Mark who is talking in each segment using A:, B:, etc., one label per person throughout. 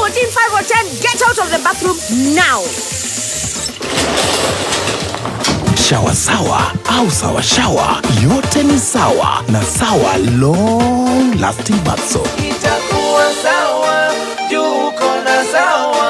A: 14, 5 or 10, get out of the bathroom now.
B: Shower sawa au sawa shower, yote ni sawa na sawa long lasting bath soap.
C: Itakuwa sawa, juko na sawa.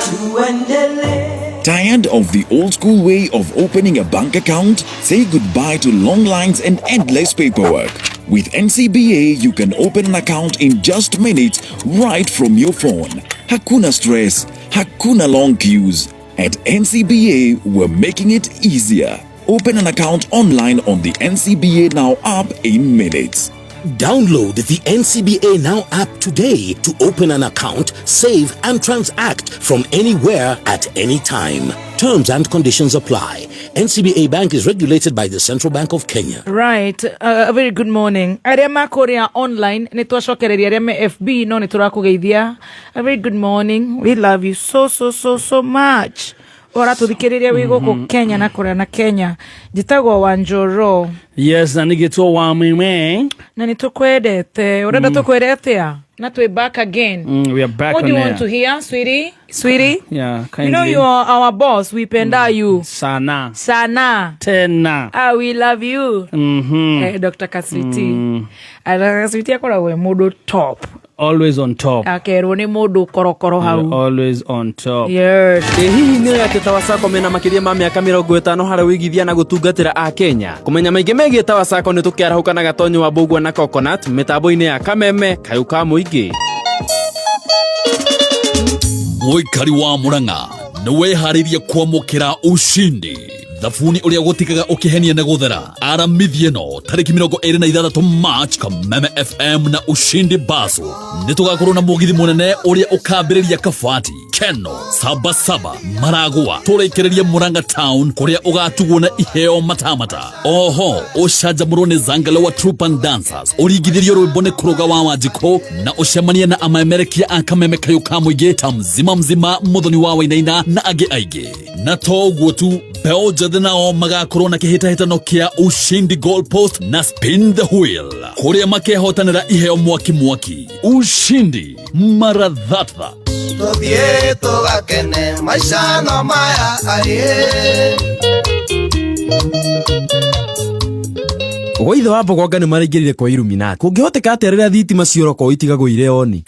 C: Tuendele.
D: Tired of the old school way of opening a bank account? Say goodbye to long lines and endless paperwork. With NCBA, you can open an account in just minutes right from your phone. Hakuna stress, hakuna long queues. At NCBA, we're making it easier. Open an account online on the NCBA Now app in minutes.
B: Download the NCBA Now app today to open an account, save and transact from anywhere at any time. Terms and conditions apply. NCBA Bank is regulated by the Central Bank of Kenya.
E: Right. A very good morning. Arema Korea online. Nitwashokereria arema FB no niturakugeithia. A very good morning. We love you so much. Ora tuthikiriria wi guku Kenya na Korea na Kenya. Jitagwo Wanjoro.
F: Yes, na nigitwo wa mime.
E: Na nitukwendete. Urenda tukwendete ya? Na twe back again.
F: We are back.
E: What
F: on
E: do you
F: air.
E: Want to hear, sweetie? Sweetie?
F: Yeah, kindly.
E: You know you are our boss. We penda you.
F: Sana.
E: Tena. We love you. Dr. Kaswiti. Kaswiti akora we modo top.
F: Always on top.
E: Akerwo ni modo korokoro hau.
F: Always on top.
E: Yes.
G: Hihi nĩ ati Tawasako mena makiria ma miaka 50 harĩ wĩigithia na gũtungatĩra a Kenya. Kũmenya maingĩ megiĩ Tawasako nĩ tũkĩarahũka na gatonyo wa Mbũgua na Coconut mitambo-inĩ ya Kameme Kayũ ka Mũingĩ.
D: Mũikari wa Murang'a nĩwe harĩria kwamũkĩra ushindi. Thabuni ũrĩa gũtikaga ũkĩhenia na gũthera. Aramithie no tarĩki 26 March Kameme FM na Ushindi Basu. Nĩtũgakorwo na mũgithi mũnene ũrĩa ũkambĩrĩria Kabati, Keno, Sabasaba, Maragua. Tũrĩkĩrĩrie Murang'a Town kũrĩa ũgatugwo na iheo matamata. Oho, ũcanjamũrwo nĩ Zangala wa Troop and Dancers. Ũringithĩrio rwĩmbo nĩ Kũrũga wa Wanjikũ na ũcemania na amemerekia a Kameme Kayũ ka Mũingĩ ta mzima Mũthoni wa Wainaina na angĩ aingĩ. Na toguo tu Beoja nao magakorwo na kĩhĩtahĩtano kĩa Ushindi Goalpost na Spin the Wheel kũrĩa makehotanĩra iheo mwaki. Ushindi marathatha.
C: Tũthiĩ tũgakene maica no maya aye.
G: Ũgũithe wa Mbogonga nĩ maraingĩrire kwa Illuminati. Kũngĩhoteka atĩa rĩrĩa thitima cioroko itigagwo ire oni?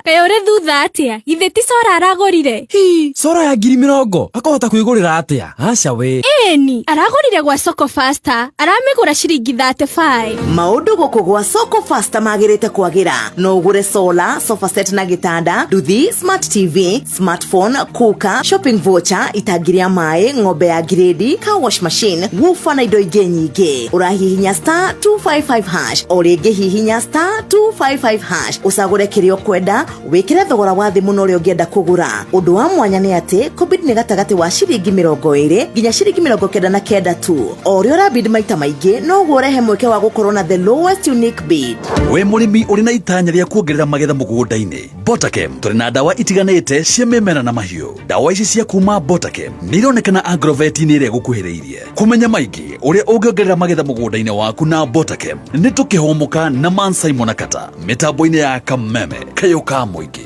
H: Kaĩ ũrĩ thutha atĩa? Githĩ ti Sora aragũrire?
G: Sora ya 20,000 akahota kwĩgũrĩra atĩa? Aca we.
H: Eni, aragũrire gwa Soko Faster. Aramĩgũra ciringi 35.
A: Maũndũ gũkũ gwa Soko Faster magĩrĩte kwagĩra. No ũgũre solar, sofa set na gĩtanda, nduthi, smart TV, smartphone, kuka, shopping voucher, itangi rĩa maĩ, ng'ombe ya grade, car wash machine, woofer na indo ingĩ nyingĩ. Ũrahihinya *255#. O rĩngĩ hihinya *255#. Ũcagũre kĩrĩa ũkwenda, wĩkĩre thogora wa thĩ mũno ũrĩa ũngĩenda kũgũra. Ũndũ wa mwanya nĩ atĩ COVID nĩ gatagatĩ wa ciringi 20 nginya ciringi 99 tu. O rĩo ũrabid maita maingĩ no ũrehe mweke wa gũkorwo na the lowest unique bid.
D: We mũrĩmi ũrĩ na itanya rĩa kuongerera magetha mũgũnda-inĩ. Botakem tũrĩ na ndawa itiganĩte cia mĩmera na mahiũ. Ndawa ici cia kuma Botakem nĩ ironekana Agrovet-inĩ ĩrĩa gũkuhĩrĩirie. Kũmenya maingĩ ũrĩa ũngĩongerera magetha mũgũnda-inĩ waku na Botakem nĩ tũkĩhomoka na Man Simon Akata mĩtambo-inĩ ya Kameme Kayũ ka Mũingĩ.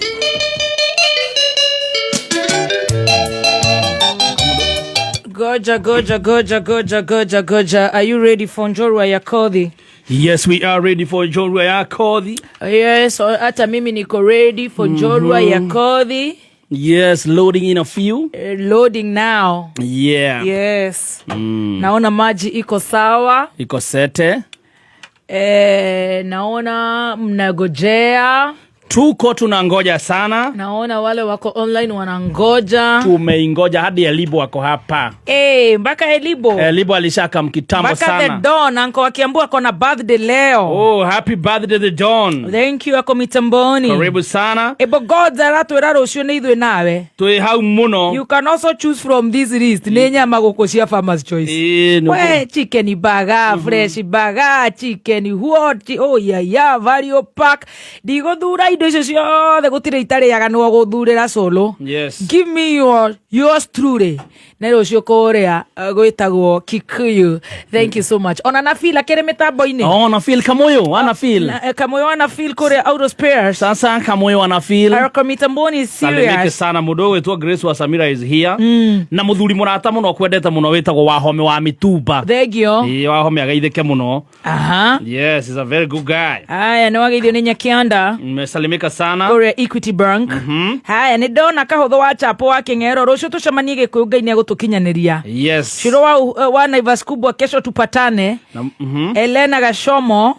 E: Goja. Are you ready for Njorua ya Kodhi?
F: Yes, we are ready for Njorua ya Kodhi.
E: Yes, hata mimi niko ready for Njorua ya Kodhi.
F: Yes, loading in a few.
E: Loading now.
F: Yeah.
E: Yes. Naona maji iko sawa.
F: Iko sete.
E: Naona mnagojea.
F: Tuko tunangoja sana.
E: Naona wale wako online wanangoja.
F: Tumeingoja hadi Elibo wako hapa.
E: Mpaka Elibo.
F: Elibo alishaka mkitambo sana.
E: Mpaka The Don, anko wakiambu wako na birthday leo.
F: Oh, happy birthday The Don.
E: Thank you, ako mitamboni.
F: Karibu sana.
E: Bogodza ratu eraro ucio nĩ ithuĩ nawe.
F: Tui hau muno.
E: You can also choose from this list. Nĩ nyama gũkũ cia Farmer's Choice. We, chicken burger, fresh burger, chicken what, value pack. Digũthura indo icio ciothe gũtirĩ itarĩaga no gũthurĩra solo.
F: Yes.
E: Give me yours truly. nero cio korea gwitagwo Kikuyu. Thank you so much. Ona na feel akere mitambo-ini.
F: Na feel Kamoyo, ana feel.
E: Kamoyo ana feel korea out of spares.
F: Sasa Kamoyo ana feel.
E: Arako mitamboni serious.
F: Salimike sana mudo wetu Grace wa Samira is here. Na muthuri murata muno kwendeta muno wetagwo Wahome wa Mitumba.
E: Thegio.
F: Wahome agaitheke muno.
E: Aha.
F: Yes, he's a very good guy.
E: Haya no wageithio ni Nyakianda.
F: Mesalimika sana.
E: Korea Equity Bank. Haya ni ndona kahotho wa chapo wa Kingero rucio tucemanie Gikuyu Ngai ni agutukinyaniria.
F: Yes.
E: Shiro wa Naivas kubwa kesho tupatane. Elena Gashomo.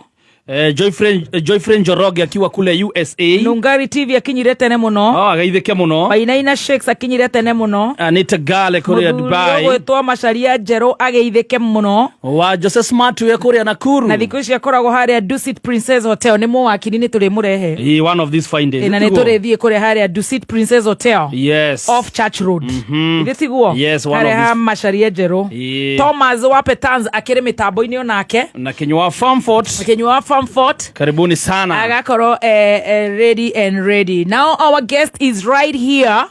F: Joyfriend Njoroge akiwa kule USA.
E: Nungari TV akinyire tene muno.
F: Agaitheke muno.
E: Bainaina Shakes akinyire tene muno.
F: Anita Gale Korea Dubai.
E: Gwetwa Macharia Jero ageitheke muno.
F: Wa Jose Smart we Korea Nakuru.
E: Na thikũ cia koragwo haria Dusit Princess Hotel ni muwakiri ni turi murehe.
F: One of these fine days.
E: Na ni turi thie kure haria Dusit Princess Hotel.
F: Yes.
E: Off Church Road. Nditiguo.
F: Yes, one
E: haria
F: of these.
E: Macharia Jero. Thomas wa Petanz akire mitambo-ini onake.
F: Na Kenywa Farmfort.
E: Kenywa Farmfort.
F: Karibuni sana.
E: Agakoro ready and ready. Now our guest is right here.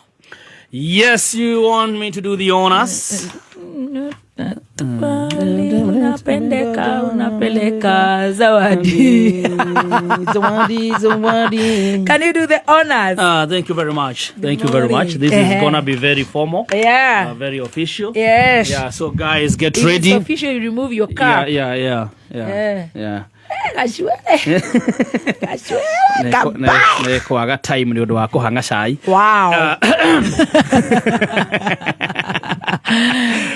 F: Yes, you want me to do the honors?
E: Unapeleka zawadi. Can you do the honors?
F: Thank you very much. Thank you very much. This is gonna be very formal.
E: Yeah.
F: Very official.
E: Yes.
F: Yeah, so guys, get ready.
E: It's official, you remove your cap.
F: Yeah. Kwaga time ni undu wa kuhanga cai.
E: Wow.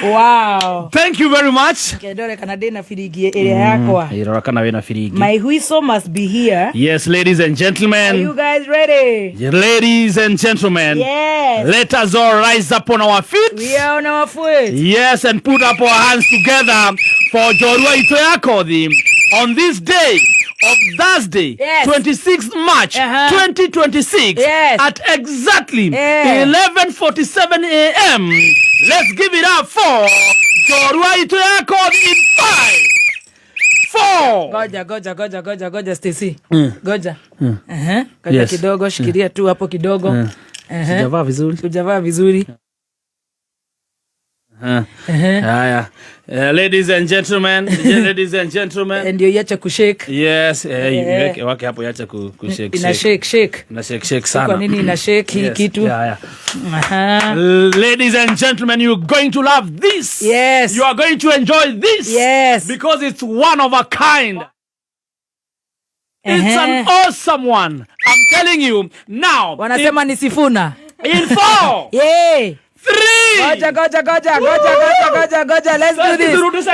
E: Wow.
F: Thank you very much.
E: Kedore kana dena firigi area yakwa.
F: Irora kana wena firigi.
E: My whistle must be here.
F: Yes, ladies and gentlemen.
E: Are you guys ready?
F: Ladies and gentlemen.
E: Yes.
F: Let us all rise up on our feet.
E: We are on our feet.
F: Yes, and put up our hands together for Jorua Itoyakodhi on this day of Thursday,
E: yes.
F: 26th March 2026 at exactly 11:47 a.m. Let's give it up for Jorua Itoyakodhi in 5, 4.
E: Goja Stacy. Goja. Goja kidogo, shikilia tu hapo kidogo. Sijavaa vizuri.
F: Ladies and gentlemen,
E: and you yacha kushake.
F: Yes, wake hapo yacha kushake.
E: Ina shake.
F: Na shake sana.
E: Kwa nini ina shake hii kitu?
F: Ladies and gentlemen, you're going to love this.
E: Yes.
F: You are going to enjoy this.
E: Yes.
F: Because it's one of a kind. It's an awesome one. I'm telling you now.
E: Wanasema ni Sifuna.
F: In 4.
E: Yeah.
F: 3.
E: Goja. Let's do this.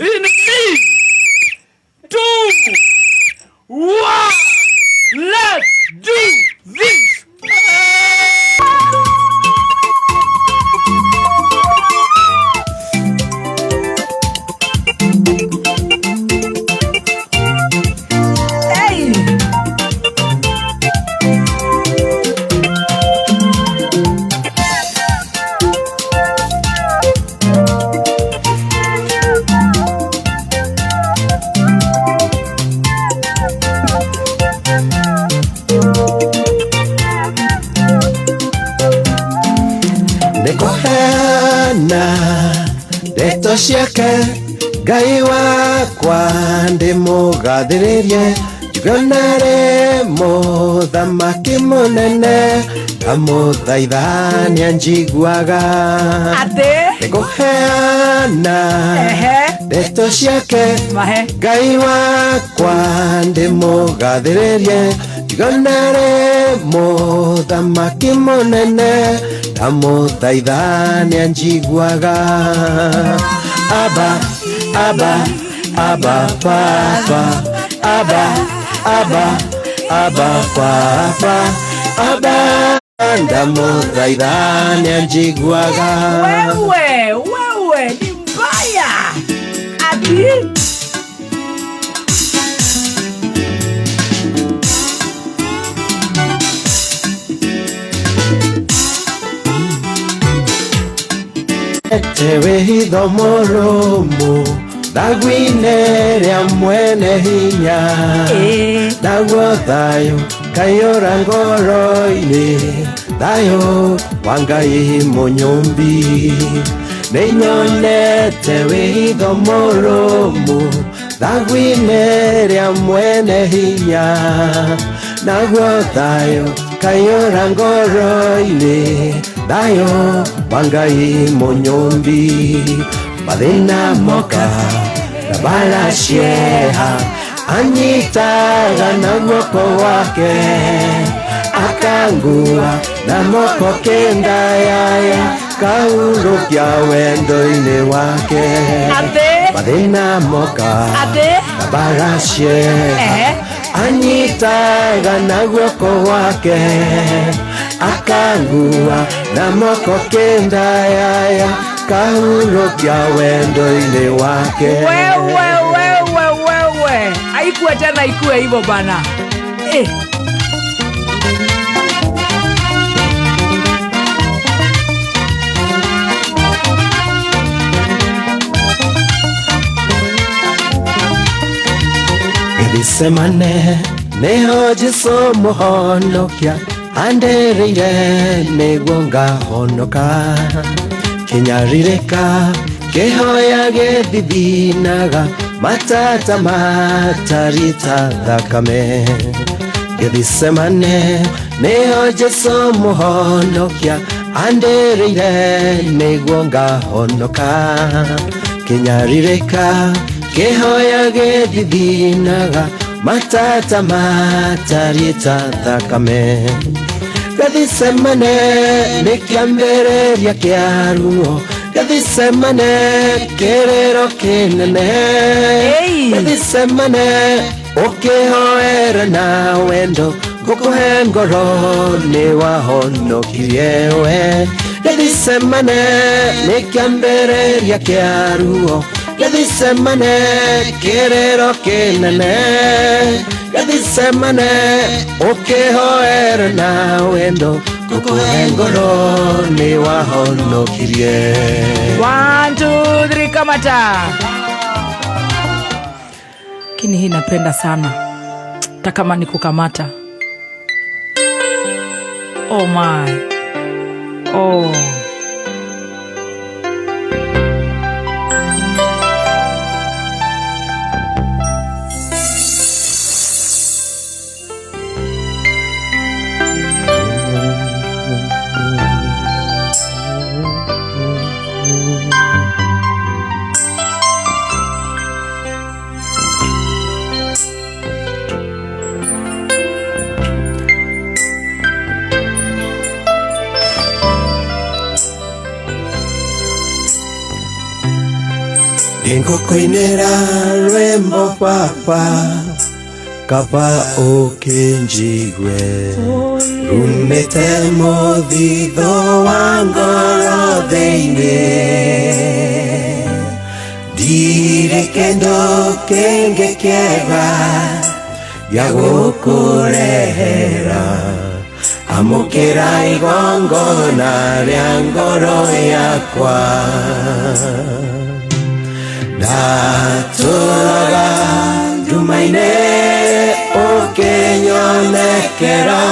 F: In 3, 2, 1. Let's do this.
C: Ndeto ciake Ngai wakwa ndimugathiririe njuganare muthamaki munene ndamuthaithania njiguaga ndikuheana ndeto ciake Ngai wakwa ndimugathiririe njuganare muthamaki munene ndamuthaithania njiguaga Abba Papa Abba Papa ndamuthaithania njiguaga
E: Wewe ni mbaya ati
C: Tewe hitho murumu Ndagwine ria mwene hinya Ndagwo thayo kayora ngoro-ini thayo wangai munyumbi ninyonete witho murumu thagwine ria mwene hinya naguo thayo kayora ngoro-ini thayo wangai munyumbi mathina moka na baracieha anyitaga na guoko wake akangua na moko kendayaya kaurukia wendo-ini wake mathina moka na baracieha anyitaga na guoko wake akangua na moko kendayaya kaurukia wendo-ini wake.
E: Wewe haikuwa tena ikuwe hivyo bana.
C: Githisemane neho Jesu muhonokia andereire niguo ngahonoka kinyaririka kihoya githithinaga matata matarita thakame Githisemane neho Jesu muhonokia andereire niguo ngahonoka kinyaririka kihoya githithinaga matata matarita thakame Githisemane nikiambereria kiaruo Githisemane kirero kinene Githisemane ukihoera na wendo ngukuhe ngoro ni wahonokirie we Githisemane nikiambereria kiaruo Githisemane kirero kinene Githisemane ukihoera na wendo ngukuhe ngoro ni wahonokirie
E: 1 2 3 kamata. Kini hii napenda sana takama ni kukamata. Oh my. Oh.
C: Ngukuinira rwimbo papa kapa ukinjigwe rumite muthitho wa ngoro thiini ndirĩ kĩndũ kĩngĩ kĩega gĩa gũkũrehera amũkĩra igongona rĩa ngoro yakwa ndatũraga nduma-inĩ ũkĩnyonekera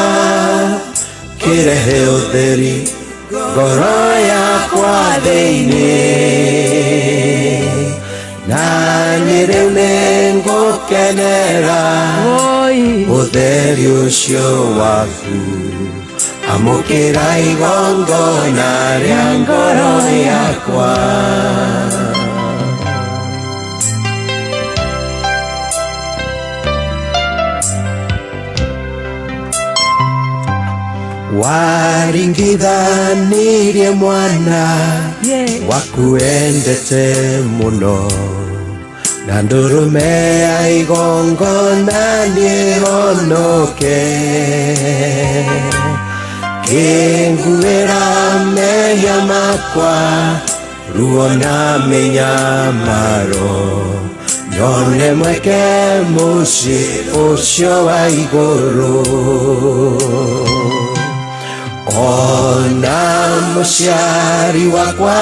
C: kĩrehe ũtheri ngoro yakwa thĩinĩ na nĩ rĩu nĩngũkenera ũtheri ũcio waku amũkĩra igongona rĩa ngoro yakwa waringithanirie mwana wakuendete muno na ndũrũme ya igongona nĩhonoke kĩnguĩra mehia makwa ruo na mĩnyamaro nyone mweke mũciĩ ũcio wa igũrũ ona mũciari wakwa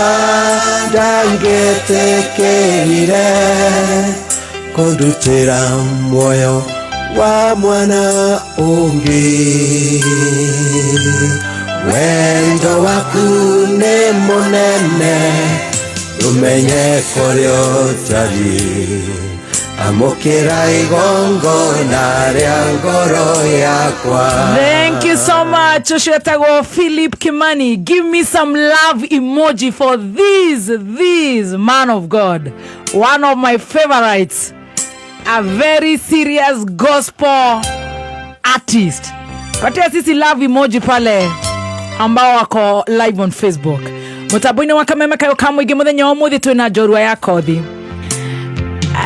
C: ndangĩtĩkĩrire kũndutĩra muoyo wa mwana ũngĩ wendo waku nĩ mũnene umenye kũrĩa ũtari amũkĩra igongona rĩa ngoro yakwa.
E: Thank you so much. Ushwetagwo Philip Kimani. Give me some love emoji for this man of God. One of my favorites. A very serious gospel artist. Patia sisi love emoji pale ambao wako live on Facebook. Mutabuini wakameme kayo kamwige muthenya umuthi twina njorua ya kothi.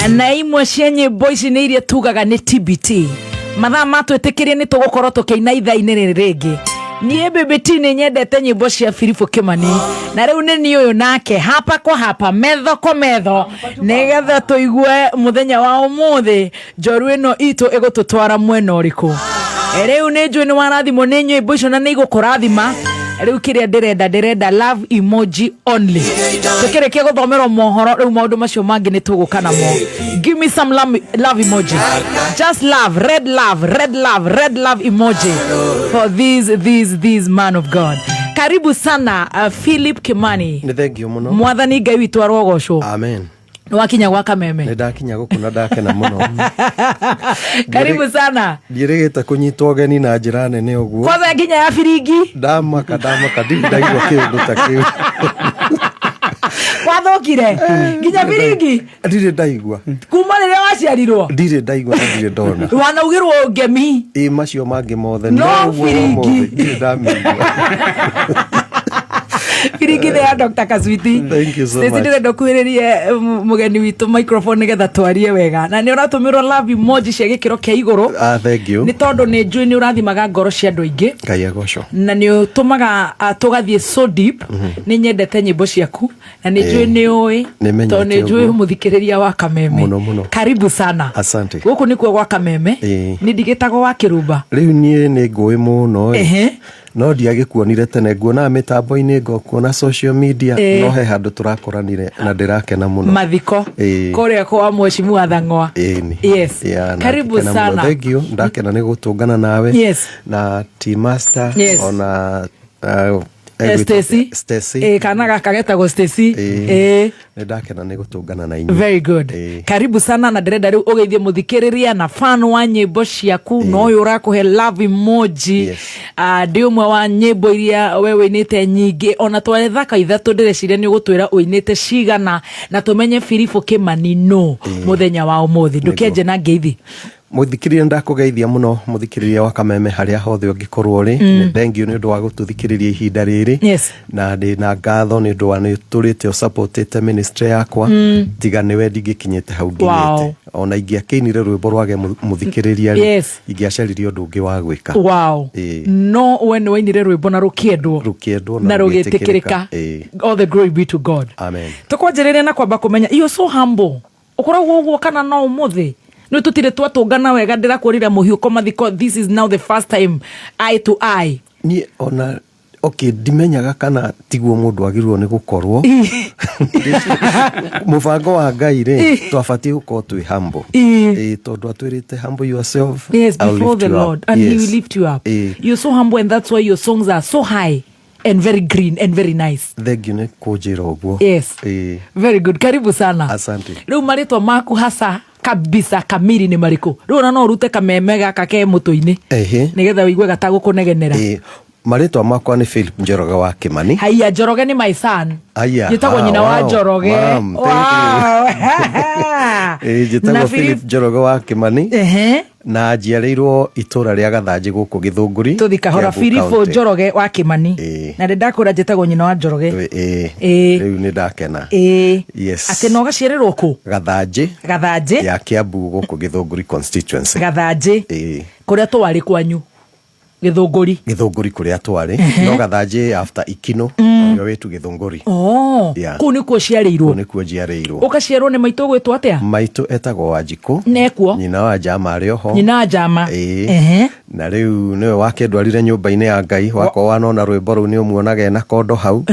E: Na imwe cienye boys ni iria tugaga ni TBT. Mathaa matwitikirie ni tugukorwo tukiina ithaa-ini ringi. Nie BBT ni nyendete nyimbo cia Philip Kimani. Na riu ni ni uyu nake hapa kwa hapa metho kwa metho nigetha tuigue muthenya wa umuthi njorua ino itu igututwara mwena uriku. Riu ni njui ni warathimo ni nyimbo icio na ni igukurathima. Riu kiria ndirenda love emoji only. Tukirekia guthomerwo mohoro riu maundu macio mangi ni tugukana mo. Give me some love emoji. Just love, red love emoji for this man of God. Karibu sana Philip Kimani.
C: Ni thank you muno.
E: Mwathani Ngai witu arogocwo.
C: Amen.
E: Wakinya gwa Kameme.
C: Ni ndakinya guku na ndakena muno.
E: Karibu sana.
C: Ndirigita kunyitwo geni na njira nene uguo.
E: Kwanza nginya ya firingi.
C: Ndamaka ndaigua kindu ta kiu.
E: Wathokire. Nginya firingi.
C: Ndire ndaigua.
E: Kuma riria waciarirwo.
C: Ndire ndaigua na ndire ndona.
E: Wanaugirwo ngemi.
C: Macio mangi mothe
E: no firingi.
C: Ndire ndamigua.
E: Firingi ya Dr. Kaswiti.
C: Thank you so much.
E: Ndire ndokuhiririe mugeni witu microphone nigetha twarie wega. Na ni uratumirwo love emoji cia gikiro kia iguru.
C: Thank you.
E: Ni tondu ni njui ni urathimaga ngoro cia andu aingi.
C: Ngai agoco.
E: Na ni utumaga tugathie so deep. Ni nyendete nyimbo ciaku na ni njui ni ui. To ni njui muthikiriria wa Kameme.
C: Muno.
E: Karibu sana.
C: Asante.
E: Guku ni kwa Kameme. Ni ndigitagwo wa Kirumba.
C: Riu nie ni ngui muno. No ndiagikuonire tene nguona mitambo-ini ngokuona social media no he handu turakoranire na ndirakena muno
E: mathiko kuria kwa mheshimiwa Thang'wa. Yes. Karibu sana.
C: Thank you. Ndakena ni gutungana nawe.
E: Yes.
C: Na T-Master ona
E: Stacy. Kana kagetagwo Stacy.
C: Ndakena ni gutungana na inyu.
E: Very good. Karibu sana na ndirenda riu ugeithie muthikiriria na fan wa nyimbo ciaku no uyu urakuhe love emoji. Ndi umwe wa nyimbo iria wewe inite nyingi ona twethaka ithatu ndireciria ni ugutwira uinite cigana na tumenye Philip Kimani no muthenya wa umuthi ndukenje na ngeithi.
C: Muthikiriria ndakugeithia muno muthikiriria wa Kameme haria hothe ungikorwo ri. Thank you ni ndu wa gututhikiriria ihinda riri. Na ndi na ngatho ni ndu wa ni turite supportete ministry yakwa. Tiga ni we ndingikinyite hau nginyite. Ona ingiakinire rwimbo rwage muthikiriria ri. Ingiacaririe undu ungi wa gwika. No
E: when wainire rwimbo na rukiendwo na rugitikirika. All the glory be to God.
C: Amen.
E: Tukwanjiriria na kwamba kumenya you so humble. Ukoragwo uguo kana no umuthi. No tutire twatungana wega ndirakurira muhiuko mathiko. This is now the first time eye to eye.
C: Ni ona ndimenyaga kana tiguo mundu agirwo ni gukorwo mubango wa Ngai ri twabatie gukorwo twi humble tondu atwirite humble yourself
E: before the Lord and he will lift you up. You're so humble and that's why your songs are so high and very green and very nice.
C: Thank you kujira uguo.
E: Very good. Karibu sana.
C: Asante.
E: Riu maritwa maku hasa kabisa kamiri ni mariku. Riu na no urute Kameme gaka ke mutu-ini nigetha wigue gatagukunegenera.
C: Maritwa makwa ni Philip Njoroge wa Kimani.
E: Haya, Njoroge ni my son. Jitagwo nyina wa Njoroge.
C: Jitagwo Philip Njoroge wa Kimani. Na njiarĩirwo itura ria Gathanji guku Githunguri.
E: Tuthikahora Philip Njoroge wa Kimani. Na ndakura njitagwo nyina wa Njoroge.
C: Riu ni ndakena. Yes.
E: Ati no gaciarirwo ku?
C: Gathanji ya Kiambu guku Githunguri constituency.
E: Gathanji. Kuria twari kwanyu Githunguri kuria twari. No Gathanji after Ikino yo wetu Githunguri. Ku ni kuo ciarĩirwo.
C: Ku ni kuo ciarĩirwo.
E: Ukaciarwo ni maitu gwitwo atia?
C: Maitu etagwo Wanjiku.
E: Nekuo
C: nyina wa Jama ari oho.
E: Nyina wa Jama.
C: Na riu niwe wake ndwarire nyumba-ini ya Ngai wako wanona rwimbo ru ni umuonaga na kondo hau.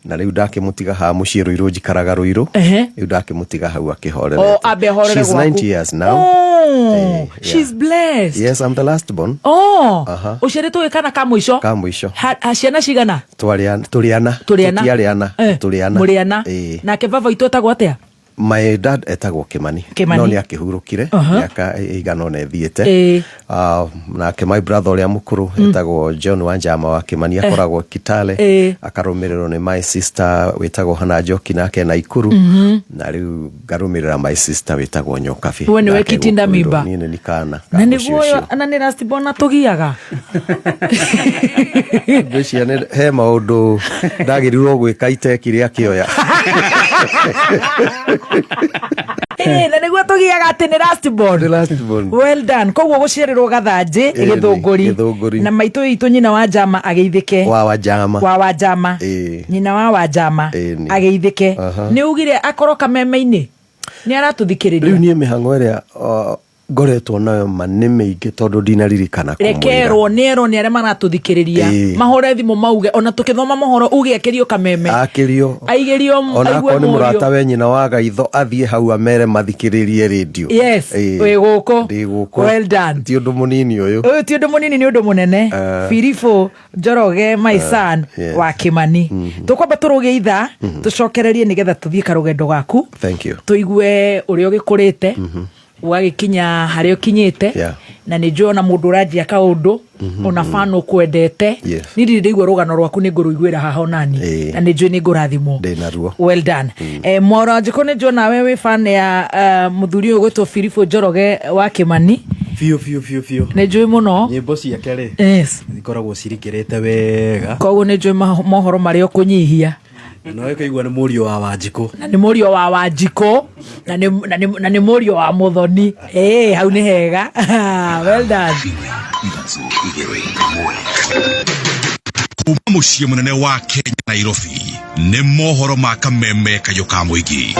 C: Na riu ndakimutiga ha mucii Ruiru njikaraga Ruiru. Riu ndakimutiga hau akihorera.
E: She's
C: 90 years now.
E: Oh, she's blessed.
C: Yes, I'm the last born.
E: Oh, uciarĩtwo gĩkana ka mũico.
C: Ka mũico.
E: Ciana cigana?
C: Tũrĩana. Mũrĩana.
E: Nake baba itũ etagwo atĩa?
C: My dad etagwo Kimani. No nĩ akĩhurũkire miaka igana ona ĩthiĩte. Nake my brother ũrĩa mũkũrũ etagwo John Wanjama wa Kimani, akoragwo Kitale, akarũmĩrĩrwo nĩ my sister wĩtagwo Hana Njoki nake Naikuru, na rĩu ngarũmĩrĩra my sister wĩtagwo Nyokabi.
E: We nĩwe Kitinda Mimba.
C: Niĩ nĩ kana.
E: Na nĩguo na nĩ last born atũgiaga.
C: Ngwĩciria he maũndũ ndagĩrĩirwo gwĩka iteki rĩa kĩoya.
E: Na nĩguo tũgiaga atĩ nĩ last born. Well done. Koguo gũciarĩrwo Gathanjĩ Gĩthũngũri. Na maitũ itũ nyina wa Njama agĩithĩke. Wa Wanjama. Nyina wa Wanjama agĩithĩke. Nĩ ugire akorwo kameme-inĩ. Nĩ aratũthikĩrĩria.
C: Rĩu niĩ mĩhang'o ĩrĩa ngoretwo nayo nĩ mĩingĩ tondũ ndinaririkana kũmwĩra.
E: Rekerwo nĩerwo nĩ arĩa maratũthikĩrĩria mahore thimũ mauge ona tũkĩthoma mohoro uge akĩrio kameme.
C: Akĩrio.
E: Aigĩrio
C: ona ko nĩ mũrata we nyina wa Gaitho athiĩ hau amere mathikĩrĩrie radio.
E: Yes, wĩ gũkũ. Well done.
C: Ti ũndũ mũnini ũyũ.
E: Ũyũ ti ũndũ mũnini, nĩ ũndũ mũnene. Philippo Njoroge my son wa Kimani. Tũkwamba tũrũge itha tũcokererie nĩgetha tũthiĩ karũgendo gaku.
C: Thank you.
E: Tũigue ũrĩa ũgĩkũrĩte. Wagikinya harĩa ũkinyĩte na nĩ njũona mũndũ ũranjia kaũndũ ona fano kwendete nĩ ndĩrĩigua rũgano rwaku nĩ ngũrũiguĩra haha nani na nĩ njũĩ nĩ ngũrathimwo. Well done. Mwaura Wanjikũ nĩ njũona we wĩ fan ya mũthuri ũyũ gwĩtwo Philippo Njoroge wa Kimani.
I: Fiu.
E: Nĩ njũĩ mũno.
I: Nyĩmbo ciake rĩ.
E: Yes.
I: Ikoragwo cirikĩrĩte wega.
E: Koguo nĩ njũĩ mohoro marĩa ũkũnyihia.
I: No ikaigua nĩ mũriũ wa Wanjikũ.
E: Na nĩ mũriũ wa Wanjikũ na nĩ mũriũ wa Muthoni. Hau nĩ hega. Well done.
J: Kuma mũciĩ mũnene wa Kenya Nairobi nĩ mohoro ma kameme kayo ka mũingĩ.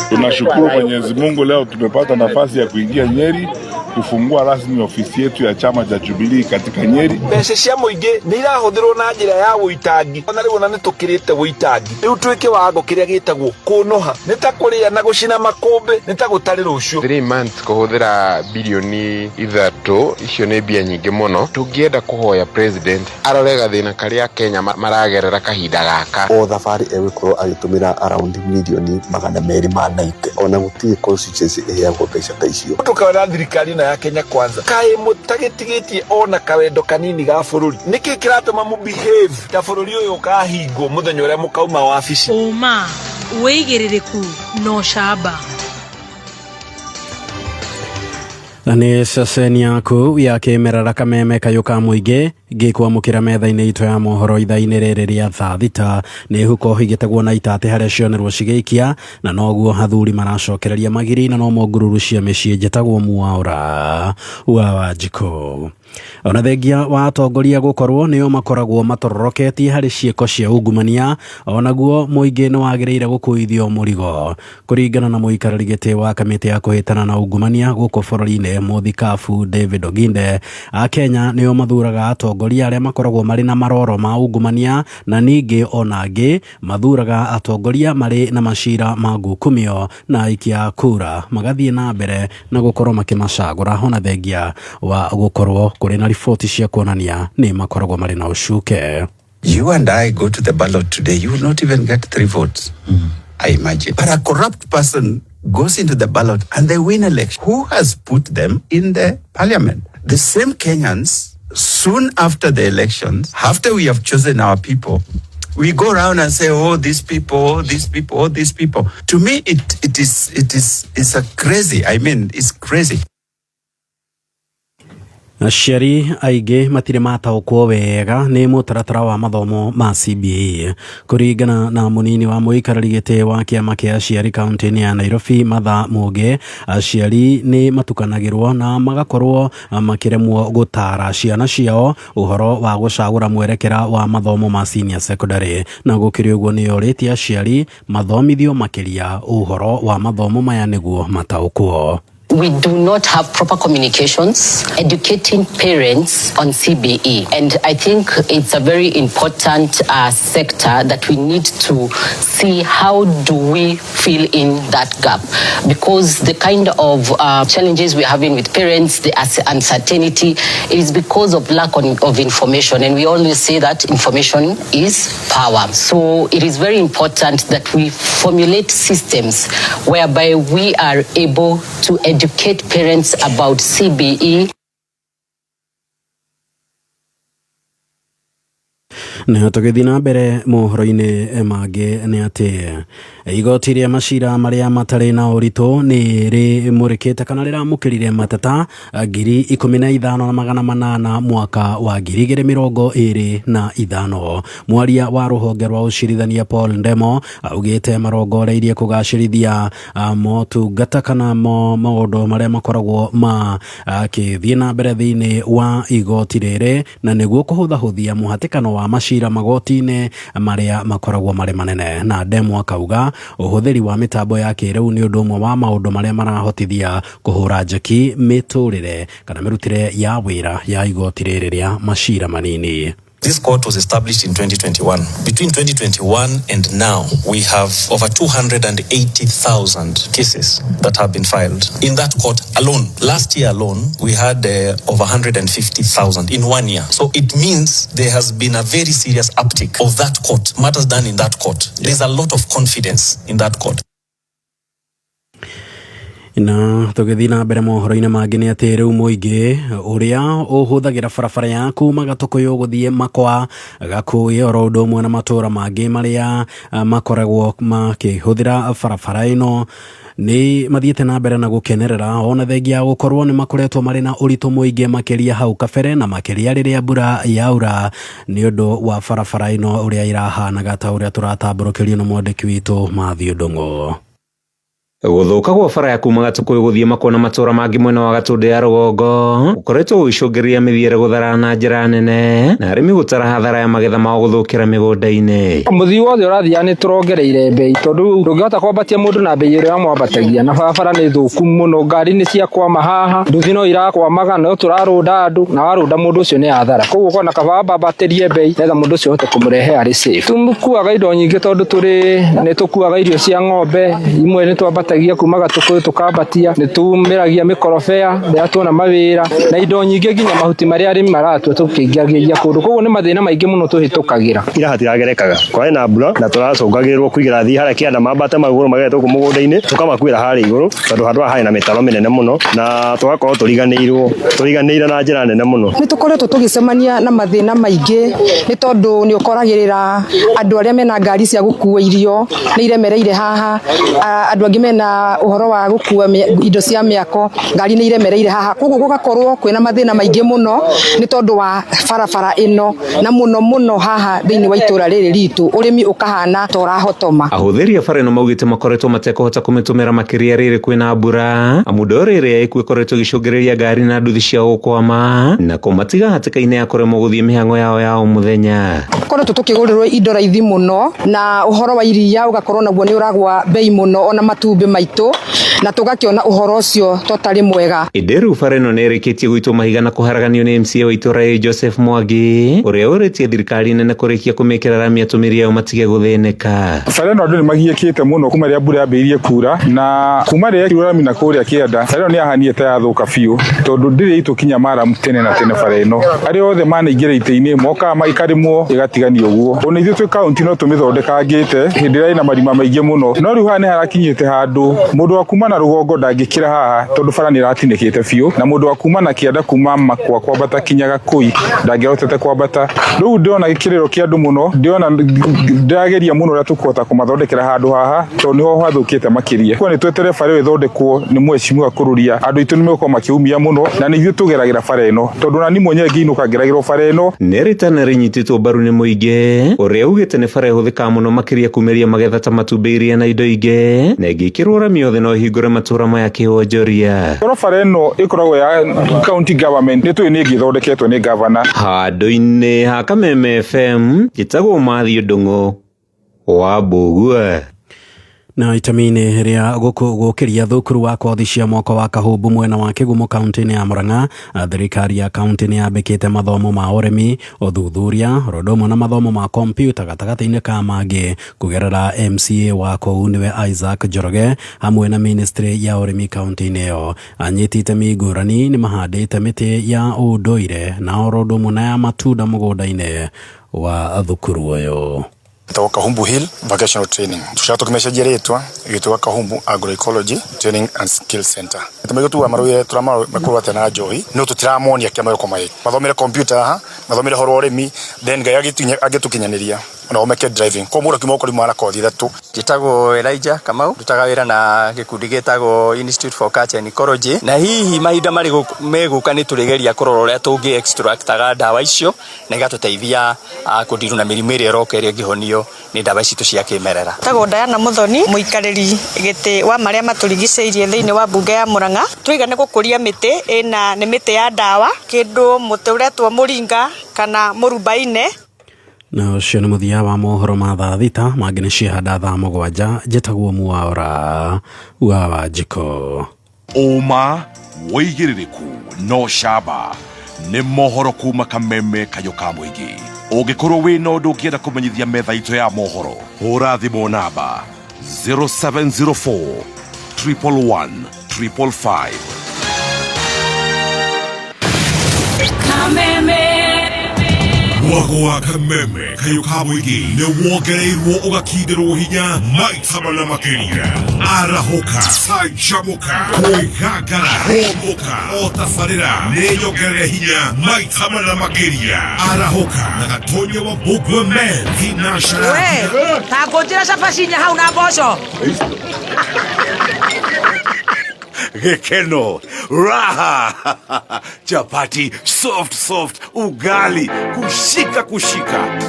K: Tunashukuru Mwenyezi Mungu, leo tumepata nafasi ya kuingia Nyeri kufungua rasmi ofisi yetu ya chama cha Jubilee katika Nyeri.
L: Mbeca cia mũingĩ nĩ irahuthirwo na njĩra ya ũitangi. Ona rĩu ona nĩ tũkĩrĩte ũitangi. Rĩu twĩke wango kĩrĩa gĩtagwo kũnoha. Nĩ ta kũrĩa na gũcina makũmbĩ, nĩ ta gũtarĩ rũciũ.
M: 3 months kũhũthĩra bilioni 3, icio nĩ mbia nyingĩ mũno. Tũngĩenda kũhoya president arore gathĩna karĩa Kenya maragerera kahinda gaka.
N: O thabarĩ egũkorwo agĩtũmĩra around milioni 290. Ona gũtirĩ constituency ĩheagwo mbeca ta icio.
L: Tukawera thirikari ya Kenya Kwanza kaĩ mutagĩtigĩtie ona kawendo kanini ga bũrũri. Nĩkĩ kĩratũma mu behave ta bũrũri ũyũ kahingwo mũthenya ũrĩa mũkauma wabici.
O: Uma wĩigĩrĩrĩku no shamba.
G: Nĩ ceceni yaku ya kĩmerera kameme kayo ka mũingĩ ngĩkwamũkĩra metha-inĩ itũ ya mohoro ithaa-inĩ rĩrĩ rĩa thaa thita. Nĩ huko higĩtagwo na itatĩ harĩa cionerwo cigĩikia na noguo athuri maracokereria magiri na no ngururu cia mĩciĩ njĩtagwo Mwaura wa Wanjikũ. Ona thengia wa atongoria gũkorwo nĩo makoragwo matororoketie harĩ ciĩko cia ungumania, onaguo mũingĩ nĩ wagĩrĩire gũkuithio mũrigo. Kũringana na mũikarĩri gĩtĩ wa kamĩtĩ ya kũhĩtana na ungumania gũkũ bũrũri-inĩ Mũthikabu David Oginde, Akenya nĩo mathuraga atongoria arĩa makoragwo marĩ na maroro ma ungumania, na ningĩ ona angĩ mathuraga atongoria marĩ na macira ma ngukumio na aikia kura magathiĩ na mbere na gũkorwo makĩmacagũra ona thengia wa gũkorwo kũrĩ na riboti cia kuonania nĩ makoragwo marĩ na ũcuke.
P: You and I go to the ballot today, you will not even get 3 votes. I imagine. But a corrupt person goes into the ballot and they win election. Who has put them in the parliament? The same Kenyans, soon after the elections, after we have chosen our people, we go around and say, oh, these people, these people, oh, these people. To me, it's a crazy. I mean, it's crazy.
G: Aciari aingĩ matirĩ mataũkwo wega nĩ mũtaratara wa mathomo ma CBA. Kũringana na mũnini wa mũikarĩri gĩtĩ wa kĩama kĩa aciari kaunti-inĩ ya Nairobi Martha Mũngi, aciari nĩ matukanagĩrwo na magakorwo makĩremwo gũtara ciana ciao ũhoro wa gũcagũra mwerekera wa mathomo ma senior secondary, na gũkĩrĩ ũguo nĩ orĩtie aciari mathomithio makĩria ũhoro wa mathomo maya nĩguo mataũkwo.
Q: we do not have proper communications educating parents on CBE. And I think it's a very important sector that we need to see how do we fill in that gap. Because the kind of challenges we're having with parents, the uncertainty, it is because of lack of information. And we always say that information is power. So it is very important that we formulate systems whereby we are able to educate parents about CBE.
G: Na tugithi na mbere mohoro-ini mangĩ nĩ atĩ igoti rĩa macira marĩa matarĩ na ũritũ nĩ rĩmũrĩkĩte kana rĩramũkĩrire mateta 15,800 mwaka wa 2025. Mwaria wa rũhonge rwa ũcirithania Paul Ndemo augĩte marongoreirie kũgacĩrithia motungata kana maũndũ marĩa makoragwo makĩthiĩ na mbere thĩinĩ wa igoti rĩrĩ na nĩguo kũhũthahũthia mũhatĩkano wa macira magoti-inĩ marĩa makoragwo marĩ manene. Na Ndemo akauga ũhũthĩri wa mĩtambo ya kĩrĩu nĩ ũndũ ũmwe wa maũndũ marĩa marahotithia kũhũra njeki mĩtũrĩre kana mĩrutĩre ya wĩra ya igoti rĩrĩ rĩa macira manini.
R: This court was established in 2021. Between 2021 and now, we have over 280,000 cases that have been filed. In that court alone, last year alone, we had over 150,000 in 1 year. So it means there has been a very serious uptick of that court, matters done in that court. There's a lot of confidence in that court.
G: Na tugithi na mbere mohoro-inĩ mangĩ nĩ atĩ rĩu mũingĩ ũrĩa ũhũthagĩra barabara ya kuma Gatukuyu gũthiĩ Makwa, Gakuyu oro ũndũ ũmwe na matũũra mangĩ marĩa makoragwo makĩhũthĩra barabara ĩno nĩ mathiĩte na mbere na gũkenerera ona thengia ya gũkorwo nĩ makoretwo marĩ na ũritũ mũingĩ makĩria hau kabere na makĩria rĩrĩa mbura yaura nĩ ũndũ wa barabara ĩno ũrĩa irahanaga ta ũrĩa tũratambũrũkĩrio na mwandĩki witũ Mathiũ Ndung'u.
S: Gũthũka gwa bara ya kuma Gatukuyu gũthiĩ Makwa na matũũra mangĩ mwena wa Gatũndũ ya rũgongo ũkoretwo ũgĩcũngĩrĩria mĩthiĩre gũthara na njĩra nene na arĩmi gũtara hathara ya magetha mao gũthũkĩra mĩgũnda-inĩ.
T: Mũthii wothe ũrathiĩ nĩ tũrongereire bei tondũ ndũngĩhota kwambatia mũndũ na bei ĩrĩa mwambatagia na barabara nĩ thũku mũno, ngari nĩ ciakwama haha, nduthi no irakwamaga no tũrarũnda andũ na warũnda mũndũ ũcio nĩ hathara. Koguo ũkona kaba bambatĩrie bei nĩgetha mũndũ ũcio ahote kũmũrehe arĩ safe. Tũkuaga indo nyingĩ tondũ nĩ tũkuaga irio cia ng'ombe, imwe nĩ twambatagia kuma Gatukuyu tukambatia, nĩ tumĩragia mĩkorobea rĩrĩa tuona mawĩra na indo nyingĩ nginya mahuti marĩa arĩmi maratua tũkĩingagĩria kũndũ. Koguo nĩ mathĩna maingĩ mũno tũhĩtũkagĩra.
U: Ira hatiragerekaga kwari na mbura na tũracũngagĩrĩrwo kũigĩra thi harĩa kĩanda mambate magũrũ magetwo kũ mũgũnda-inĩ tũkamakuĩra harĩa igũrũ tondũ handũ haha harĩ na mĩtaro mĩnene mũno na tũgakorwo tũriganĩire na njĩra nene mũno. Nĩ
V: tũkoretwo tũgĩcemania na mathĩna maingĩ nĩ tondũ nĩ ũkoragĩrĩra andũ arĩa mena ngari cia gũkua irio nĩ iremereire haha, andũ angĩ mena uhoro wa gũkua indo cia mĩako ngari nĩ iremereire haha. Koguo gũgakorwo kwĩna mathĩna maingĩ mũno nĩ tondũ wa barabara ĩno na mũno haha thĩinĩ wa itũra rĩrĩ ritũ ũrĩmi ũkahana ta ũrahotoma.
S: Ahũthĩri a bara ĩno maugĩte makoretwo matekũhota kũmĩtũmĩra makĩria rĩrĩ kwĩna mbura amu ndoro ĩrĩa ĩkoretwo ĩgĩcũngĩrĩria ngari na nduthi ciao gũkwama na kũmatiga hatĩka-inĩ ya kũremwo gũthiĩ mĩhang'o yao ya o mũthenya.
V: Koretwo tũkĩgũrĩrwo indo raithi mũno na ũhoro wa iria ũgakorwo naguo nĩ ũragwa bei mũno ona matumbĩ maitũ na tũgakĩona ũhoro ũcio totarĩ mwega. Ĩndĩ rĩu bara ĩno nĩ ĩrĩkĩtie gũitwo mahiga na kũharaganio nĩ MCA wa itũra Joseph Mwangi ũrĩa ũrĩtie thirikari nene kũrĩkia kũmĩkĩra rami atumĩria ao matige gũthĩnĩka.
W: Bara ĩno andũ nĩ magiĩkĩte mũno kuma rĩrĩa mbura yambĩrĩirie kura na kuma rĩrĩa kiura rami na kũrĩa kĩanda bara ĩno nĩ yahanire ta yathũka biũ tondũ ndĩrĩ itũkinya maramu tene na tene bara ĩno. Arĩa othe manaingĩra itĩ-inĩ mokaga maikarĩmwo ĩgatigania ũguo. Ona ithuĩ twĩ kaunti no tũmĩthondekangĩte hĩndĩ ĩrĩa ĩna marima maingĩ mũno no rĩu haha nĩ harakinyĩte handũ mũndũ wa kuma na rũgongo ndangĩkĩra haha tondũ bara nĩ ĩratinĩkĩte biũ na mũndũ wa kuma na kĩanda kuma Makwa kwambata kinyaga Kũi ndangĩhotete kwambata. Rĩu ndĩrona gĩkĩrĩro kĩa andũ mũno, ndĩrageria mũno ũrĩa tũkũhota kũmathondekera handũ haha tondũ nĩho hathũkĩte makĩria. Kwa nĩ twetere bara ĩyo ĩthondekwo nĩ mheshimiwa kũrũria andũ aitũ nĩ megũkorwo makiumia mũno na nĩ ithuĩ tũgeragĩra bara ĩno tondũ na niĩ mwenyewe ngĩinũka ngeragĩrwo bara ĩno.
S: Nĩ rĩtana rĩnyitĩtwo mbaru nĩ mũingĩ ũrĩa ugĩte nĩ bara ĩhũthĩkaga mũno makĩria kumĩria magetha ta matumbĩ, iria na indo ingĩ na ĩngĩkĩrwo rami yothe no ĩhingũre matũũra maya kĩwonjoria.
W: Bara ĩno ĩkoragwo ya county government nĩ tũĩ nĩ ĩngĩthondeketwo nĩ governor.
S: Handũ-inĩ ha Kameme FM njĩtagwo Mathiũ Ndung'u wa Mbũgua.
G: Na itamini ria gukiria thukuru wa kothi cia mwaka wa kahumbu mwena wa Kigumo kaunti-ini ya Murang'a, thirikari ya kaunti-ini yambikite mathomo ma urimi, uthuthuria, rodomo na mathomo ma kompyuta gatagati-ini ka mangi kugerera MCA wa kou niwe Isaac Njoroge hamwe na ministry ya urimi kaunti-ini iyo. Anyitite migurani ni mahandite miti ya unduire na rodomo na ya matunda mugunda-ini wa thukuru uyu.
A: Itawa Kahumbu Hill Vocational Training. Tushato kimeshaji retwa itawa Kahumbu Agroecology Training and Skill Center. Tumeyo tu amaruye turama makuru tena joyi no tutiramoni yakamayo komai. Mathomera computer ha, mathomera hororemi, then agetukinyaniria. Ona omeke driving. Komura kimoko kuri mara kothi thatu.
B: Gitago Elijah Kamau, tutaga wira na gikundi gitago Institute for Culture and Ecology. Na hihi mahinda mari meguka ni turigeria kurorora tungi extractaga dawa icio na igatuteithia kudiru na mirimu iri rokeria gihonio ni dawa ici cia kimerera.
H: Tago Diana Muthoni muikariri giti wa maria maturigiceirie thiini wa bunge ya Murang'a. Twigane gukuria miti ina ni miti ya dawa kindu muti uretwo muringa kana murubaine.
G: Na ucio nĩ mũthia wa mohoro ma thaa thita mangĩ nĩ ciahanda thaa mũgwanja njĩtagwo Mwaura wa Wanjikũ.
J: Ũma wĩigĩrĩrĩku no camba nĩ mohoro kuma Kameme kayũ ka mũingĩ. Ũngĩkorwo wĩ na ũndũ ũngĩenda kũmenyithia metha itũ ya mohoro, hũra thimũ namba 0704 111 555.
X: Kameme
J: Mwago wa Kameme kayũ ka mũingĩ nĩ wongereirwo ũgakinderwo hinya maita mana makĩria. Arahũka, canjamũka, kwĩgangara, kũũmũka, o tabarĩra nĩ nyongerere hinya maita mana makĩria. Arahũka na Gatonye wa Mbugua Men Financial.
X: we ta ngũnjĩra cabacinya hau na mboco.
J: Gekeno, raha, chapati, soft, ugali, kushika.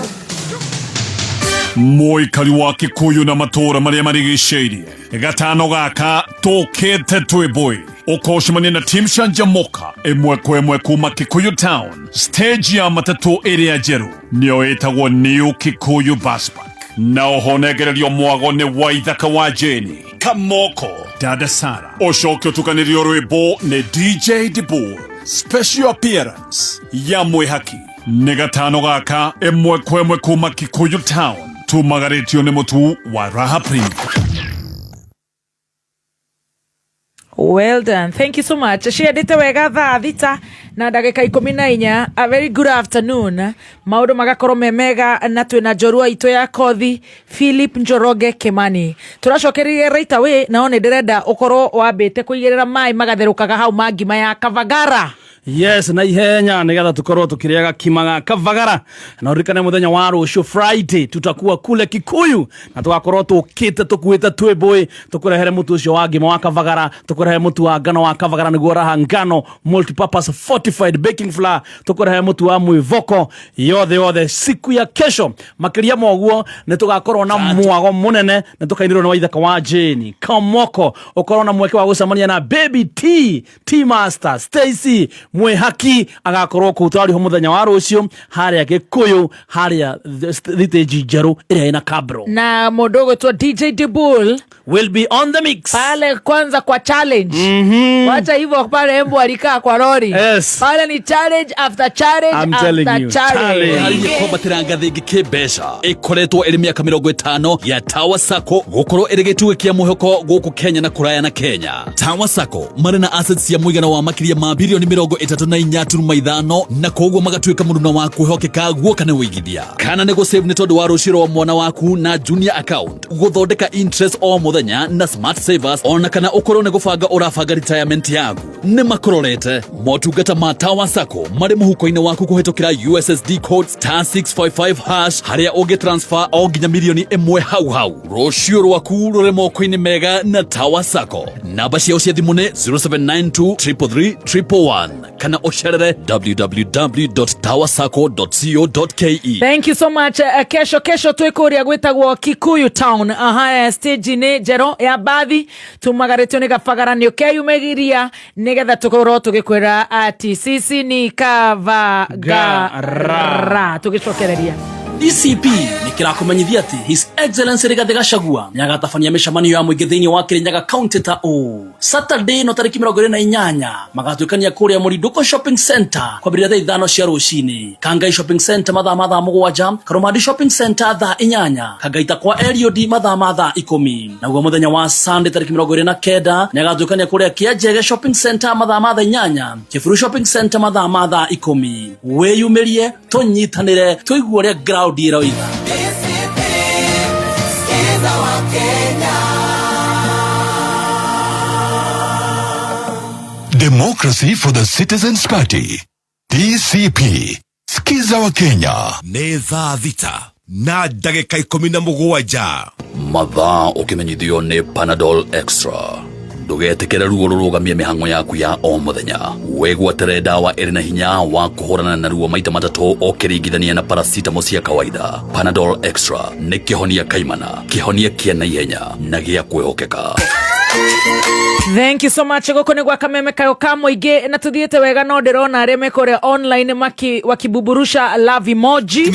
D: Mũikari wa Kikuyu na matũra marĩa marigicĩirie gatano gaka tũkĩte twĩbũĩ ũkocemania na Team Canjamũka ĩmwe kwa ĩmwe kuma Kikuyu Town. Stage ya matatũ ĩrĩa njerũ nĩyo ĩtagwo New Kikuyu Bus Park, na ũhonegererio mwago nĩ Waithaka wa Jeni Kamoko Dada Sara. Ũcoke ũtukanĩrio rwĩmbo nĩ DJ Dibur. Special appearance ya Mwihaki nĩ gatano gaka ĩmwe kwa ĩmwe kuma Kikuyu Town, tumagaretio nĩ mũtu wa Raha Premium.
E: Well done. Thank you so much. Ciendete wega thaa thita na ndagĩka 14. A very good afternoon. Maũndũ magakorwo me mega na twĩna njorua itũ ya kothi Philip Njoroge Kimani. Tũracokereria right away na one ndĩrenda ũkorwo wambĩte kũigĩrĩra maĩ magatherũkaga hau mangima ya Kavagara.
F: Yes, na ihenya nigetha tukorwo tukiriaga kimaga Kavagara. Na urikane muthenya wa rũciũ Friday tutakuwa kule Kikuyu na tugakorwo tukite tukuite twĩbũĩ tukurehere mutu ucio wa ngima wa Kavagara, tukurehere mutu wa ngano wa Kavagara niguo Raha ngano multipurpose fortified baking flour, tukurehere mutu wa mwivoko yothe siku ya kesho. Makiria moguo ne tugakorwo na mwago munene ne tukaindirwo na Waithaka wa Jeni Kamoko, ukorwo na mweke wa gucemania na Baby T Master Stacy Mwihaki agakorwo kutwari ho muthenya wa rũciũ haria Gikuyu haria thiteji njerũ ĩrĩa ĩna kabro,
E: na mũndũ ũgwĩtwo DJ Dibul
F: will be on the mix
E: pale kwanza kwa challenge. Wacha hivyo pale embo alikaa kwa lori.
F: Yes.
E: Pale ni challenge after challenge after challenge.
D: Hariye kombatira ngathi ngikimbeca ikoretwo iri miaka 50 ya Tower Sacco gukorwo iri gituwe kia muhoko guku Kenya na kuraya na Kenya. Tower Sacco mari na assets ya muigana wa makiria ma bilioni 34.5 na koguo magatuika mundu wa kuhokeka guoka ne wigithia kana ne go save ne tondu wa ruciro wa mwana waku na junior account guthondeka interest o muthenya na smart savers ona kana ukorwo ne gubanga urabanga retirement yaku ne makororete motungata ma Tower Sacco mari muhuko-ini waku kuhetokira USSD code *655# haria unge transfer o nginya milioni 1 hau rucio rwaku rure moko-ini mega na Tower Sacco. Namba ciao cia thimu ni 0792 333 111 kana osherere www.towersacco.co.ke.
E: Thank you so much. Kesho twikuria gwitagwo Kikuyu Town. Stage ni jero ya bathi tumagaretio ni Kavagara ni ukeyumegiria nigetha tukorwo tugikwira ati sisi ni Kavagara tugicokereria
F: DCP nĩ kĩrakumenyithia atĩ His Excellency Rigathĩ Gachagua nĩagatabania mĩcemanio ya mũingĩ thĩinĩ wa Kirinyaga County ta ũũ. Saturday no tarĩki 28 magatuĩkania kũrĩa Mũrindũko Shopping Center kwambĩrĩria thaa 5 cia rũcinĩ, Kangai Shopping Center mathaa 7, Karomadi Shopping Center thaa 8, Kangaita kwa LOD mathaa 10. Naguo mũthenya wa Sunday tarĩki 29 nĩagatuĩkania kũrĩa Kĩanjege Shopping Center mathaa 8, Kĩburu Shopping Center mathaa 10. Wĩyumĩrie tũnyitanĩre tũigue ũrĩa ground ĩroiga.
J: Democracy for the Citizens Party. DCP. Skiza wa Kenya.
C: Nĩ thaa 6 na ndagĩka 17.
D: Mathaa ũkĩmenyithio nĩ Panadol Extra. Ndũgetekere ruo rũrũgamie mĩhang'o yaku ya o mũthenya. Wĩgwatĩre ndawa ĩrĩ na hinya wa kũhũrana na ruo maita matatũ ũkĩringithania na paracetamol cia kawaida. Panadol Extra nĩ kĩhonia kaimana, kĩhonia kĩa naihenya na gĩa kwĩhokeka.
E: Thank you so much. Goko nĩ gwa kameme kayo ka mũingĩ na tuthiĩte wega, no ndĩrona arĩa mekũrĩa online wakibuburusha love emoji.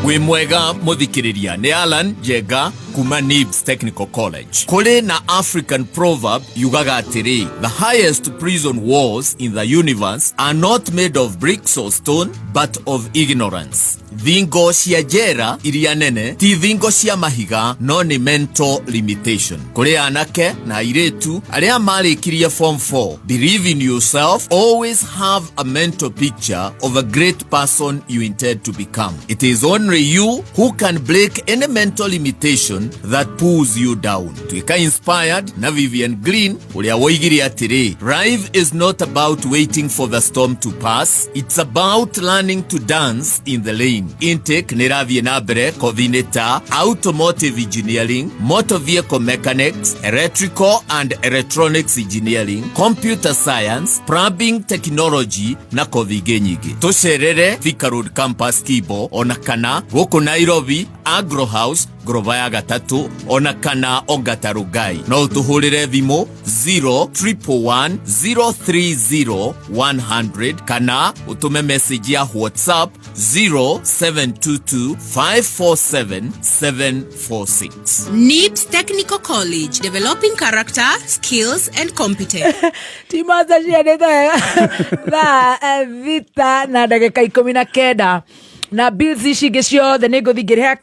C: Wĩ mwega mũthikĩrĩria, nĩ Alan Jega kuma NIBS Technical College. Kũrĩ na African proverb yugaga atĩrĩ, the highest prison walls in the universe are not made of bricks or stone but of ignorance. Thingo cia njera iria nene ti thingo cia mahiga, no nĩ mental limitation. Kũrĩ anake na airĩtu arĩa marĩkirie form 4, believe in yourself, always have a mental picture of a great person you intend to become. It is only you who can break any mental limitation that pulls you down. Tuika inspired na Vivian Green ulia woigiri atiri, life is not about waiting for the storm to pass, it's about learning to dance in the lane. Intake niravie na mbere coordinator automotive engineering, motor vehicle mechanics, electrical and electronics engineering, computer science, plumbing technology na kothige nyingi. Tucerere Thika Road campus Kibo ona kana gũkũ Nairobi Agro House Grova ya gatatu ona kana Ongata Rugai. No tuhurire thimo 031030100 kana utume message ya WhatsApp 0722547746.
O: NIBS Technical College, developing character, skills and competence.
E: Timaza shianeta na vita na ndagĩka 19 na bills ici ingĩ ciothe nĩ ngũthingĩrĩra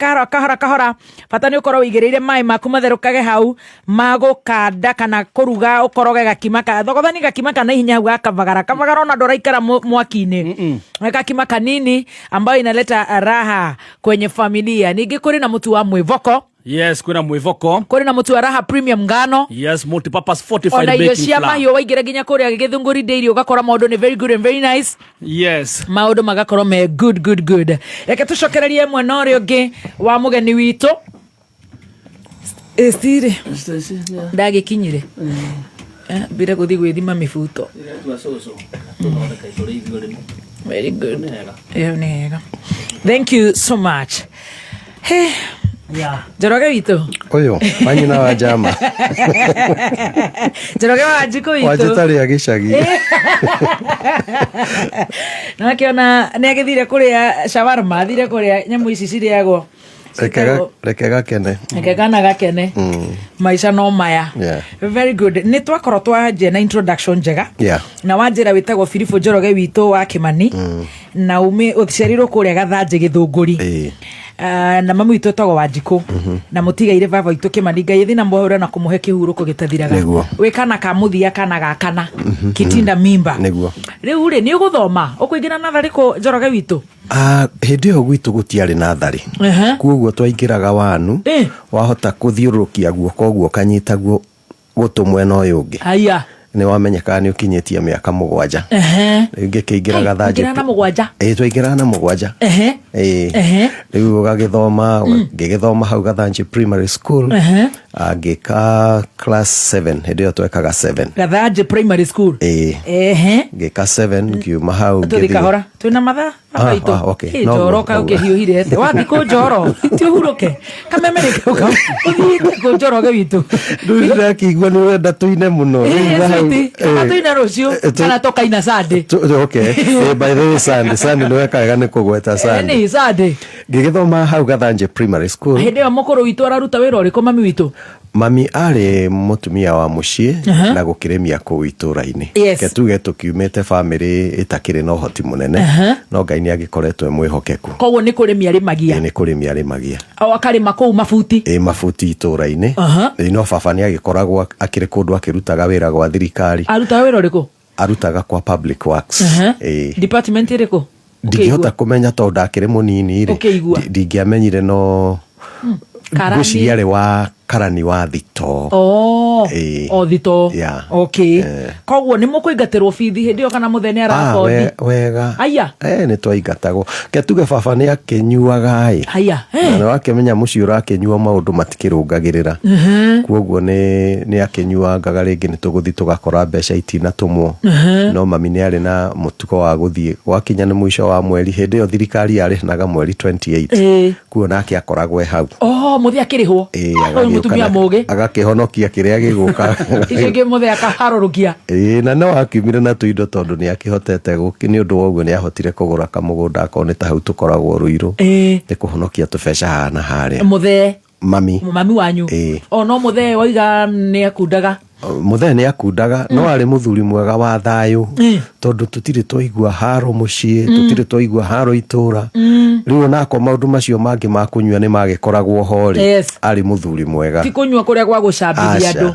E: kahora bata nĩ ũkorwo wĩigĩrĩire maĩ maku matherũkage hau magũkanda kana kũruga ũkoroge gakima thogothani gakima kana hinya hau kavagara ona ndũraikara mwaki-inĩ gakima kanini ambayo inaleta raha kwenye familia. Ningĩ kũrĩ na mũtu wa mwĩvoko.
F: Yes, kuna mwĩvoko.
E: Kũrĩ na mũtu wa raha premium ngano.
F: Yes, multi-purpose fortified
E: baking flour.
F: Ona irio cia
E: mahiũ waingĩra nginya kũrĩa Gĩthũngũri Dairy ũgakora maũndũ nĩ very good and very nice.
F: Yes.
E: Maũndũ magakorwo me good. Reke tũcokererie mwena ũrĩa ũngĩ wa mũgeni witũ. Estire. Ndagĩkinyire. Bila gũthiĩ gwĩthima mĩbuto. Very good. Thank you so much. Hey. Yeah. Njoroge witũ.
N: Ũyũ, wanyina wa Jama.
E: Njoroge wa Njiko witũ.
N: Wanjĩtarĩ ya gĩcagi.
E: Na kĩona nĩ agĩthire kũrĩa shawarma, athire kũrĩa nyamũ ici cirĩagwo.
N: Reke gakene.
E: Reke kana gakene. Maisha no maya.
N: Yeah.
E: Very good. Nĩ twakorwo twanjia na introduction njega.
N: Yeah.
E: Na wanjĩra wĩtagwo Philip Njoroge witũ wa Kĩmani. Na ũciarirwo kũrĩa Gathanjĩ Gĩthũngũri. Na mamu witũ etagwo Wanjikũ na mũtigaire baba witũ Kĩmani, Ngai thina mũhũra na kũmũhe kĩhurũko gĩtathiraga. Wĩ kana ka mũthia kana gakana kitinda mimba. Rĩu rĩ nĩ ũgũthoma ũkũingĩra natharĩ kũ Njoroge witũ?
N: Hĩndĩ ĩyo gwitũ gũtiarĩ natharĩ, kuoguo twaingĩraga wanu wahota kũthiũrũkia guoko guo kanyita guo gũtũ mwena ũyũ ũngĩ. Haya. Nĩ wamenyekaga nĩ ũkinyĩtie mĩaka 7. Ngĩkĩingĩra Gathanjĩ. Ngĩra na 7. Twaingĩra na 7. Rĩu ũgagĩthoma, ngĩgĩthoma hau Gathanjĩ Primary School. Ngĩka class 7 hĩndĩ ĩyo twekaga 7
E: Gathanjĩ primary school
N: ngĩka 7 ngiuma hau
E: kahora twĩna mathaa
N: okay
E: njoroka ũkĩhiũhire ate wathi kũ njoro ti ũhurũke kameme nĩkauka ũthiĩte kũ njoroge witũ
N: rĩu ndakĩigua nĩ wenda tũine mũno
E: tũine rũciũ kana tũkaina Sunday
N: okay by the way Sunday nĩ wekaga nĩ kũgweta Sunday
E: nĩ Sunday
N: ngĩgĩthoma hau Gathanjĩ primary school
E: hĩndĩ ĩyo mũkũrũ witũ araruta wĩra ũrĩkũ mami witũ
N: mami arĩ mũtumia wa mũciĩ na gũkĩrĩmia kũu itũũra-inĩ ke tuge tũkiumĩte bamĩrĩ ĩtakĩrĩ na ũhoti mũnene no Ngai nĩ agĩkoretwo mwĩhokeku
E: koguo nĩ kũrĩmia arĩmagia
N: nĩ kũrĩmia arĩmagia
E: akarĩma kũu mabuti
N: mabuti itũũra-inĩ no baba nĩ agĩkoragwo akĩrĩ kũndũ akĩrutaga wĩra gwa thirikari
E: arutaga wĩra ũrĩkũ arutaga
N: kwa public works
E: department ĩrĩkũ
N: ndingĩhota kũmenya tondũ ndakĩrĩ mũnini ndingĩamenyire no ngwĩciria arĩ wa karani wa thito
E: thito okay koguo nĩ mũkũingatĩrwo bithi hĩndĩ ĩyo kana mũthenya arakondi
N: wega aya nĩ twaingatagwo ke tuge baba nĩ akĩnyuaga na wakĩmenya mũciĩ ũrakĩnyua maũndũ matikĩrũngagĩrĩra koguo nĩ akĩnyuangaga rĩngĩ nĩ tũgũthiĩ tũgakora mbeca itinatũmwo no mami nĩ arĩ na mũtugo wa gũthiĩ gwakinya nĩ mũico wa mweri hĩndĩ ĩyo thirikari yarĩhanaga mweri 28 kuo nake akoragwo hau
E: mũthĩ akĩrĩhwo mũtumia mũgĩ
N: agakĩhonokia kĩrĩa gĩgũka
E: icio ingĩ mũthĩ akaharũrũkia
N: na no akiumire na tũindo tondũ nĩ akĩhotete nĩ ũndũ wa ũguo nĩ ahotire kũgũra kamũgũnda akorwo nĩ ta hau tũkoragwo Ruiru nĩ kũhonokia tũbeca haha na harĩa
E: mũthĩ
N: mami
E: wanyu no mũthĩ waiga nĩ akundaga
N: mũthee nĩ akundaga no arĩ mũthuri mwega wa thayũ tondũ tũtirĩ twaigua haro mũciĩ tũtirĩ twaigua haro itũũra rĩu nako maũndũ macio mangĩ ma kũnyua nĩ magĩkoragwo horĩ arĩ mũthuri mwega
E: ti kũnyua kũrĩa gwa gũcambithia andũ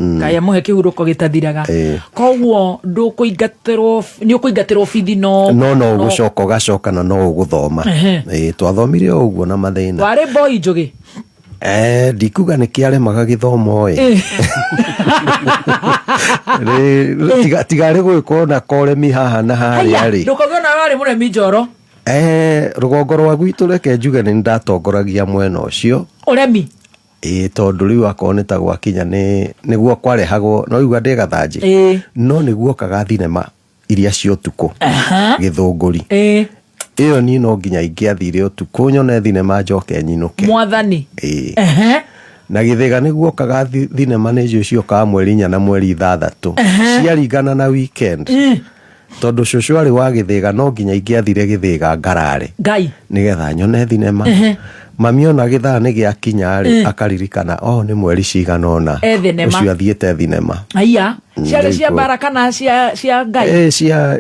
E: Ngai amũhe kĩhurũko gĩtathiraga koguo nĩ ũkũingatĩrwo bithi no
N: ũgũcoka ũgacoka na no ũgũthoma twathomire o ũguo na mathĩna
E: warĩ boy njũgĩ
N: ndikuga nĩ kĩaremaga gĩthomo tigarĩ gwĩkorwo na koremi haha na harĩa rĩ
E: ndũkauga nawe warĩ mũremi njoro
N: rũgongo rwa gwitũ reke njuge nĩ ndatongoragia mwena ũcio
E: ũremi
N: tondũ rĩu akorwo nĩ ta gwakinya nĩguo kwarehagwo no iga ndĩ Gathanjĩ no nĩguo kaga thinema iria cia ũtukũ Gĩthũngũri ĩyo niĩ no nginya ingĩathire ũtukũ nyone thinema njoke nyinũke
E: mwathani
N: na Gĩthĩga nĩguo kaga thinema nĩ icio ka mweri 4 na mweri 6 ciaringana na weekend tondũ cũcũ arĩ wa Gĩthĩga no nginya ingĩathire Gĩthĩga ngarare
E: Ngai
N: nĩgetha nyone thinema mami ona gĩthaa nĩ gĩakinya rĩ akaririkana nĩ mweri cigana ũna ũcio athiĩte thinema
E: ciarĩ cia mbara kana cia Ngai
N: cia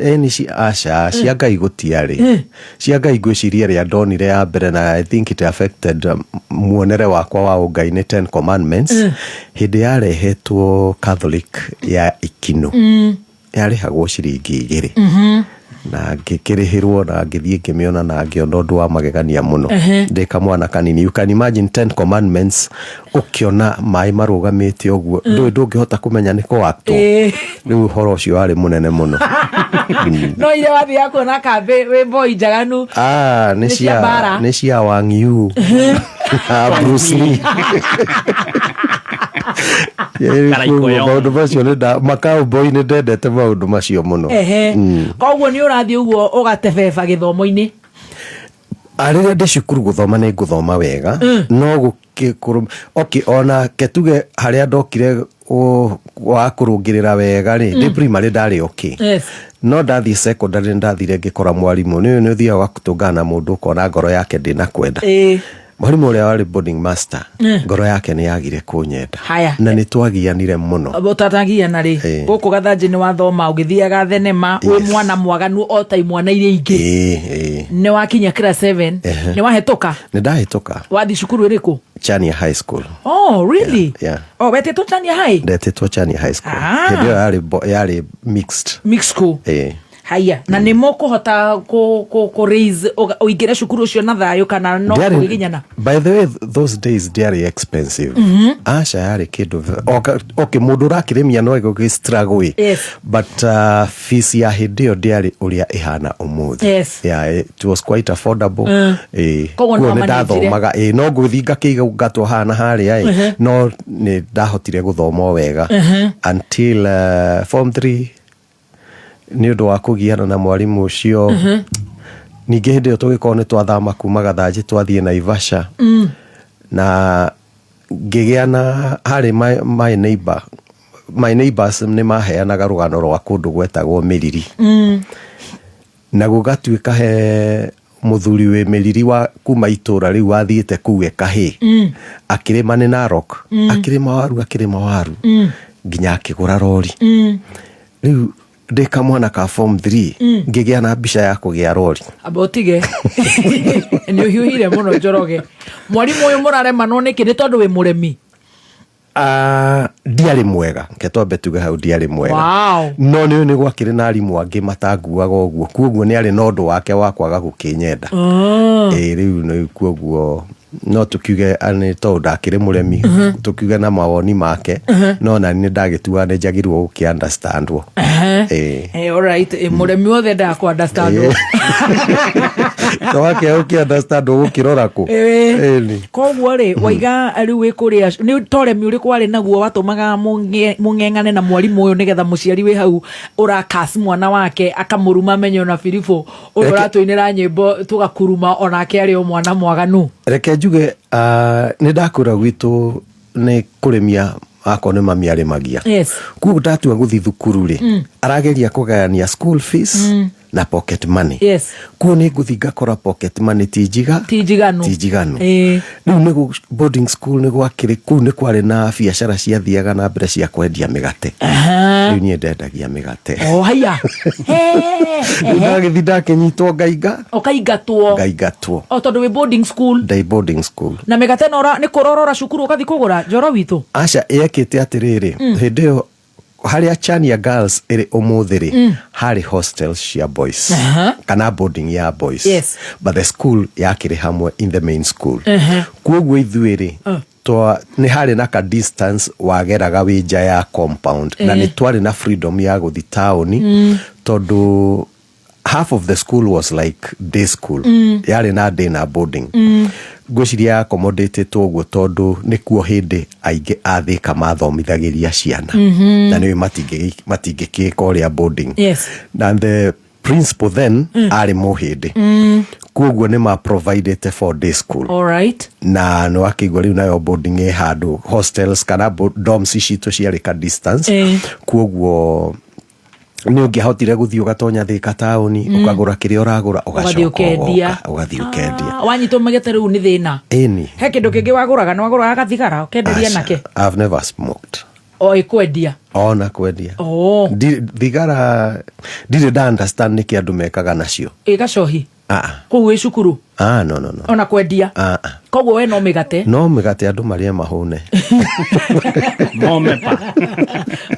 N: Ngai gũtiarĩ cia Ngai ngwĩciria rĩa ndonire ya mbere na I think it affected muonere wakwa wa ũngai nĩ 10 commandments hĩndĩ yarehetwo Catholic ya ikino yarĩhagwo ciringi 2 na ngĩkĩrĩhĩrwo na ngĩthiĩ ngĩmĩona na ngĩona ũndũ wa magegania mũno ndĩ kamwana kanini you can imagine 10 commandments ũkĩona maĩ marũgamĩte ũguo ndũngĩhota kũmenya nĩ kũaktwo rĩu ũhoro ũcio warĩ mũnene mũno
E: no ile wathiĩ kuona kambĩ wĩ boy njaganu
N: nĩ cia Wang Yu Bruce Lee maũndũ macio makauboi nĩ ndendete maũndũ macio mũno
E: koguo nĩ ũrathiĩ ũguo ũgatebeba gĩthomo-inĩ
N: rĩrĩa ndĩ cukuru gũthoma nĩ ngũthoma wega no ona ketuge harĩa ndokire wa kũrũngĩrĩra wega rĩ ndĩ primary ndarĩ no ndathiĩ secondary ndathire ngĩkora mwarimũ nĩ ũthiaga gũtũngana na mũndũ ũkona ngoro yake ndĩna kwenda mwarimũ ũrĩa warĩ boarding master ngoro yake nĩ yagire kũnyenda na nĩ twagianire mũno
E: ũtatagiana rĩ gũkũ Gathanjĩ nĩ wathoma ũgĩthiaga thenema wĩ mwana mwaganu o ta imwana iria ingĩ nĩ wakinya class 7 nĩ wahĩtũka
N: nĩ ndahĩtũka
E: wathi cukuru ĩrĩkũ
N: Chania High School
E: really wetĩtwo Chania High
N: ndetĩtwo Chania High School hĩndĩ ĩyo yarĩ mixed
E: school haya na nä må kå hota kå raise oingä cukuru å cio na thayå kana no kå ginyana.
N: By the way, those days very expensive. Aca yarä kä ndå okay, må ndå rakä rä mia no gä struggle but fees ya hä ndä ä yo ndäarä å rä a ä hana å må thä. It was quite affordable. Kuo nä ndathomaga no ngå thiä ngakä ngatwo hana harä a no nä ndahotire gå thoma wega until form 3 nä å ndå wa kå giana na mwarimå å cio. Ningä hä ndä ä yo tå gä korwo nä twathama kuma Gathanjĩ twathiä Naivasha na ngä gä a na harä my neighbors nä maheanaga rå gano rwa kå ndå gwetagwo mä riri na gå gatuä ka he må thuri wä mä riri wa kuma itå ra rä u wathiä te kuu e kahä akä rä ma nä Narok akä rä ma waru nginya akä gå ra rori rä u ndä kamwana ka form 3 ngä gä a na mbica ya kå gä a rori
E: abotige nä å hiũhire må no Njoroge. Mwarimũ ũyũ mũraremanwo nĩkĩ nĩ tondũ wĩ mũremi?
N: Ndiarĩ mwega nke twambe tuge hau ndiarĩ mwega no nĩ gwakĩrĩ na arimũ angĩ matanguaga ũguo kuoguo nĩ arĩ na ũndũ wake wa kwaga gũkĩnyenda rĩu nĩ kuoguo no tukiuge nĩ tondũ ndakĩrĩ mũremi tukiuge na mawoni make no na nĩ ndagĩtua nĩ njagĩrĩirwo gũkĩ understandwo.
E: Alright, mũremi wothe ndakũ understandwo
N: wake ũkĩ understandwo gũkĩrora kũ.
E: Koguo rĩ waiga rĩu wĩ kũrĩa nĩ toremi ũrĩkũ warĩ naguo watũmaga mũng'eng'ane na mwarimũ ũyũ nĩgetha mũciari wĩ hau ũrakasi mwana wake akamũruma menyo na Filipo ũyũ ũratũinĩra nyĩmbo tũgakuruma onake arĩ o mwana mwaganu?
N: Reke njuge nĩ ndakũra gwitũ nĩ kũrĩmia akwa nĩ mami arĩmagia kuoguo ndatua gũthiĩ thukuru rĩ arageria kũgayania school fees na pocket money kuo nĩ ngũthiĩ ngakora pocket money ti njiganu rĩu nĩ boarding school nĩ gwakĩrĩ kũu nĩ kwarĩ na biacara ciathiaga na mbere cia kwendia mĩgate rĩu niĩ ndendagia mĩgate
E: haya
N: ndagĩthiĩ ndakĩnyitwo ngaingatwo
E: o tondũ wĩ boarding school na mĩgate nĩ kũrorora cukuru ũgathiĩ kũgũra Njoro witũ?
N: Aca ekĩte atĩrĩrĩ hĩndĩ ĩyo harĩa Chania Girls ĩrĩ ũmũthĩ rĩ harĩ hostels cia boys kana boarding ya boys but the school yakĩrĩ hamwe in the main school kuoguo ithuĩ rĩ nĩ harĩ na ka distance wageraga wĩ nja ya compound na nĩ twarĩ na freedom ya gũthi taũni tondũ half of the school was like day school yarĩ na day na boarding ngwĩciria accommodated ũguo tondũ nĩkuo hĩndĩ aingĩ a Thĩka mathomithagĩria ciana na nĩwe matingĩkĩka ũrĩa boarding na the principal then arĩ mũhĩndĩ kuoguo nĩ ma provided for day school na nĩ wakĩigua rĩu nayo boarding ĩ handũ hostels kana dorms citũ ciarĩ ka distance kuoguo nĩ ũngĩahotire gũthiĩ ũgatonya Thĩka taũni ũkagũra kĩrĩa ũragũra ũgacoka ũgathiĩ ũkendia.
E: Wanyitwo mĩgate rĩu nĩ thĩna? Ĩni. He kĩndũ kĩngĩ wagũraga nĩ wagũraga gathigara ũkenderia nake?
N: I've never smoked.
E: Kwendia?
N: Ona kwendia. Thigara ndirĩ nda understand nĩkĩ andũ mekaga nacio.
E: Gacohi? Kũu wĩ cukuru?
N: No.
E: Ona kwendia? Koguo we no mĩgate?
N: No mĩgate andũ marĩe mahũne.
F: Momepa.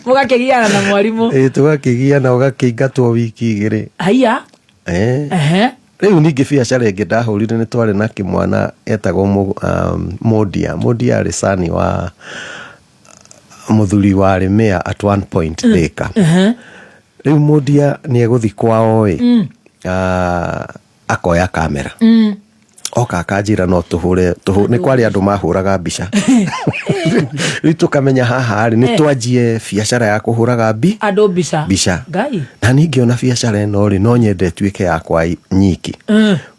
E: Mũgakĩgiana na mwarimũ?
N: Tũgakĩgiana ũgakĩingatwo wiki igĩrĩ.
E: Haya.
N: Rĩu ningĩ biacara ĩngĩ ndahũrire nĩ twarĩ na kĩmwana etagwo Modia arĩ sani wa mũthuri warĩ mayor at one point Thĩka. Rĩu Modia nĩ egũthiĩ kwao akoya kamera oka akanjĩra no tũhũre nĩ kwarĩ andũ mahũraga mbica rĩu tũkamenya haha rĩ nĩ twanjie biacara ya kũhũraga
E: andũ mbica
N: na niĩ ngĩona biacara ĩno rĩ no nyende ĩtuĩke yakwa nyiki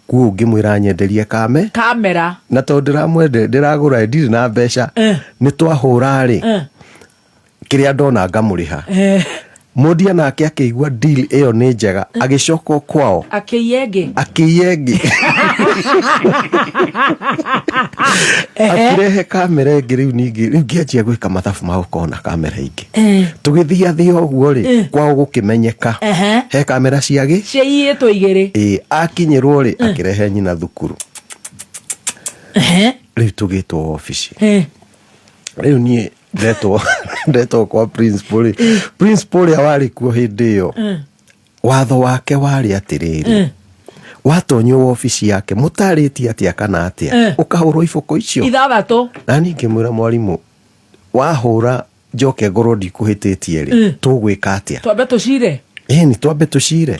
N: kuo ngĩmwĩra nyenderie kamera na tondũ ndĩragũra ndirĩ na mbeca nĩ twahũra rĩ kĩrĩa ndona ngamũrĩha Modia nake akĩigua deal ĩyo nĩ njega agĩcoka kwao akĩiye ĩngĩ akĩrehe kamera ĩngĩ rĩu ngĩanjia gwĩka mathabu ma gũkorwo na kamera ingĩ tũgĩthiĩ athĩ ũguo rĩ kwao gũkĩmenyeka he kamera
E: ciaiyĩtwo igĩrĩ
N: akinyĩrwo rĩ akĩrehe nyina thukuru rĩu tũgĩtwo wabici rĩu niĩ ndetwo kwa principal ya warĩ kuo hĩndĩ ĩyo watho wake warĩ atĩrĩrĩ watonywo ofici yake mũtarĩtie atĩa kana atĩa ũkahũrwo iboko icio
E: 6
N: na ningĩ mwĩra mwarimũ wahũra njoke ngorwo ndikũhĩtĩtie rĩ tũgwĩka atĩa
E: twambe tũcire
N: ni twambe tũcire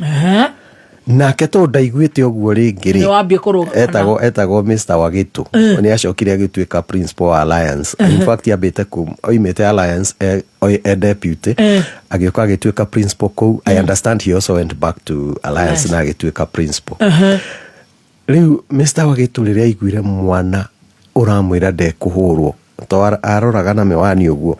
N: nake to ndaiguĩte ũguo rĩngĩ rĩ
E: nĩ wambie kũrũga
N: etagwo Mr. Wagitu nĩ acokire agĩtuĩka principal wa Alliance in fact yambĩte oimĩte Alliance deputy agĩũka agĩtuĩka principal kũu I understand he also went back to Alliance na agĩtuĩka principal rĩu Mr. Wagitu rĩrĩa aiguire mwana ũramwĩra ndekũhũrwo to aroraga na mĩwani ũguo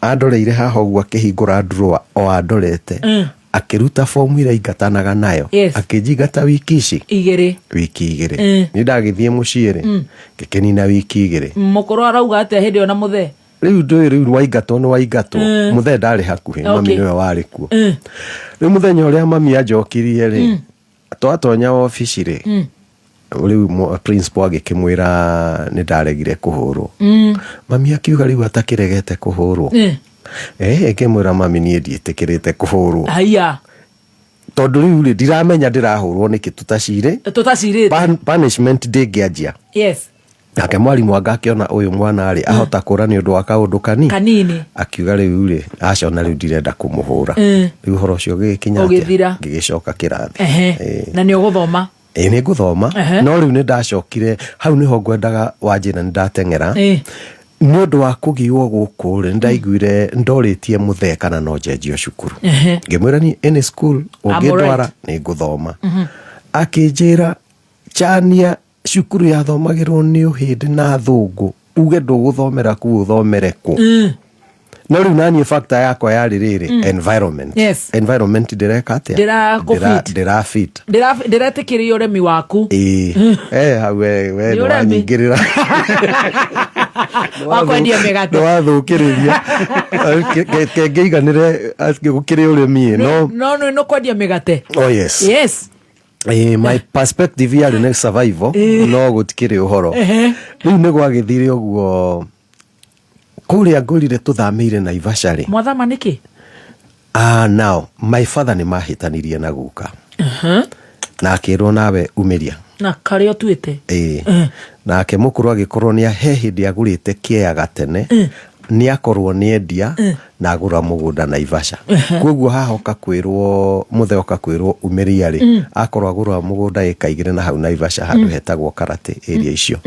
N: andoreire haha ũguo akĩhingũra drawer o andorete akiruta fomu ira ingatanaga nayo akijigata wiki ici wiki igere ni ndagithie muciere gekenina wiki igere
E: mukuru arauga ate hindi ona muthe
N: riu waigato no waigato muthe ndari hakuhi mami niwe wari kuo riu muthenya uria mami ajokirie ri twatonya ofici ri riu principal agikimwira ni ndaregire kuhurwo mami akiuga riu atakiregete kuhurwo ekemwira mami ni ndiĩtĩkĩrĩte kũhũrwo haya tondu riu ri ndiramenya ndirahũrwo niki tutacirĩte punishment ndĩngĩanjia nake mwarimu agakiona uyu mwana ari ahota kũra ni ũndũ wa kaũndũ kanini akiuga riu ri acona riu ndirenda kũmũhũra riu horo ũcio gĩkinya ngĩgĩcoka kĩrathi
E: na nĩ ũgũthoma
N: nĩ ngũthoma no riu nĩ ndacokire hau niho ngwendaga wanjĩra nĩ ndateng'era nĩ ũndũ wa kũgiwa gũkũ rĩ ndaiguire ndorĩtie mũthee kana no njenjio cukuru ngĩmwĩra ni any school ũngĩndwara nĩ ngũthoma akĩnjĩra chania cukuru yathomagĩrwo nĩ ũhĩndĩ na thũngũ uge ndũgũthomera kuu ũthomere kũ no rĩu naniĩ factor yakwa yarĩ rĩrĩ environment ndĩreka atĩa ndĩrafit
E: ndĩretĩkĩria ũremi waku
N: hau we nĩwanyingĩrĩra
E: wakwendia mĩgate
N: wathũkĩrĩria ngĩiganĩre gũkĩrĩ ũrĩmi
E: no nĩ kwendia mĩgate
N: yes my perspective yarĩ nĩ survival no gũtikĩrĩ ũhoro rĩu nĩ gwagĩthire ũguo kuria ngorire tuthamĩire Naivasha rĩ
E: mwathama niki
N: now my father nĩ mahĩtanirie na guka na akĩrwo nawe umeria
E: na karĩ otuĩte
N: nake mũkũrũ agĩkorwo nĩ ahe hĩndĩ agũrĩte kĩaga tene nĩ akorwo nĩ endia na agũra mũgũnda Naivasha koguo haha ũkakwĩrwo mũthee ũkakwĩrwo umeria rĩ akorwo agũra mũgũnda eka 2 na hau Naivasha handũ hetagwo Karate area icio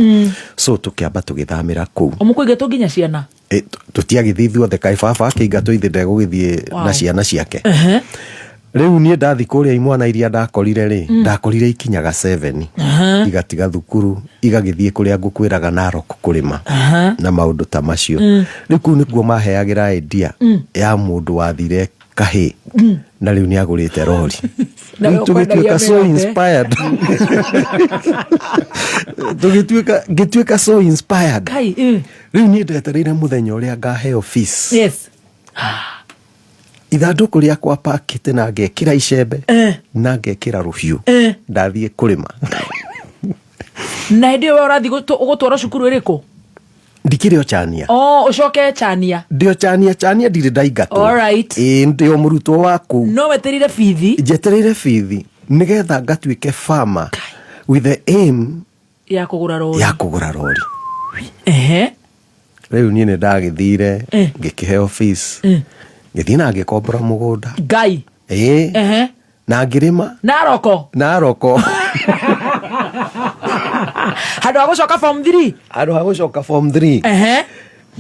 N: so tukĩamba tũgĩthamĩra kũu
E: mũkũigĩtwo nginya ciana
N: tũtiagĩthithwo the kai baba akĩingatwo ithe ndegũgĩthiĩ na ciana ciake riu niĩ ndathi kũrĩa imwana iria ndakorire rĩ ndakorire ikinyaga 7 igatiga thukuru igagĩthiĩ kũrĩa ngũkwĩraga Narok kũrĩma na maũndũ ta macio rĩu kũu nĩkuo maheagĩra idea ya mũndũ wathire kahĩ na rĩu nĩ agũrĩte rori tũgĩtuĩka so inspired ngĩtuĩka so inspired rĩu niĩ ndetereire mũthenya ũrĩa ngaheo fees ithandũkũ rĩakwa pakĩte na ngekĩra icembe na ngekĩra rũhiũ ndathiĩ kũrĩma
E: na hĩndĩ ĩyo ũrathiĩ ũgũtwara cukuru ĩrĩkũ
N: ndikĩrĩ o Chania
E: ũcoke Chania
N: ndio Chania ndirĩ ndaigatwo ndio mũrutwo waku
E: no wetereire bithi
N: njetereire bithi nĩgetha ngatuĩke farmer with the aim
E: ya kũgũra rori
N: rĩu niĩ nĩ ndagĩthire ngĩkĩheo fees ngĩthiĩ na ngĩkombora mũgũnda
E: ngai
N: na ngĩrĩma Naroko
E: handũ ha gũcoka form 3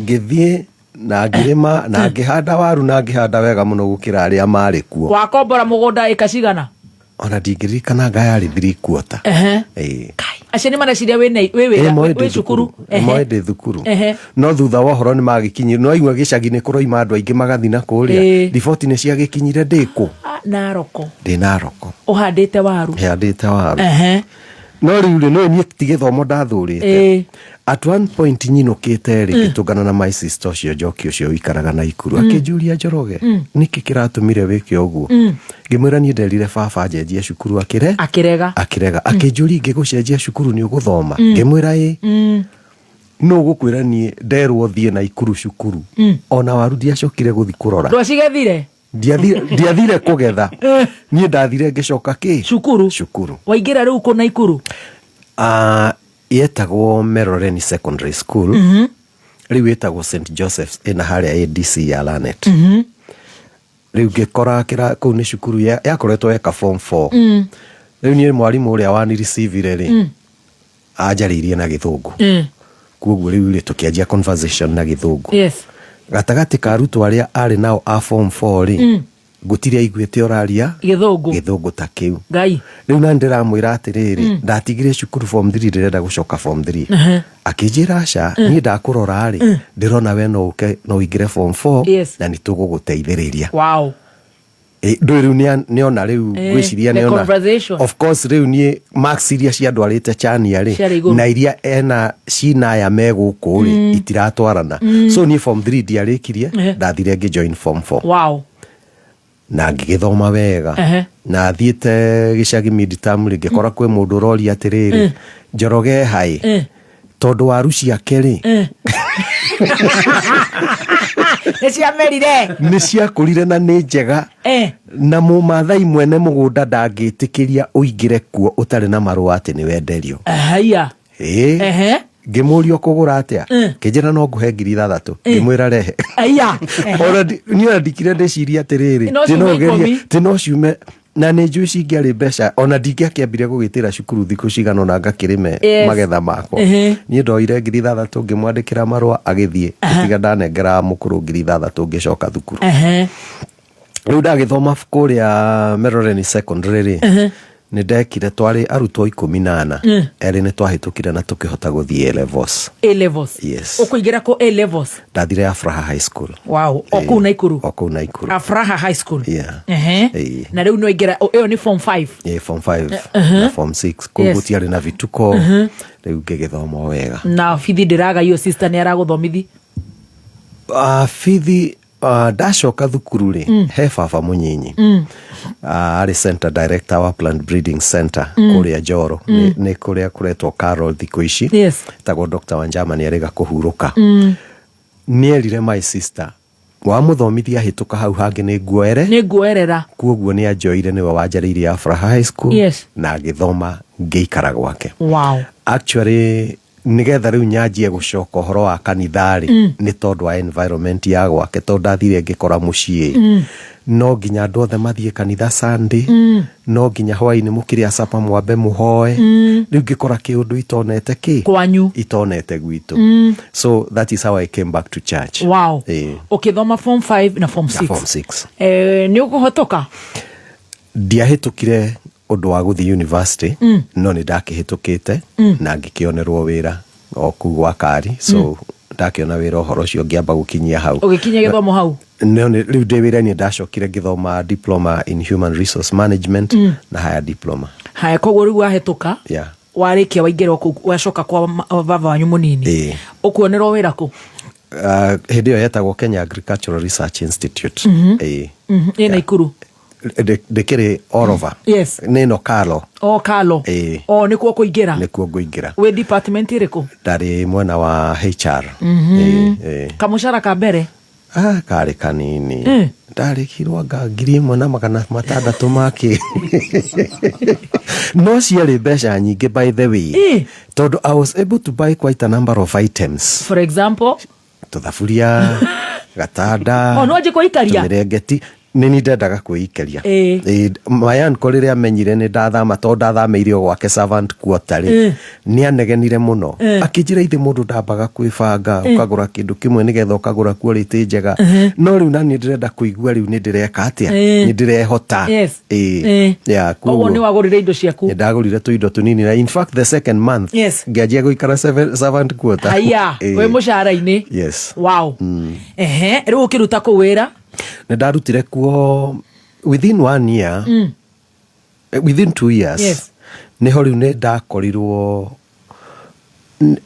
N: ngĩthiĩ na ngĩrĩma na ngĩhanda waru na ngĩhanda wega mũno gũkĩra arĩa marĩ kuo
E: wakombora mũgũnda eka cigana
N: ona ndingĩririkana ngayarĩ 3/4
E: acio nĩ mareciria wĩ cukuru
N: ĩmwe ndĩ thukuru no thutha wa ũhoro nĩ magĩkinyire no aigua gĩcagi nĩ kũroima andũ aingĩ magathi na kũrĩa riboti nĩ ciagĩkinyire ndĩkũ ndĩ Naroko
E: ũhandĩte waru
N: no rĩu rĩ no niĩ ti gĩthomo ndathũrĩte at one point nyinũkĩte rĩ ngĩtũngana na my sister ũcio Njoki ũcio wĩikaraga Naikuru akĩnjũria Njoroge nĩkĩ kĩratũmire wĩke ũguo ngĩmwĩra niĩ nderire baba njenjie cukuru akĩrega akĩnjũria ngĩgũcenjia cukuru nĩ ũgũthoma ngĩmwĩra no gũkwĩra niĩ nderwo thiĩ Naikuru cukuru ona waru ndiacokire gũthi kũrora
E: ndwacigethire
N: ndiathire kugetha nie ndathire ngicoka cukuru
E: waingira riu ku Naikuru
N: yetagwo Meroreni Secondary School riu yetagwo St Joseph's ina haria ADC ya Lanet riu ngikora kira ku ni cukuru yakoretwo yeka form 4 riu nie mwarimu uria wani receive ri ajaririe na Githungu kuoguo riu ri tukianjia conversation na Githungu gatagati ka arutwo aria ari nao a form 4 ri gutiri aiguite oraria Githungu ta kiu
E: ngai
N: riu na ndiramwira atiriri ndatigire cukuru form 3 ndirenda gucoka form 3 akijira aca ni ndakurora ri ndirona we no uingire form 4 na ni tuguguteithiriria do riu ni ona riu gwiciria ni ona of course riu ni max iria cia ndwarite chania ri na iria ena cina ya meguku ri itiratwarana so ni form 3 ndiarikirie ndathire ngi join form 4 na ngigithoma wega na thiete gicagi midterm ngikora kwe mundu urori atiriri Njoroge hai tondu waru ciake ri ni ciakurire na ni njega na mumathai mwene mugunda ndangitikiria uingire kuo utari na marua ati ni wenderio ngimurio kugura atia kijira no nguhe 6,000 ngimwira rehe ni ndikire ndeciria atiriri tino ciume na ni njui cingiari mbeca ona ndingiakĩambire gũgĩtĩra cukuru thikũ cigana na ngakĩrĩme magetha makwa niĩ ndoire 6,000 ngĩmwandĩkĩra marũa agĩthiĩ tiga ndanengera mũkũrũ 6,000 ngĩcoka thukuru rĩu ndagĩthoma kũrĩa Meroreni Secondary ni ndekire twari arutwo 14 eri ni twahĩtũkire na tukihota guthie A levels yes
E: ukuingira ko A levels
N: ndathire Afraha High School
E: oku Naikuru Afraha High School na riu no ingira iyo ni form 5
N: form 5 na form 6 kugutiari na vituko riu ngigithoma wega
E: na fithi ndiraga iyo sister ni araguthomithi
N: fithi ndacoka thukuru ri he baba munyinyi ari center director wa Plant Breeding Center kuria Njoro ni kuria kuretwo Carol thikũ ici tagwo Dr. Wanjama ni arega kuhuruka nierire my sister wa muthomithia hituka hau hangi ni nguerera kuoguo ni anjoire niwe wanjaririe Afraha High School na ngithoma ngeikara gwake actually nigetha riu nyanjie gucoka uhoro wa kanithari ni tondu wa environment ya gwake tondu ndathire ngikora mucii no nginya andu othe mathie kanitha Sunday no nginya hwaini mukiria sapa mwambe muhoe riu ngikora kiundu itonete
E: kwanyu
N: itonete gwitu so that is how I came back to church
E: ukithoma form 5 na form 6 ni ukuhotoka
N: ndiahitukire undu wa guthi university no ni ndakihitukite na ngikionerwo wira oku gwa kari so ndakiona wira uhoro cio ngiamba gukinyia hau
E: ugikinya githomo hau
N: no riu ndewira ni ndacokire ngithoma diploma in human resource management na higher diploma
E: koguo riu wahituka warikia waingĩra wacoka kwa baba wanyu munini ukuonerwo wira ku
N: hindi yo yetagwo Kenya Agricultural Research Institute
E: ina Ikuru
N: ndikiri all over nino Kalo nikuo kuingira
E: we department iriku
N: ndari mwena wa HR
E: kamushara ka mbere
N: kari kanini ndarikirwo ngiri imwe na magana matandatu maki no ciari mbeca nyingi by the way tondu I was able to buy quite a number of items
E: for example
N: tuthaburia gatanda
E: no nje kuikaria
N: tumirengeti nini ndendaga kwĩikeria mayan koriria amenyire ni ndathama to ndathamĩire gwake servant quarter ni anegenire muno akijira ithi mundu ndambaga kwibanga ukagura kindu kimwe nigetha ukagura quality njega no riu nani ndirenda kuigua riu ni ndireka atia ni ndirehota
E: kuoguo ni wagurire indo ciaku
N: ni ndagurire tu indo tunini na in fact the second month ngianjia guikara servant quarter
E: we mushara-ini riu ukiruta kuwira
N: na ndarutire kuo within 1 year within 2 years niho riu ni ndakorirwo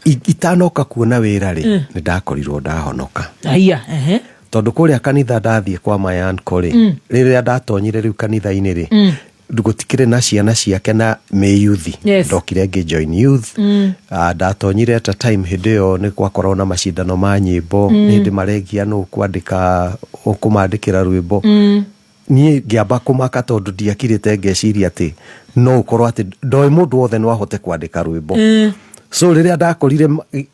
N: itanoka kuona wira ri ni ndakorirwo ndahonoka tondu kuria kanitha ndathie kwa mayan kori riria ndatonyire riu kanitha-ini ri ndugutikire na ciana ciake na me youth ndokire nge join youth ndatonyire at a time hideo ni kwakorwo na macindano ma nyimbo hindi maregia no kwandika ukumandikira rwimbo ni ngiamba kumaka tondu ndiakirite ngeciria ati no ukorwo ati ndoi mundu wothe no ahote kwandika rwimbo so riria ndakorire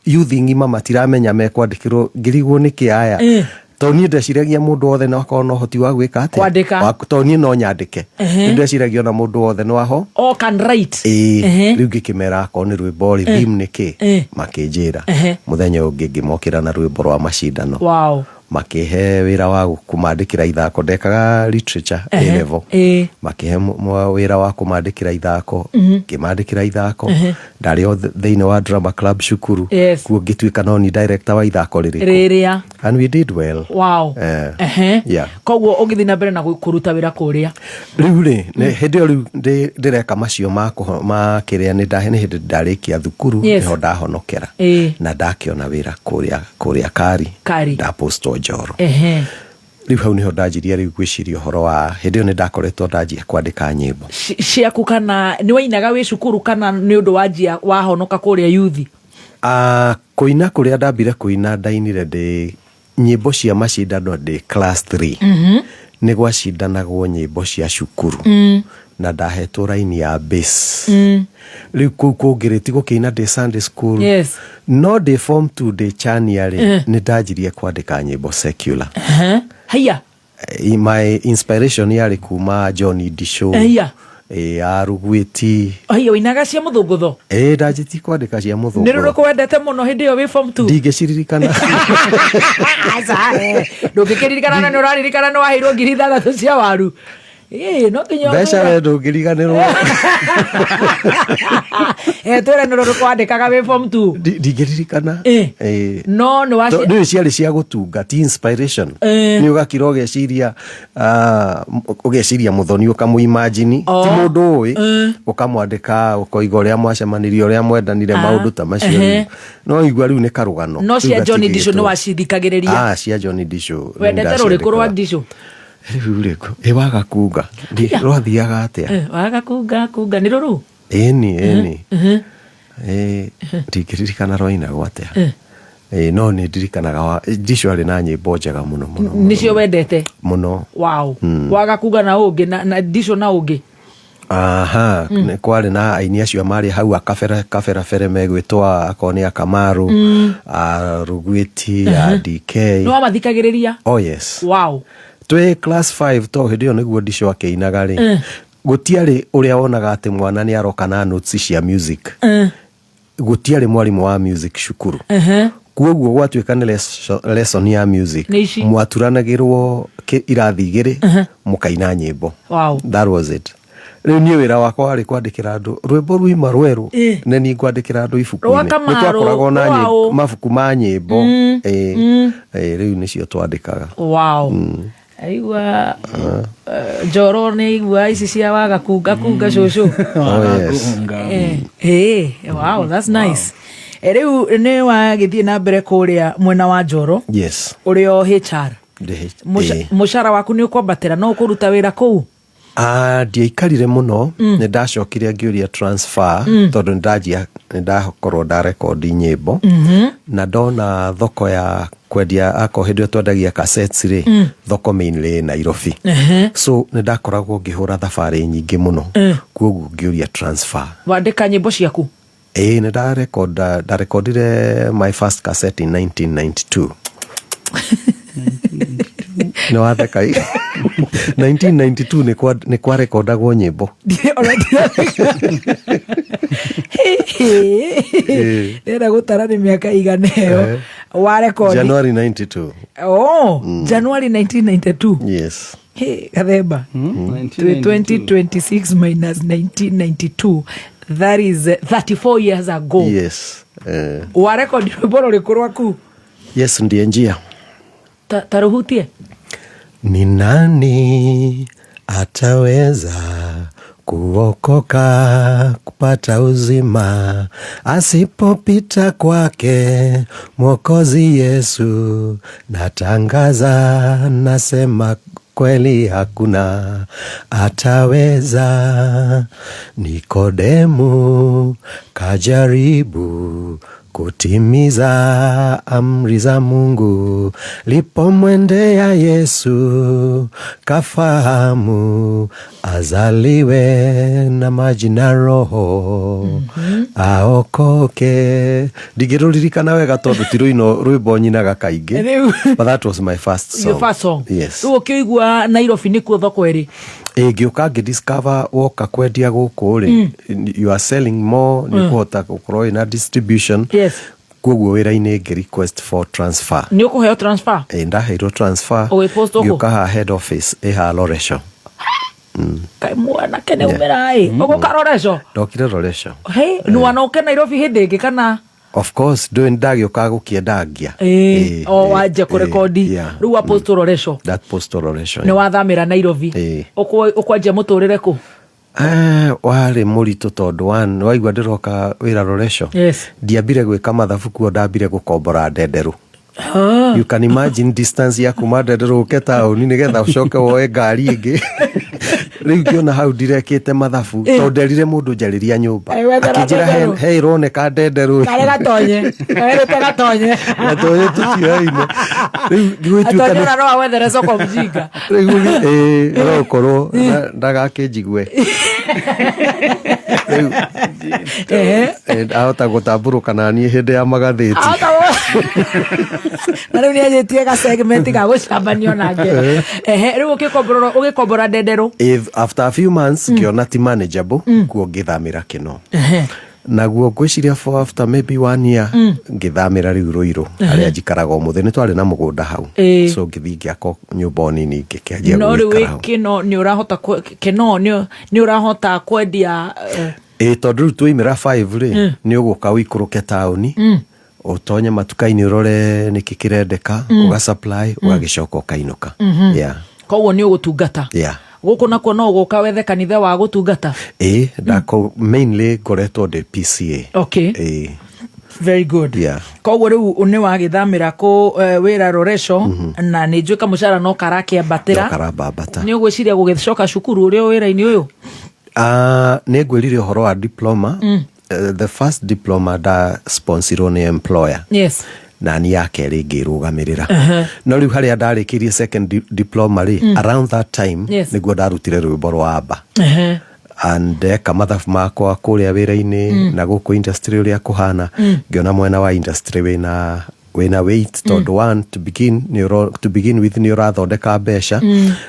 N: youth ngima matiramenya me kwandikirwo ngirigwo niki aya toni ndeciragia mundu wothe no akorwo no hoti wa gwika ati
E: kwandika
N: toni no nyandike ndeciragia na mundu wothe no aho
E: can write
N: riu ngikimera ko ni rwimbo rhythm niki makinjira muthenya ungi ngimokira na rwimbo rwa macindano
E: wow
N: makihe wira wa kumandikira ithako ndekaga literature A level makihe wira wa kumandikira ithako kimandikira ithako ndari o theine wa drama club Shukuru kuo ngituika no ni director wa ithako
E: riria
N: and we did well
E: wow
N: yeah
E: koguo ugithina mbere na kuruta wira kuria
N: riu ri hindi riu ndireka macio ma kiria ni ndahene hindi ndarikia thukuru niho ndahonokera na ndakiona wira kuria kari da posto Joro riu hau niho ndajiria riu gwiciria uhoro wa hindi yo ni ndakoretwo ndajia kwandika nyimbo
E: ciaku kana ni wainaga wi cukuru kana ni undu wajia wahonoka kuria youth
N: kuina kuria ndambire kuina ndainire ndi nyimbo cia macindano ndi class 3 ni gwacindanagwo nyimbo cia cukuru na ndahetwo raini ya bass riu kungiriti gukiina ndi Sunday school no ndi form 2 ndi chaniari ni ndajirie kwandika nyimbo secular
E: haya
N: my inspiration yari kuma Johnny Disho arugwiti
E: haya winaga cia muthungutho
N: ndajiti kwandika cia muthungutho
E: ni ruko wendete muno hindi yo wi form 2
N: ndigeciririkana
E: ndungikiririkana na nuraririkana no wahirwo 6,000 cia waru no kinyo
N: besha wedo ngiriganirwo
E: twere no ruko wandikaga wi form 2
N: ndigeciririkana
E: no no waci
N: ndio ciari cia gutunga ti inspiration ni ugakira ugeciria muthoni ukamuimagine ti mundu ui ukamwandika ukoiga uria mwacemanirio uria mwendanire maundu ta macio no igwa riu ni karugano
E: no cia Johnny Disho no wacithikagiriria
N: cia Johnny Disho
E: wendete ruriku rwa Disho
N: riuriko waga kuga ndi rwathiaga atia
E: waga kuga ni ruru
N: eni ndikiririkana rwaina gwatia no ni ndirikanaga Disho ari na nyimbo njega muno
E: nicio wendete
N: muno
E: wow waga kuga na ungi na Disho na ungi
N: ne kwari na aini acio mari hau akabera fere megwitwa akonia Kamaru Rugwiti DK
E: no amathikagiriria
N: oh yes
E: wow
N: twe class 5 to hidio niguo Disho akeinaga ri gutiari uria wonaga ati mwana ni aroka na notes cia music gutiari mwarimu wa music Shukuru kuoguo gwatuika ni lesson ya music mwaturanagirwo irathi igiri mukaina nyimbo
E: wow
N: that was it riu ni wira wakwa wari kwandikira andu rwimbo rwima rweru ne ni kwandikira andu ibuku-ini ni twakoragwo na mabuku ma nyimbo riu nicio twandikaga
E: wow aigua Joro ni igua ici cia waga kuga cucu wow that's nice riu ni wagithie na mbere kuria mwena wa Joro
N: yes
E: urio HR mushara waku ni ukwambatira no kuruta wira kuu
N: ndiaikarire muno ni ndacokire ngiuria transfer tondu ndakorwo ndarekondi nyimbo na ndona thoko ya kwendia akohendio twendagia cassettes ri thoko mainly Nairobi so ni ndakoragwo ngihura thabari nyingi muno kuoguo ngiuria transfer
E: wandika nyimbo ciaku
N: ni ndarekondire my first cassette in 1992 no atheka 1992 ni kwa rekordagwo nyimbo
E: era gutara ni miaka iganeyo wa record
N: January 92
E: January 1992
N: yes
E: Kathemba 2026 minus 1992 that is 34 years ago
N: yes
E: wa record rwimbo rurikuraku
N: yes ndiye njia
E: taruhutie
N: ni nani ataweza kuokoka kupata uzima asipopita kwake Mwokozi Yesu natangaza nasema kweli hakuna ataweza. Nikodemu kajaribu kutimiza amri za Mungu, lipomwendea Yesu kafahamu azaliwe na maji na Roho aokoke. Ndigiruririkana wega tondu ti rwimbo nyinaga kaingi, but that was my first song.
E: Your first song?
N: Yes.
E: Ukigwa Nairobi nikuo thoko eri
N: ngiuka ngidiscover woka kwendia guku ri you are selling more ni kuhota gukorwo ina distribution.
E: Yes.
N: Koguo wira-ini ngi request for transfer.
E: Ni ukuheo transfer?
N: Ndaheirwo transfer. Ngiuka head office ha Loresho.
E: Kai mwana kene umerai uko Loresho?
N: Ndokire Loresho.
E: Hey, ni wanoke Nairobi hindi ingi kana?
N: Of course, ndio ndagioka gukiendagia.
E: Waje kurekodi. Riu apostle Loresho.
N: That postal Loresho.
E: Ni wathamira Nairobi. Ukwaje muturire ku?
N: Wari muritu tondu waigua ndiroka wira Loresho. Ndiambire gwika mathabu kuo, ndambire gukombora ndenderu. You can imagine distance ya kuma ndenderu ke tauni nigetha ucoke woe ngari ingi. Riu ngiona hau ndirekite mathabu tondu nderire mundu njariria nyumba akinjira he roneka ndenderu
E: kare gatonye
N: gatonye tutioine. Riu
E: ngwituka no awethere soko mjinga.
N: Riu rokorwo ndagakinjigue ahota gutamburuka nanie hindi ya magatheti
E: na riu niajitie ga segment ga gucambanio nange. Riu ukikombora ndenderu
N: after a few months ngiona ti manageable kuo ngithamira Kino. Naguo ngwiciria for after maybe 1 year ngithamira riu Ruiru aria njikaraga umuthi ni twari na mugunda hau, so ngithi ngiako nyumba nini ngikianjia
E: gwikara. No riu Kino ni urahota Kino ni urahota kwendia
N: tondu riu twaimira 5 ri ni uguka wikuruke tauni utonye matuka-ini urore niki kirendeka uga supply ugagicoka ukainuka.
E: Koguo ni ugutungata guku nako no guka wethe kanitha wa gutungata.
N: Ndako mainly ngoretwo de PCA.
E: Very good. Koguo riu ni wagithamira ku wira Loresho na ni njuika mucara no karakiambatira ni ugwiciria gugicoka cukuru uri wira-ini uyu?
N: Ni ngwirire uhoro wa diploma. The first diploma da sponsored ni employer.
E: Yes.
N: Na ni yake ringi rugamirira. No riu haria ndarikirie second diploma ri around that time niguo ndarutire rwimbo rwa Aba. And kamathabu makwa kuria wira-ini na guku industry uria kuhana ngiona mwena wa industry wina weight tondu one to begin with ni urathondeka mbeca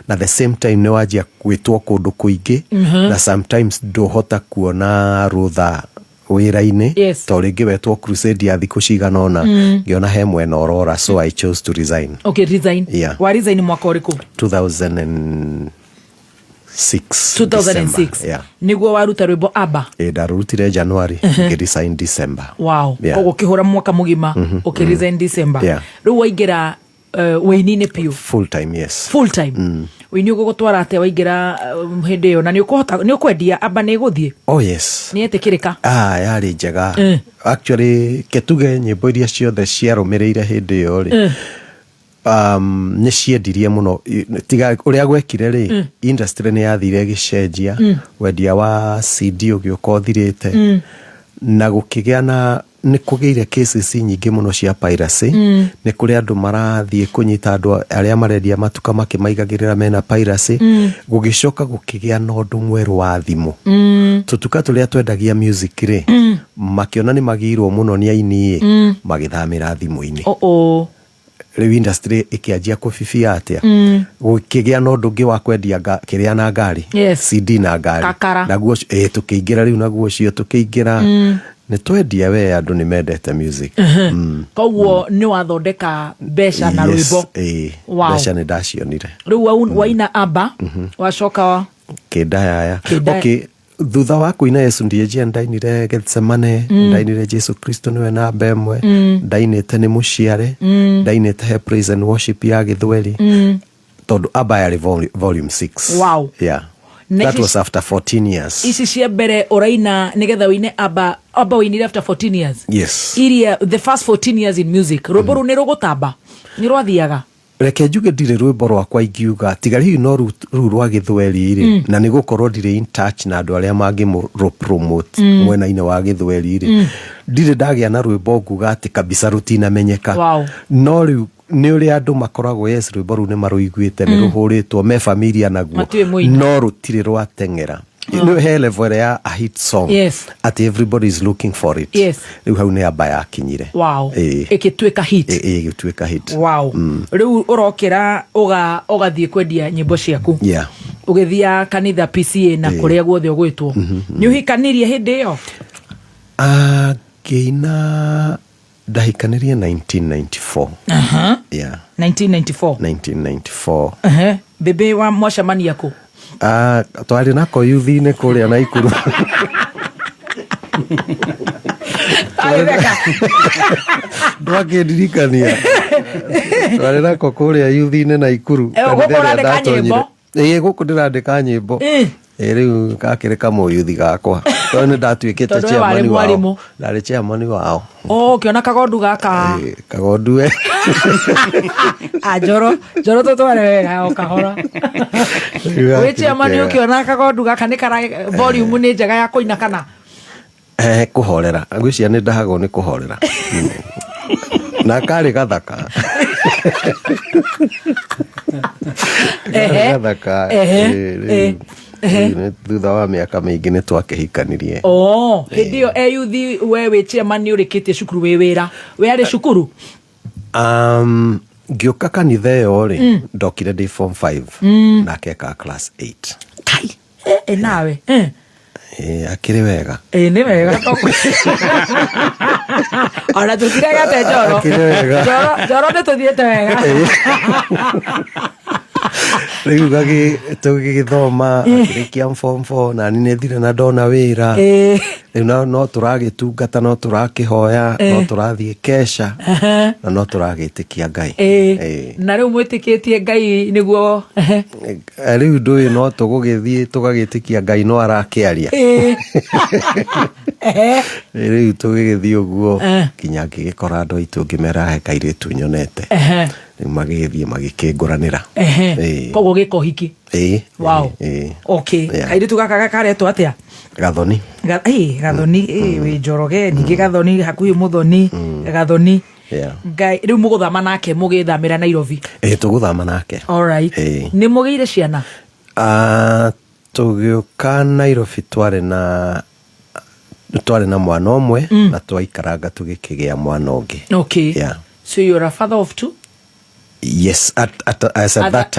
N: na the same time ni wajia gwitwo kundu kuingi na sometimes nduhota kuona rutha wira-ini to ringi wetwo crusade ya thiku cigana ona ngiona he mwena orora, so I chose to resign.
E: Resign. Wa resign mwaka uriku? 2006. Niguo waruta rwimbo Aba?
N: Ndarutire January ngiresign December.
E: Wow. Koguo kihura mwaka mugima ukiresign December. Riu waingira wini-ini piu?
N: Full time, yes.
E: Full time. Wini ugutwara ate waingira hindi iyo na ni ukwendia Aba ni guthie?
N: Yes.
E: Ni etikirika?
N: Yari njega. Actually ketuge nyimbo iria ciothe ciarumireire hindi iyo ri ni ciendirie muno tiga uria gwekire ri industry ni yathire gicenjia wendia wa CD ugiuka uthirite na gukigia na ni kugeire cases nyingi muno cia piracy. Ni kuri andu marathie kunyita andu aria marendia matuka makimaigagirira mena piracy. Gugicoka gukigia na undu mweru wa thimu. Tutuka turia twendagia music ri makiona ni magirwo muno ni aini magithamira thimu-ini. Riu industry ikianjia kufifia atia gukigia na undu ngi wa kwendia kiria na ngari CD na ngari naguo tukiingira riu naguo cio tukiingira ni twendia we andu ni mendete music.
E: Koguo ni wathondeka mbeca na rwimbo?
N: Mbeca ni ndacionire.
E: Riu waina Aba wacoka
N: kindaya thutha wa kuina Yesu ndiye ndainire Gethsemane, ndainire Jesu Kristo niwe na bemwe, ndainite ni muciare, ndainite he praise and worship ya Githweri tondu Aba yari volume 6.
E: Wow.
N: That was after 14 years.
E: Isi cia mbere uraina nigetha wine Aba winire after 14 years?
N: Yes.
E: The first 14 years in music rwimbo ru ni rugutamba ni rwathiaga?
N: reke njuge ndirĩ rwĩmbo rwakwa ingiuga tiga hihi no rũu rwa gĩthweri rĩ na nĩ gũkorwo ndirĩ in touch na andũ arĩa mangĩ-promote mwena-inĩ wa gĩthweri rĩ ndirĩ ndagĩa na rwĩmbo nguga atĩ kabisa rutinamenyeka no rĩu nĩ ũrĩa andũ makoragwo yes rwĩmbo rũu nĩ marũiguĩte nĩ rũhũrĩtwo me familia naguo no rũtirĩ rwateng'era no he level ya a hit song at everybody is looking for it rĩu hau nĩ amba yakinyire
E: ĩgĩtuĩka hit
N: ĩgĩtuĩka hit
E: rĩu ũrokĩra ũgathiĩ kwendia nyĩmbo ciaku ũgĩthia kanitha PCA na kũrĩa guothe ũgwĩtwo nĩ ũhikanirie hĩndĩ ĩyo
N: ngĩina ndahikanirie 1994 1994
E: bebe wa mwacemania kũ
N: twarĩ nako yuthi-inĩ kũrĩa Naikuru ndwakĩndirikania twarĩ nako kũrĩa yuthi-inĩ Naikuru gũkũ ndĩrandĩka nyĩmbo rĩu gakĩrĩ kamũyuthi gakwa tondũ nĩ ndatuĩkĩte chairman wao ndarĩ chairman wao
E: kĩona kagondu gaka
N: kagondu
E: njoro tũtware wega o kahora wĩ chairman ũkĩona kagondu gaka nĩ kara volume nĩ njega ya kũina kana
N: kũhorera ngwĩciria nĩ ndahagwo nĩ kũhorera na karĩ gathaka gathaka thutha wa mĩaka mĩingĩ nĩ twakĩhikanirie
E: hĩndĩ ĩyo eyuthi we wĩ chairman nĩ ũrĩkĩtie cukuru wĩ wĩra we arĩ cukuru
N: ngĩũka kanitha ĩyo rĩ ndokire ndĩ form 5 nake ka class 8
E: nawe
N: akĩrĩ wega
E: nĩ wega ona tũtiragate njoro nĩ tũthiĩte wega
N: rĩu tũgĩgĩthoma akĩrĩkia form 4 na nĩ thire na ndona wĩra rĩu no tũragĩtungata no tũrakĩhoya no tũrathiĩ kesha na no tũragĩtĩkia Ngai
E: na rĩu mwĩtĩkĩtie Ngai nĩguo
N: rĩu ndũĩ no tũgũgĩthiĩ tũgagĩtĩkia Ngai no arakĩaria rĩu tũgĩgĩthiĩ ũguo kinya ngĩgĩkora andũ aitũ ngĩmera he kairĩtu nyonete rĩu magĩgĩthiĩ magĩkĩngũranĩra
E: koguo gĩko hiki kairĩtu gaka karetwo atĩa
N: Gathoni
E: Gathoni wĩ Njoroge ningĩ Gathoni hakuhĩ Mũthoni Gathoni Ngai rĩu mũgũthama nake mũgĩthamĩra Nairobi
N: tũgũthama nake
E: nĩ mũgĩire ciana
N: tũgĩũka Nairobi twarĩ na mwana ũmwe na twaikaranga tũgĩkĩgĩa mwana ũngĩ
E: so you're a father of two?
N: Yes, at that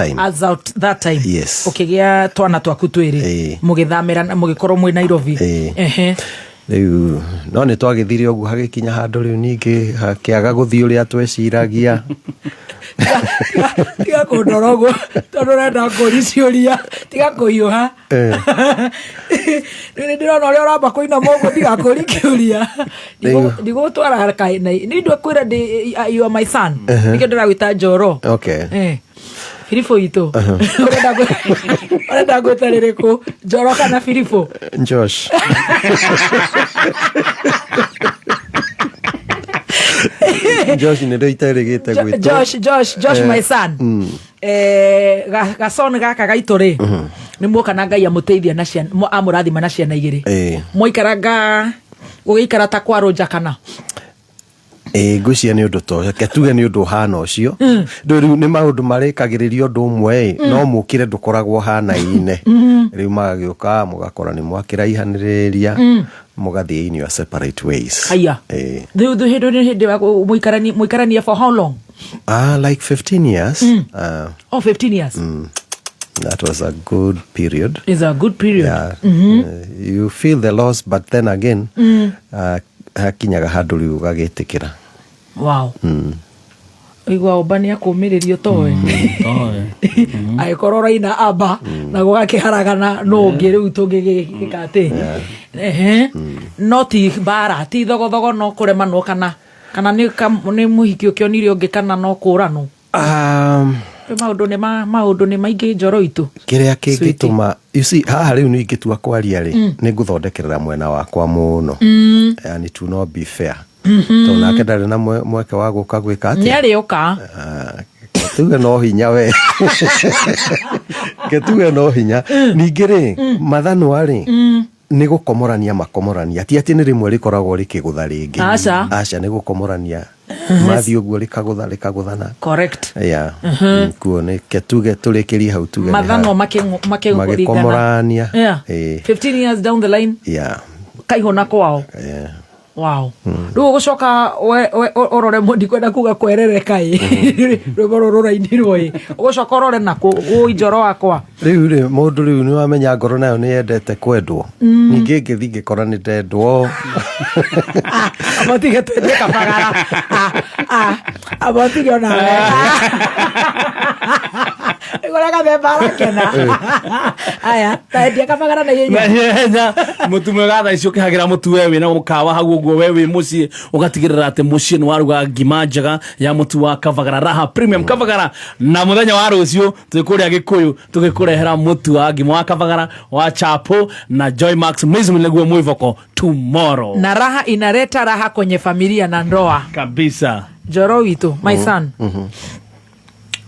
N: time.
E: Yes. Ukigĩa twana twaku twĩrĩ mũgĩthamĩra mũgĩkorwo mwĩ Nairobi
N: rĩu no nĩ twagĩthire ũguo hagĩkinya handũ rĩu ningĩ hakĩaga gũthiĩ ũrĩa tweciiragia
E: tiga kũndora ũguo tondũ ũrenda ngũri ciũria tiga kũhiũha nĩ ndĩrona ũrĩa ũramba kũina mũguo tiga kũri kĩũria ndigũtwara nĩ kwĩra you are my son nĩkĩo ndĩragwĩta Njoro Filipo itũ ũrenda gwĩta rĩrĩkũ Njoro kana Filipo
N: Josh Josh nĩ rĩitarĩgĩte gwĩtwo
E: Josh my son gason gaka gaitũ rĩ nĩ muoka na Ngai amũteithia na ciana amũrathima na ciana igĩrĩ mũikaranga ũgĩikara ta kwa Roja kana
N: ngwĩciria nĩ ũndũ toke tuge nĩ ũndũ hana ũcio rĩu nĩ maũndũ marĩkagĩrĩrio ũndũ ũmwe no mũkire ndũkoragwo hana-inĩ rĩu magagĩũka mũgakora nĩ mwakĩraihanĩrĩria mũgathiĩ in your separate ways
E: rĩu hĩndĩ wa mũikarania for how long?
N: Like 15 years
E: 15 years
N: that was a good period.
E: It's a good period.
N: You feel the loss but then again hakinyaga handũ rĩu ũgagĩtĩkĩra
E: igua ũmba nĩ akũmĩrĩrio towe agĩkorwo raina amba na gũgakĩharagana no ũngĩ rĩu tũngĩgĩka atĩ no ti mbara ti thogothogo no kũremanwo kana nĩ mũhiki ũkĩonire ũngĩ kana no kũranwo maũndũ nĩ maingĩ Njoro itũ
N: kĩrĩa kĩngĩtũma you see haha rĩu nĩ ingĩtua kwaria rĩ nĩ ngũthondekerera mwena wakwa mũno yani to not be fair tondũ nake ndarĩ na mweke wa gũka gwĩka atĩa
E: nĩ arĩũka
N: tuge no hinya we tuge no hinya ningĩ rĩ mathanwa rĩ nĩ gũkomorania makomorania ti atĩ nĩ rĩmwe rĩkoragwo rĩkĩgũtha rĩngĩ aca nĩ gũkomorania mathiĩ ũguo rĩkagũthana
E: correct
N: kuo nĩ tuge tũrĩkĩrie hau tuge
E: mathanwa makĩkomorania 15 years down the line kaihona kwao wow rĩu gũcoka orore mũndi kwenda kuga kwerereka rwĩmbo rũrũ rũrainirwo ũgũcoka orore na njoro wakwa
N: rĩu mũndũ rĩu nĩ wamenya ngoro nayo nĩ yendete kwendwo ningĩ ngĩthi ngĩkora nĩ ndendwo
E: abotige twendie kabagara abotige ona igorega bebara kena aya taendia kabagara na yenya
F: mũtu mwega thaa icio ũkĩhagĩra mũtu we wĩna mũkawa hau ũguo we wĩ mũciĩ ũgatigĩrĩra atĩ mũciĩ nĩ waruga ngima njega ya mũtu wa Kavagara Raha Premium Kavagara na mũthenya wa rũciũ tũkũrĩa Gĩkũyũ tũgĩkũrehera mũtu wa ngima wa Kavagara wa Chapo na Joy Max Mwizimu nĩguo mwĩvoko tomorrow
E: na raha inaleta raha kwenye familia na ndoa
F: kabisa
E: Joro witũ my son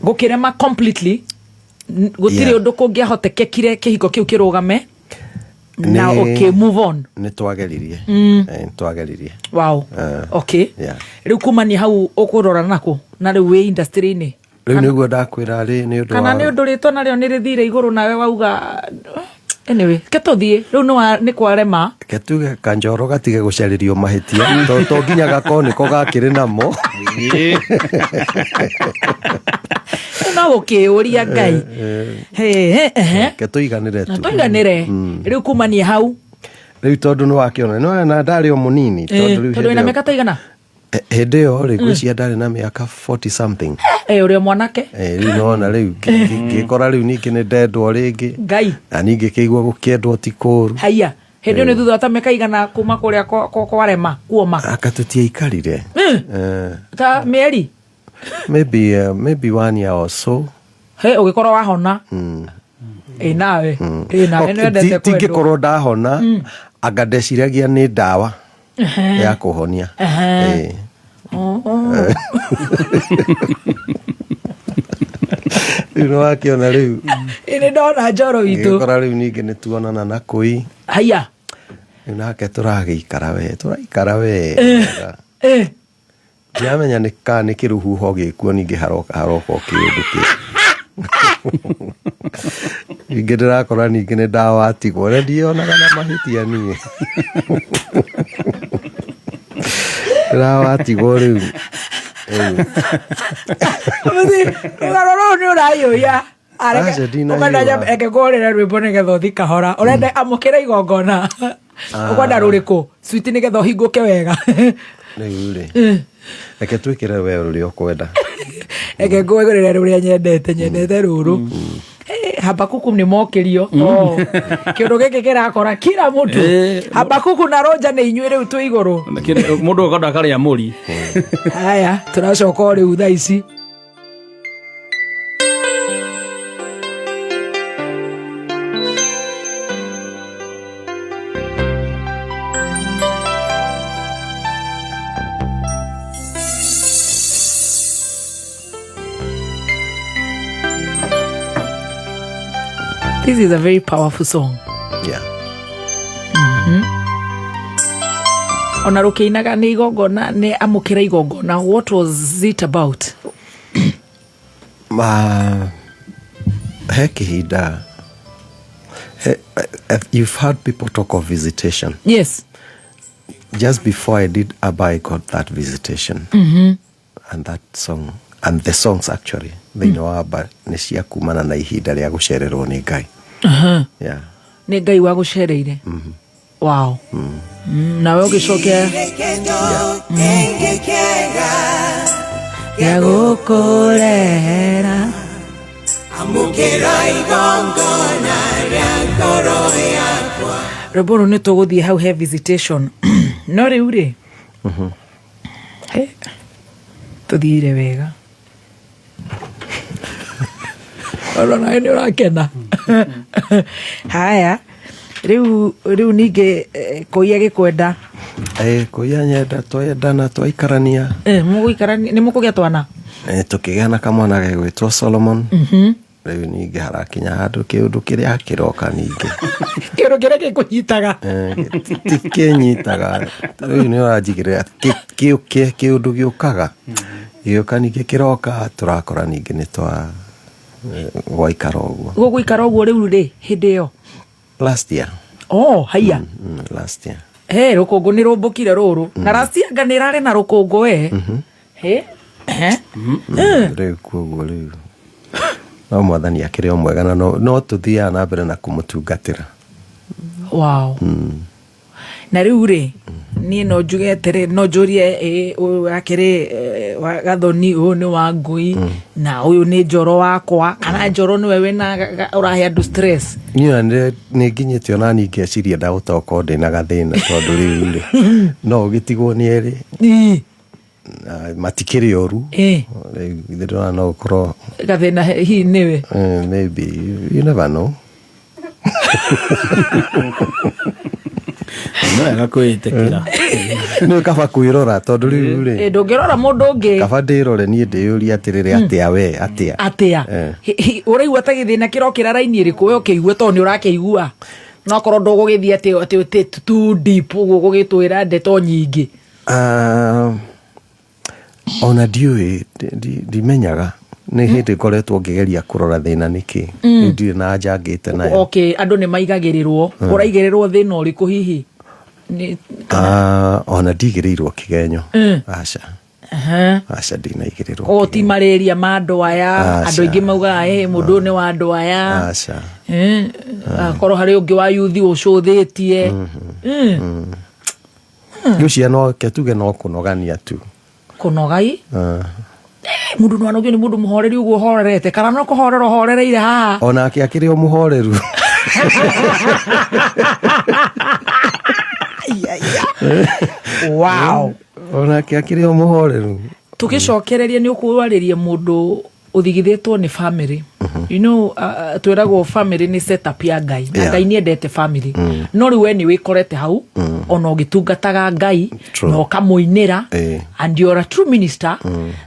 E: gũkĩrema completely gũtirĩ ũndũ kũngĩahotekekire kĩhiko kĩu kĩrũgame na okay move on
N: nĩ twageririe
E: wow okay rĩu kumania hau ũkũrora nako na rĩu wĩ industry-inĩ
N: rĩu nĩguo ndakwĩra rĩ nĩ ũndũ
E: kana nĩ ũndũ rĩtwa narĩo nĩ rĩthire igũrũ nawe wauga anyway ketũthiĩ rĩu nĩ kwarema
N: ketuge kanjoro gatige gũcarĩrio mahĩtia to nginya gako nĩko gakĩrĩ namo
E: no gũkĩũria Ngai
N: ketũiganĩre tu
E: rĩu kumania hau
N: rĩu tondũ nĩ wakĩona nĩ ndarĩ o mũnini
E: tondũ wĩna mĩaka ta igana
N: hĩndĩ ĩyo rĩ ngwĩcia ndarĩ na mĩaka 40 something
E: ũrĩa mwanake
N: rĩu nona rĩu ngĩkora rĩu ningĩ nĩ ndendwo rĩngĩ
E: Ngai
N: na ningĩ kĩigua gũkĩendwo ti kũũru
E: haiya hĩndĩ ĩyo nĩ thutha wa ta mĩaka igana kuma kũrĩa kwarema kuoma
N: aka tũtiaikarire
E: ta mĩeri
N: maybe 1 year or so
E: ũgĩkorwo wahona nawe nĩwendete kwendwo
N: tingĩkorwo ndahona anga ndeciragia nĩ ndawa ya kũhonia rĩu nĩ wakĩona rĩu
E: nĩ ndona Njoro witũ
N: gĩkora rĩu ningĩ nĩ tuonana na kũi
E: haiya
N: rĩu nake tũraikara wega ndiamenya nĩ kĩrũhuho gĩkuo ningĩ haroka kĩũndũ kĩ ningĩ ndĩrakora ningĩ nĩ ndawatigwo na ndionaga na mahĩtia niĩ ndĩrawatigwo rĩu
E: rũgano rũu nĩ ũrayũia ũkwendaekegũrĩre rwĩmbo nĩgetha ũthi kahora ũrenda amũkĩra igongona ũkwenda rũrĩkũ switi nĩgetha ũhingũke wega
N: rĩu rĩ reke twĩkĩre we rũrĩa ũkwenda
E: reke ngwĩrĩre rũrĩa nyendete rũrũ Habakuku nĩ mokĩrio kĩũndũ gĩkĩ kĩrakora kila mũndũ Habakuku na Roja nĩ inyuĩ rĩu twĩ igũrũ
F: mũndũ ũkanda karĩa mũri
E: haya tũracoka rĩu thaa ici This is a very powerful song.
N: Yeah.
E: Ona rũkĩinaga nĩ igongona nĩ amũkĩra igongona. What was it about?
N: He kĩhinda. You've heard people talk of visitation.
E: Yes.
N: Just before I did Abba, I got that visitation. And that song, and the songs actually, thĩinĩ wa Abba nĩ cia kumana na ihinda rĩa gũcererwo nĩ Ngai. Yeah.
E: Nĩ Ngai wa gũcereire. Wow. Nawe ũgĩcokea ya gũkũrehera amũkĩra igongona rĩa ngoro yakwa. Rwĩmbo rũu nĩ tũgũthiĩ hau he visitation. No rĩu rĩ tũthiire wega ona nawe nĩ ũrakena haya riu ninge koia gikwenda
N: koia nyenda twendana twaikarania
E: muguikarania ni mukugia twana
N: tukigana kamwana gegwitwo Solomon riu ninge harakinya handu kiundu kiria kiroka ninge
E: kiundu kiria gikunyitaga
N: tikinyitaga riu ni urajigirira kiundu giukaga gioka ninge kiroka turakora ninge ni twa gwaikara uguo
E: guikara uguo riu ri hindi yo
N: last year
E: haya
N: last year
E: rukungu ni rumbukire ruru na last year ganirare na rukungu
N: riu kuguo riu no mwathani akiri o mwega na no tuthia na mbere na kumutungatira
E: wow na riu ri ni no njugetere no njurie akiri wa Gathoni ni wa Ngui na uyu ni njoro wakwa kana njoro ni wewe na urahe andu stress
N: ni nginyite ona ni ngeciria ndagutoka ndina gathina tondu riu ri no gitigwo ni eri matikiri oru ndiro no kro
E: gathina hi niwe
N: maybe you never know
F: no gakuitekira
N: no kaba kuirora tondu riu ri
E: ndungirora mundu ungi
N: kaba ndirore ni ndiyuri atiriri atia we
E: atia uraigua ta githina kirokira raini iriku we ukiigua to ni urakeigua no korwo ndugugithia ati too deep gugitwira ndeto nyingi ona ndimenyaga ni hindi koretwo ngigeria kurora thina niki ndi na njangite nayo andu ni maigagirirwo uraigirirwo thina uriku hihi ni
N: ona ndigirirwo kigenyo aca ndinaigirirwo
E: o ti malaria ma andu aya andu ingi mauga mundu ni wa andu aya korwo hari ungi wa yuthi ucuthitie
N: gucia no ketuge no kunogania tu
E: kunogai mundu no anogio ni mundu muhoreri uguo horerete kana no kuhorero horereire haha
N: ona akiri o muhoreru
E: wow
N: ona akiri o muhoreru
E: tugicokereria ni ukuwaririe mundu uthigithitwo ni family you know twiragwo family ni setup ya Ngai na Ngai ni endete family no riwe ni wikorete hau ona ugitungataga Ngai no kamuinira and you are a true minister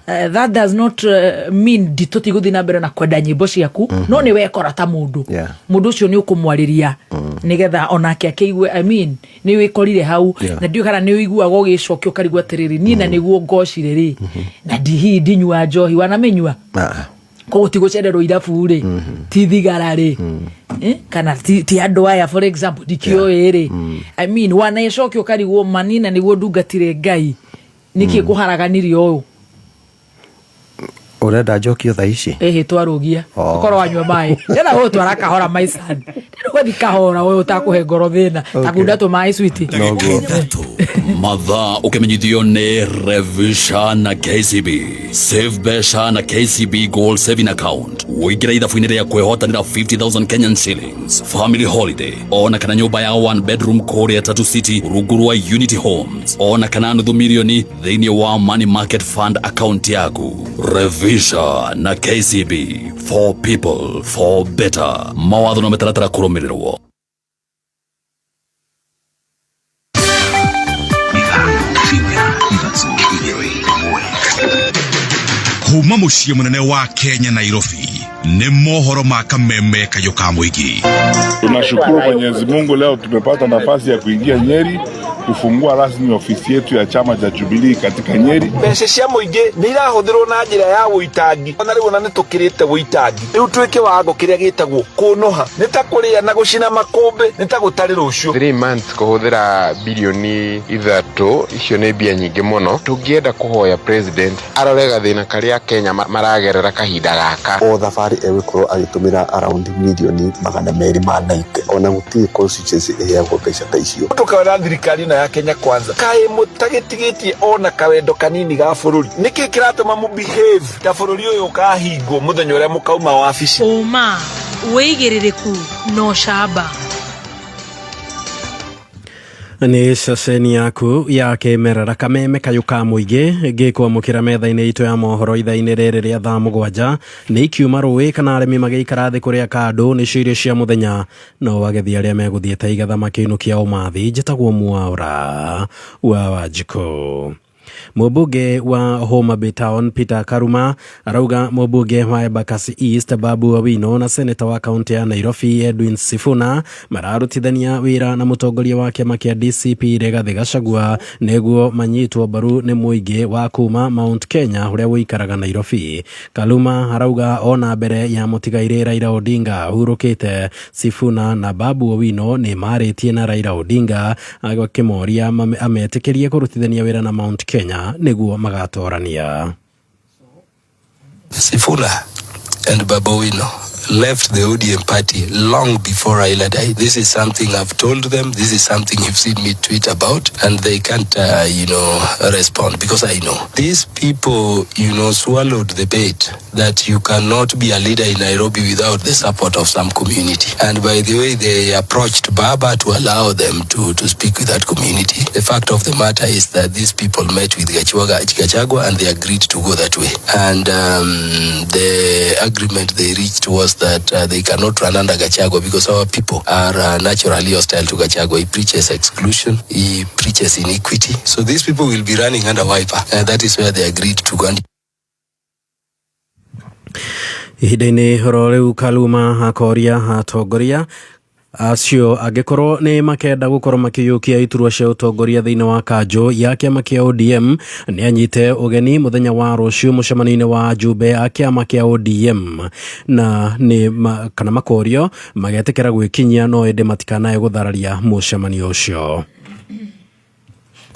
E: that does not mean dituti guthina mbere na kwenda nyimbo ciaku no ni wekora ta mundu ucio ni ukumwariria nigetha onake akeigue I mean ni wikorire hau na ndio kana ni wiguaga ugicokio karigwa tiriri ni na niguo ngocire ri na dihi dinywa njohi wanamenywa ko tigucererwo irabu ri ti thigara ri kana ti andu aya for example dikio ri I mean wanecokio karigwo manina niguo ndungatire Ngai niki kuharaganirio uyu
N: urenda njokio tha ici
E: twarugia ukorwo wanywa mai ndena wewe twarakahora maisani ndino gwathi kahora wewe utakuhe ngoro thina takunda tu mai sweet
D: mathaa ukimenyithio ni Revisha na KCB Save Besha na KCB Gold Saving Account uingira ithabu-ini ria kwehotanira 50,000 Kenyan shillings family holiday ona kana nyumba ya 1 bedroom Korea Tatu City rungu rwa Unity Homes ona kana nuthu milioni thiini wa Money Market Fund account yaku Revisha na KCB for people for better mawatho no metaratara kurumirirwo
J: kuma muciĩ munene wa Kenya Nairobi ni mohoro ma Kameme Kayuka Muigi.
W: Tunashukuru Mwenyezi Mungu, leo tumepata nafasi ya kuingia Nyeri kufungua rasmi ofisi yetu ya chama cha Jubilee katika Nyeri.
I: Mbeca cia muingi ni irahuthirwo na njira ya witangi ona riu na nitukirite witangi riu twike wago kiria gitagwo kunoha nita kuria na gucina makombe nita gutari rucio
K: 3 months kuhuthira bilioni 3 icio ni mbia nyingi muno tungienda kuhoya president arore gathina karia Kenya maragerera kahinda gaka
L: o thafari ewikorwo agitumira around milioni 290 ona guti constituency eheagwo mbeca ta icio
I: tukawera thirikari na ya Kenya Kwanza kae mutagitigitie ona kawendo kanini ga bururi niki kiratuma mu behave ta bururi uyu kahingo muthenya uria mukauma wabici
M: uma wigiririku no shaba
G: Nĩ ceceni yaku ya kĩmerera kameme kayuka mũingĩ ngĩkwamũkĩra metha-inĩ itũ ya mohoro ithaa-inĩ rĩrĩ rĩa thaa mũgwanja nĩ ikiuma rũĩ kana arĩmi magĩikara thĩ kũrĩa kandũ nĩ cio irio cia mũthenya no wagethi arĩa megũthiĩte igetha makĩinũkia ũmathi njĩtagwo Mwaũra wa Wanjikũ. Mũmbunge wa Homa Bay Town Peter Karuma arauga mũmbunge wa Embakasi East Babu Owino na seneta wa kaunti ya Nairobi Edwin Sifuna mararutithania wĩra na mũtongoria wa kĩama kĩa DCP Rigathi Gachagua nĩguo manyitwo mbaru nĩ mũingĩ wa kuma Mount Kenya ũrĩa wĩikaraga Nairobi. Karuma arauga ona mbere ya mũtigairĩ Raila Odinga hurũkĩte, Sifuna na Babu Owino nĩ marĩtie na Raila Odinga agakĩmoria ametĩkĩrie kũrutithania wĩra na Mount Kenya nĩguo magatorania.
M: Sifuna and Babu Owino left the ODM party long before Raila died. This is something I've told them. This is something you've seen me tweet about, and they can't, respond because I know these people, swallowed the bait that you cannot be a leader in Nairobi without the support of some community. And by the way, they approached Baba to allow them to speak with that community. The fact of the matter is that these people met with Gachagua and they agreed to go that way. And the agreement they reached was that they cannot run under Gachagua because our people are naturally hostile to Gachagua. He preaches exclusion, he preaches iniquity. So these people will be running under Wiper, and that is where they agreed to go.
G: Ihinda-inĩ horo rĩu Karuma akoria atongoria acio angĩkorwo nĩ makenda gũkorwo makĩiyũkia iturwa cia ũtongoria thĩinĩ wa kanjũ ya kĩama kĩa ODM nĩ anyite ũgeni mũthenya wa rũciũ mũcemanio-inĩ wa ajumbe a kĩama kĩa ODM na kana makorio magetĩkĩra gwĩkinyia no ĩndĩ matikanae gũthararia mũcemanio ũcio.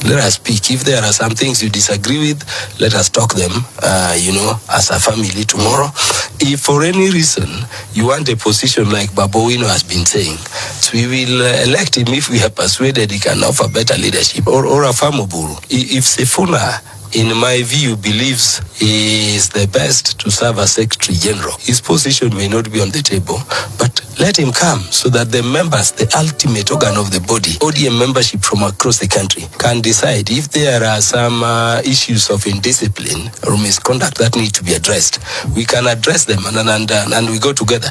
M: Let us speak. If there are some things you disagree with, let us talk them, as a family tomorrow. If for any reason you want a position like Babu Owino has been saying, so we will elect him if we are persuaded he can offer better leadership, or a Famoburu. If Sifuna, in my view, believes he is the best to serve as Secretary General, his position may not be on the table, but let him come so that the members, the ultimate organ of the body, ODM membership from across the country, can decide if there are some issues of indiscipline or misconduct that need to be addressed. We can address them and we go together.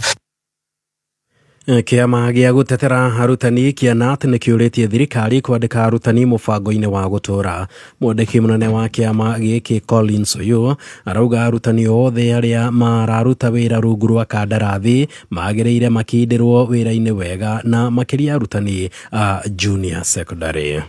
G: Kĩama gĩa gũtetera arutani kĩa KNUT nĩ kĩũrĩtie thirikari kwandĩka arutani mũbango-inĩ wa gũtũũra. Mwandĩki mũnene wa kĩama gĩkĩ Collins Oyũ arauga arutani othe arĩa mararuta wĩra rungu rwa kandarathi magĩrĩire makindĩrwo wĩra-inĩ wega na makĩria arutani a junior secondary.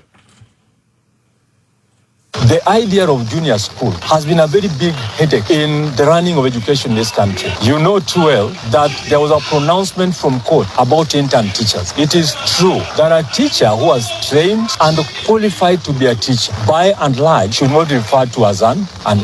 P: The idea of junior school has been a very big headache in the running of education in this country. You know too well that there was a pronouncement from court about intern teachers. It is true that a teacher who was trained and qualified to be a teacher, by and large, should not be referred to as an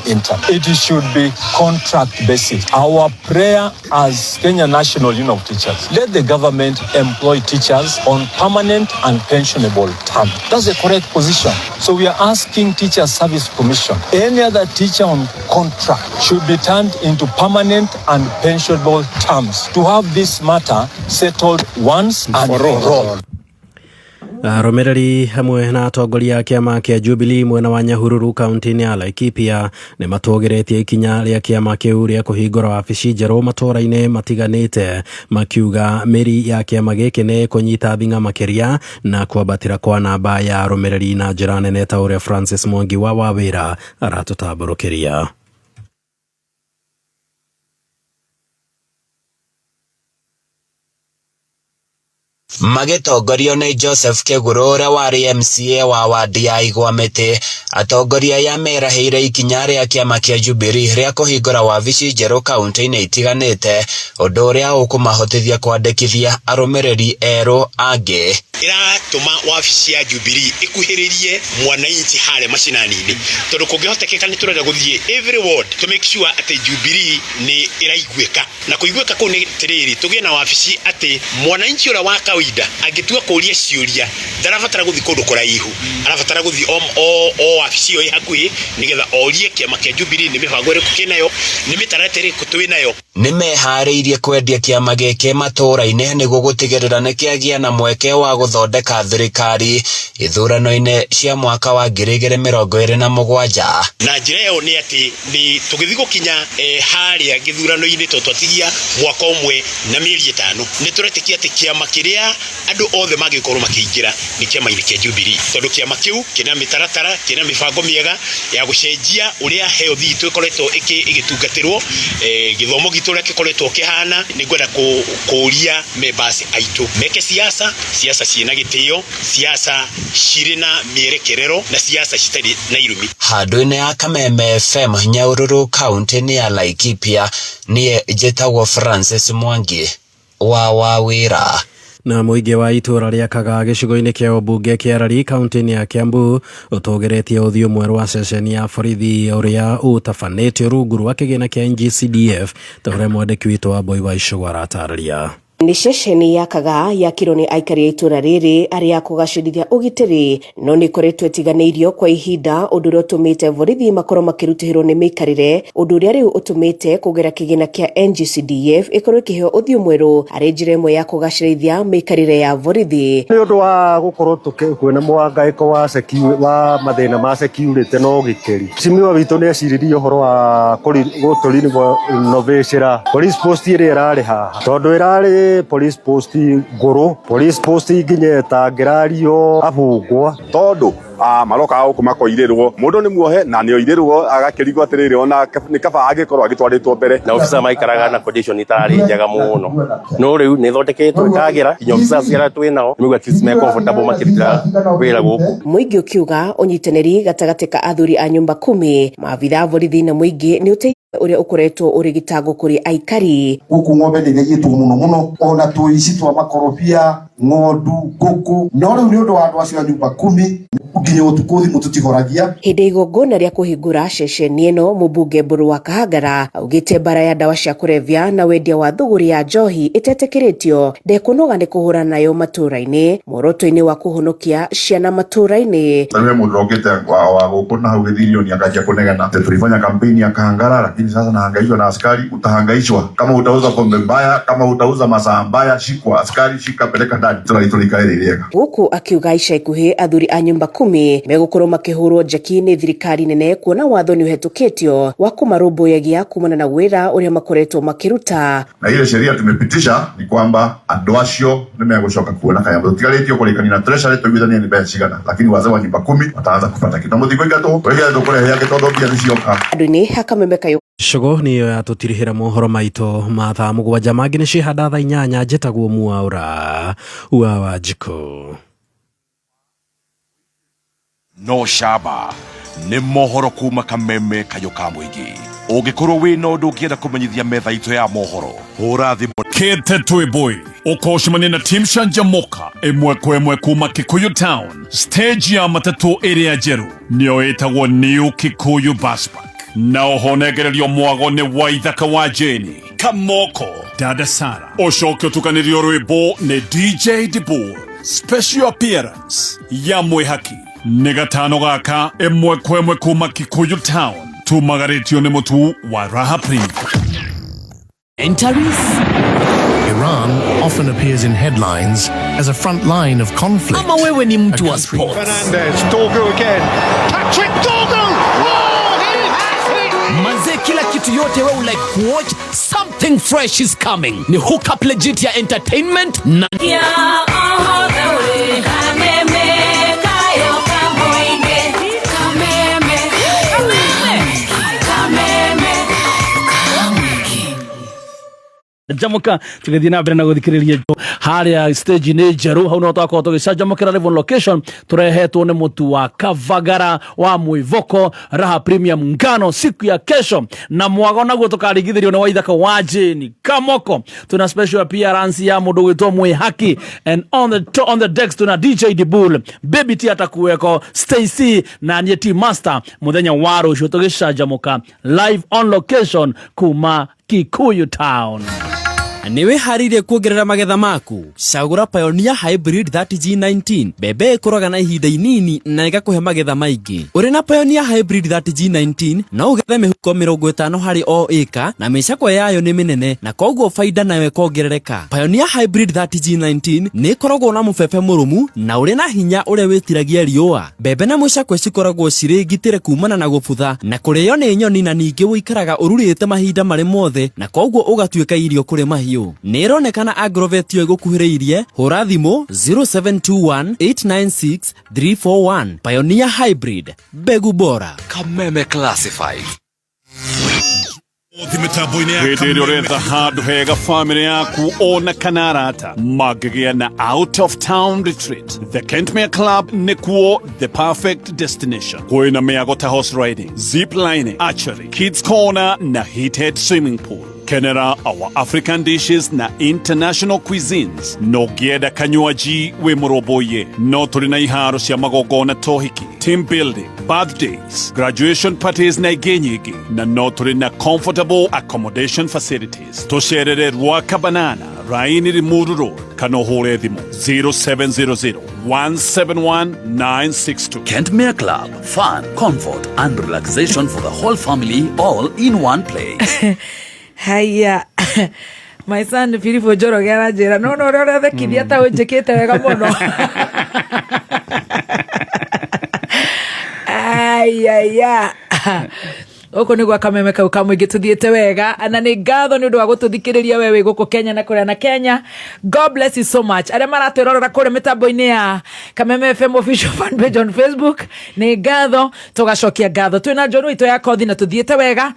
P: intern. It should be contract basis. Our prayer as Kenya National Union of Teachers, let the government employ teachers on permanent and pensionable terms. That's the correct position. So we are asking Teacher Service Commission, any other teacher on contract should be turned into permanent and pensionable terms to have this matter settled once and for all.
G: Romereri hamwe na atongoria a kĩama kĩa Jubilee mwena wa Nyahururu kaunti-inĩ ya Laikipia nĩ matũgĩrĩtie ikinya rĩa kĩama kĩu rĩa kũhingũra wabici njerũ matũũra-inĩ matiganĩte, makiuga mĩri ya kĩama gĩkĩ nĩ kũnyita thing'a makĩria na kwambatĩra kwa namba ya arũmĩrĩri na njĩra nene ta ũrĩa Francis Mwangi wa Wawĩra aratũtambũrũkĩria.
Q: Magĩtongorio nĩ Joseph Kĩgũrũ ũrĩa warĩ MCA wa wadi ya Igwamĩtĩ. Atongoria ya merahĩire ikinya rĩa kĩama kĩa Jubilee rĩa kũhingũra wabici njerũ kaunti-inĩ itiganĩte, ũndũ ũrĩa ũkũmahotithia kwandĩkithia arũmĩrĩri erũ angĩ.
R: Iratũma wabici ya Jubilee ikuhĩrĩrie mwananchi harĩa macinani-inĩ, tondũ kũngĩhotekeka nĩ tũrenda gũthiĩ every ward to make sure atĩ Jubilee nĩ ĩraiguĩka, na kũiguĩka kũu nĩ tĩrĩrĩ tũgĩe na wabici atĩ mwananchi ũrĩa wa kawaida angĩtua kũũria ciũria ndarabatara gũthiĩ kũndũ kũraihu, arabatara gũthiĩ o wabici ĩyo ĩ hakuhĩ nĩgetha orie kĩama kĩa Jubilee nĩ mĩbango ĩrĩkũ kĩnayo, nĩ mĩtaratara ĩrĩkũ twĩ nayo.
Q: nimeharĩirie kwendia kĩama gĩkĩ matũũra-inĩ nĩguo gũtigĩrĩra nĩkĩagĩa na mweke wa gũthondeka thirikari ithurano-inĩ cia mwaka wa 2027.
R: Na njĩra ĩyo nĩ atĩ nĩ tũgĩthiĩ gũkinya harĩa gĩthurano-inĩ twatigia mwaka ũmwe na mĩeri 5 nĩ tũretĩkia atĩ kĩama kĩrĩa andũ othe magĩkorwo makĩingĩra nĩ kĩama-inĩ kĩa Jubilee, tondũ kĩama kĩu kĩna mĩtaratara, kĩna mĩbango mĩega ya gũcenjia ũrĩa health itũ ĩkoretwo ĩgĩtungatĩrwo, gĩthomo gitũ ũrĩa gĩkoretwo kĩhana. Nĩ ngwenda kũũria members aitũ meke siasa ciĩna gĩtĩo, siasa cirĩ na mĩerekerero na siasa citarĩ na irumi.
Q: Handũ-inĩ ya Kameme FM Nyahururu kaunti-inĩ ya Laikipia, niĩ njĩtagwo Francis Mwangi wa wĩra.
G: Na mũingĩ wa itũra rĩa Kaga gĩcigo-inĩ kĩa ũmbunge kĩa Rari kaunti-inĩ ya Kiambu ũtũgeretie ũthiũ mwerũ wa ceceni ya borithi ũrĩa ũtabanĩtio rungu rwa kĩgĩna kĩa NGCDF ta ũrĩa mwandĩki witũ wa Boy wa Icũgũ aratarĩria.
S: Ni ceceni ya Kaga yakirwo ni aikari a itũra rĩrĩ arĩa kũgacĩrithia ũgitĩri no nĩ koretwo ĩtiganĩirio kwa ihinda, ũndũ ũrĩa ũtũmĩte borithi makorwo makĩrutĩrwo nĩ mĩikarĩre, ũndũ ũrĩa rĩu ũtũmĩte kũgera kĩgĩna kĩa NGCDF ĩkorwo ĩkĩheo ũthiũ mwerũ arĩ njĩra ĩmwe ya kũgacĩrithia mĩikarĩre ya borithi.
N: Nĩ ũndũ wa gũkorwo kwĩna mũhangaĩko wa mathĩna ma security no ũgitĩri. Cimiwa witũ nĩ aciririe ũhoro wa kũrinovĩcĩra police post ĩrĩa ĩrarĩ haha, tondũ ĩrarĩ police post ngũrũ, police post nginya tangĩrario abungwa
T: tondu maroka gũkũ makoirĩrwo, mũndũ nĩ muohe na nĩ oirĩrwo agakĩrigwo atĩrĩrĩ ona nĩ kaba agĩkorwo agĩtwarĩtwo mbere
U: na ofisa maikaraga na condition itarĩ njega mũno. No rĩu nĩ thondeketwo ĩkagĩra nginya officers arĩa twĩnao nĩguo at least me comfortable makĩruta wĩra gũkũ.
S: Mũingĩ ũkiuga ũnyitanĩri gatagatĩ ka athuri a nyũmba 10, maabitha borithi na mũingĩ nĩ ũteithĩtie ũrĩa ũkoretwo ũrĩ gĩtango kũrĩ aikari.
L: Gũkũ ng'ombe nĩ ĩgĩtwo mũno ona tũici twa makorobia, ng'ondu, ngũkũ, no rĩu nĩ ũndũ wa andũ acio a nyũmba 10 nginya ũtukũ thimũ tũtihoragia.
S: Hĩndĩ igongona rĩa kũhingũra ceceni ĩno, mũmbunge Mburu wa Kahangara augĩte mbara ya ndawa cia kũrebia na wendia wa thũgũri ya njohi ĩtetĩkĩrĩtio ndekũnoga nĩ kũhũrana nayo matũũra-inĩ, muoroto-inĩ wa kũhonokia ciana matũũra-inĩ.
T: Tanwe mũndũ rogete wa gũkũ na hau gĩthirioni akaanjia kũnegena. Tulifanya kampeni ya Kahangara, lakini sasa nahangaishwa na askari. Utahangaishwa kama utauza pombe mbaya, kama utauza masaa mbaya, shikwa askari, shika peleka ndani. Tulikaeleleka
S: gũkũ akiuga ica ikuhĩ athuri a nyũmba 10 megũkorwo makĩhũrwo njeki nĩ thirikari nene, kuona watho nĩ ũhetũkĩtio wa kũmarũmbũyagia kumana na wĩra ũrĩa makoretwo makĩruta.
T: Na ile sheria tumepitisha ni kwamba andũ acio nĩ megũcoka kuona kaya tutigarĩtio kũrĩkania na treasury tũiguithanie nĩ mbeca cigana, lakini wazee wa nyũmba 10 wataanza kupata kitu mũthigo ingatũ kũrehe yake tondũ mbia nĩ cioka.
S: Andũ-inĩ Kameme Kayũka
G: Icũgũ nĩyo yatũtirihĩra mohoro maitũ ma thaa 7 mangĩ nĩ cihanda thaa 8. njĩtagwo Mwaũra wa Wanjikũ.
J: No shaba nĩ mohoro kuma Kameme Kayũka mũingĩ. Ũngĩkorwo wĩna ũndũ ũngĩenda kũmenyithia metha itũ ya mohoro, hũra thimũ
C: Kete Twĩbũĩ ũkoshimania na Team Shanjamoka ĩmwe kwa ĩmwe kuma Kikuyu Town. Stage ya matatũ ĩrĩa njerũ nĩyo ĩtagwo New Kikuyu Bus Park, na ũhonegererio mwago nĩ Waithaka wa Jeni Kamoko Dada Sara. Ũcoke ũtukanĩrio rwĩmbo nĩ DJ Dibur. Special appearance ya Mwĩhaki nĩ gatano gaka ĩmwe kwa ĩmwe kuma Kikuyu Town, tumagaretio nĩ mũtu wa Raha Premium.
V: Entaris. Iran often appears in headlines as a front line of conflict. Ama wewe ni mtu wa sports.
Y: Fernandez, Dorgu again. Patrick Dorgu!
V: Manze, kila kitu yote wewe like watch something fresh is coming. Ni hook up legit ya entertainment na
F: Jamuka tugethie na mbere na guthikiriria haria stage ni njeru. Hau no twakorwo tugicanjamukira live on location, turehetwo ni mutu wa Kavagara wa Mwivoko Raha Premium ngano siku ya kesho, na mwago naguo tukarigithirio ni Waithaka wa Jeni Kamoko. Tuna special appearance ya mundu gwitwo Mwihaki, and on the decks tuna DJ Dibul, Baby T atakuweko, Stacy na Nyeti Master. Muthenya wa rucio tugicanjamuka live on location kuma Kikuyu Town.
A: niwe haririe kuongerera magetha maku. Cagura Pioneer Hybrid 30G19. Bebe ikuraga na ihinda inini na igakuhe magetha maingi. Uri na Pioneer Hybrid 30G19 no ugethe mihuko 50 hari o eka na micakwe yayo ni minene na koguo faida nayo ikongerereka. Pioneer Hybrid 30G19 ni ikoragwo na mufefe murumu na uri na hinya uri witiragia riua. Bebe na micakwe cikoragwo ciri ngitire kumana na gubutha na kurio ni nyoni na ningi wikaraga ururite mahinda mari mothe na koguo ugatuika irio kuri mahiu. Ni ironekana Agrovet yo igukuhiriirie. Hura thimu 0721896341. Pioneer Hybrid, mbegu bora.
V: Kameme Classified.
B: Hĩndĩ ũretha handũ hega family yaku ona kana arata magĩgĩa na out of town retreat. The Kentmere Club nĩkuo the perfect destination. Kwĩna mĩago ta horse riding, zip lining, archery, kids corner na heated swimming pool. Kenera our African dishes na international cuisines. No ngĩenda kanywaji wĩ mũrũmbũiye. No tũrĩ na iharo cia magongona tohiki, team building, birthdays, graduation parties na ingĩ nyingĩ. Na no tũrĩ na comfortable accommodation facilities. Tũcerere Rwaka Banana, Raini Rimuru Road, kana ũhũre thimũ 0700-171-962.
D: Kentmere Club, fun, comfort and relaxation for the whole family all in one place.
E: Haya. My son Philip Ojoro garajera no the kidia ta ujekete wega muno. Aya. Oko ni gwa Kameme kau kamwe gituthiete wega ana ni ngatho ni undu wa gututhikiriria wewe guku Kenya na kuria na Kenya. God bless you so much. Aria maratwirorera kuri mitambo-ini ya Kameme FM official fan page on Facebook. Ni ngatho tugacokia ngatho twina njoro ito ya kothi na tuthiete wega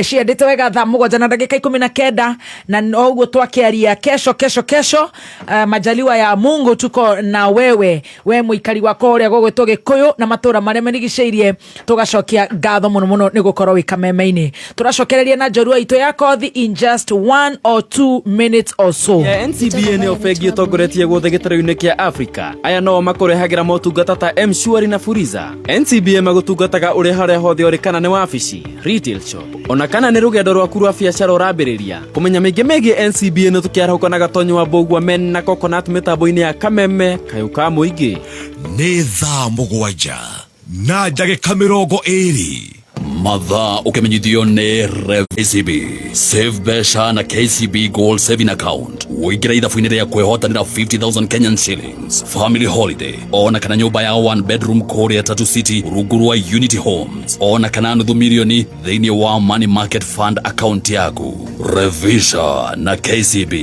E: ciendete wega thaa 7:19 na noguo twakiaria kesho majaliwa ya Mungu tuko na wewe muikari wa korea gogwetwo Gikuyu na matura maria menigiceirie tugacokia ngatho muno ni korwo wi Kameme-ini. Turacokereria na njorua ito ya kothi in just 1 or 2 minutes or so.
A: NCBA ni ofegi utongoretie guothe gitaro-ini kia Africa. Aya no makurehagira motungata ta M-Shwari na Fuliza. NCBA magutungataga uri haria hothe uri kana ni wabici, retail shop, ona kana ni rugendo rwaku rwa biacara urambiriria. Kumenya maingi megie NCBA ni tukiarahũka na gatonyo wa Mbũgua Men na Coconut mitambo-ini ya Kameme kayuka muingi.
J: Nĩ thaa 7 na ndagĩka 20.
D: Mathaa ukimenyithio ni KCB Save Besha na KCB Gold Saving Account. Uingira ithabu-ini ria kwehotanira 50,000 Kenyan shillings, family holiday, ona kana nyumba ya 1 bedroom Korea Tatu City rungu rwa Unity Homes, ona kana nuthu milioni thiini wa Money Market Fund account yaku. Revisha na KCB,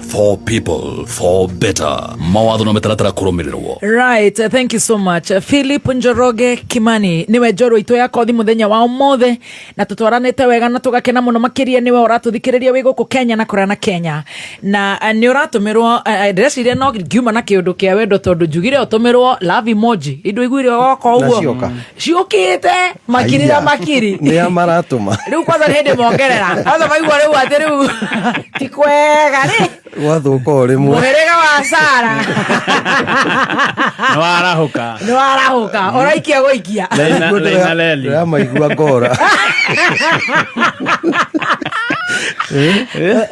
D: for people, for better. Mawatho na metaratara kurumirirwo.
E: Right, thank you so much. Philip Njoroge Kimani niwe njorua ito ya kothi muthenya wa mothe na tutwaranite wega na tugakena muno makiria niwe uratuthikiriria wi guku Kenya na kuria na Kenya na ni uratumirwo ndreciria no ngiuma na kiundu kia wendo tondu njugire utumirwo love emoji indu igwire goko uguo ciukite makirira makiri
N: ni amaratuma
E: riu kwanza hindi mongerera aza maigua riu ati riu tikwega ri
N: wathuka uri mwe
E: muherega wa Sara
F: no arahuka
E: oraikia goikia
F: leina leli
N: ya maigua ngora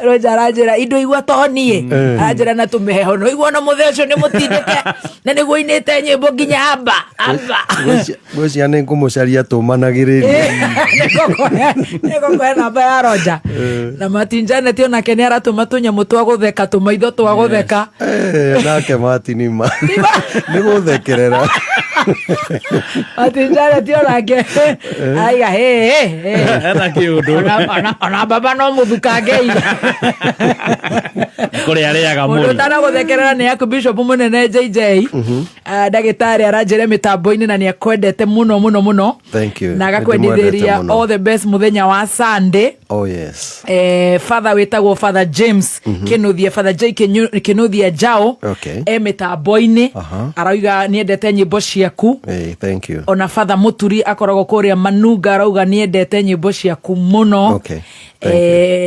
E: Roja rajera indo igwa tonie ajera na tumeho no igwa na mutheco ni mutindike na niguo inete nyimbo nginya amba
N: gocia ni ngumucaria tumanagiriria
E: niko kwa namba ya Roja na matinjane tio na Kenya aratuma tunyamu twa gutheka tumaitho twa gutheka
N: nake mati ni guthekerera
E: matinjane tio nake aiga
F: eta kiundu
E: ona baba no muthukange
F: kuri ariaga muri
E: mundu tana guthekerera ni yaku Bishop munene JJ ndagitari arajire mitambo-ini na ni akwendete muno
N: thank you
E: na agakwendithĩria all the best muthenya wa Sunday.
N: Oh yes.
E: Father wetagwo Father James Kinuthia, Father J Kinuthia Jao mitambo-ini arauga niendete nyimbo ciaku.
N: Hey, thank you.
E: Ona Father Muturi akoragwo kuria Manunga arauga niendete nyimbo ciaku muno.
N: Okay.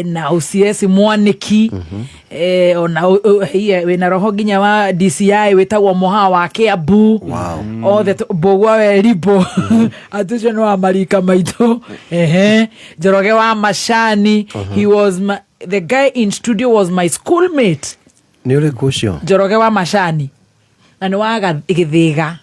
E: Na usiesi Mwaniki ona wina roho nginya wa DCI wetagwo Moha wa Kiambu.
N: Wow.
E: All the Mbũgua we Ribo atucio no amarika maitho Njoroge wa Mashani he was the guy in studio was my schoolmate.
N: Ni ule kusho
E: Njoroge wa Mashani na ni waga Githiga.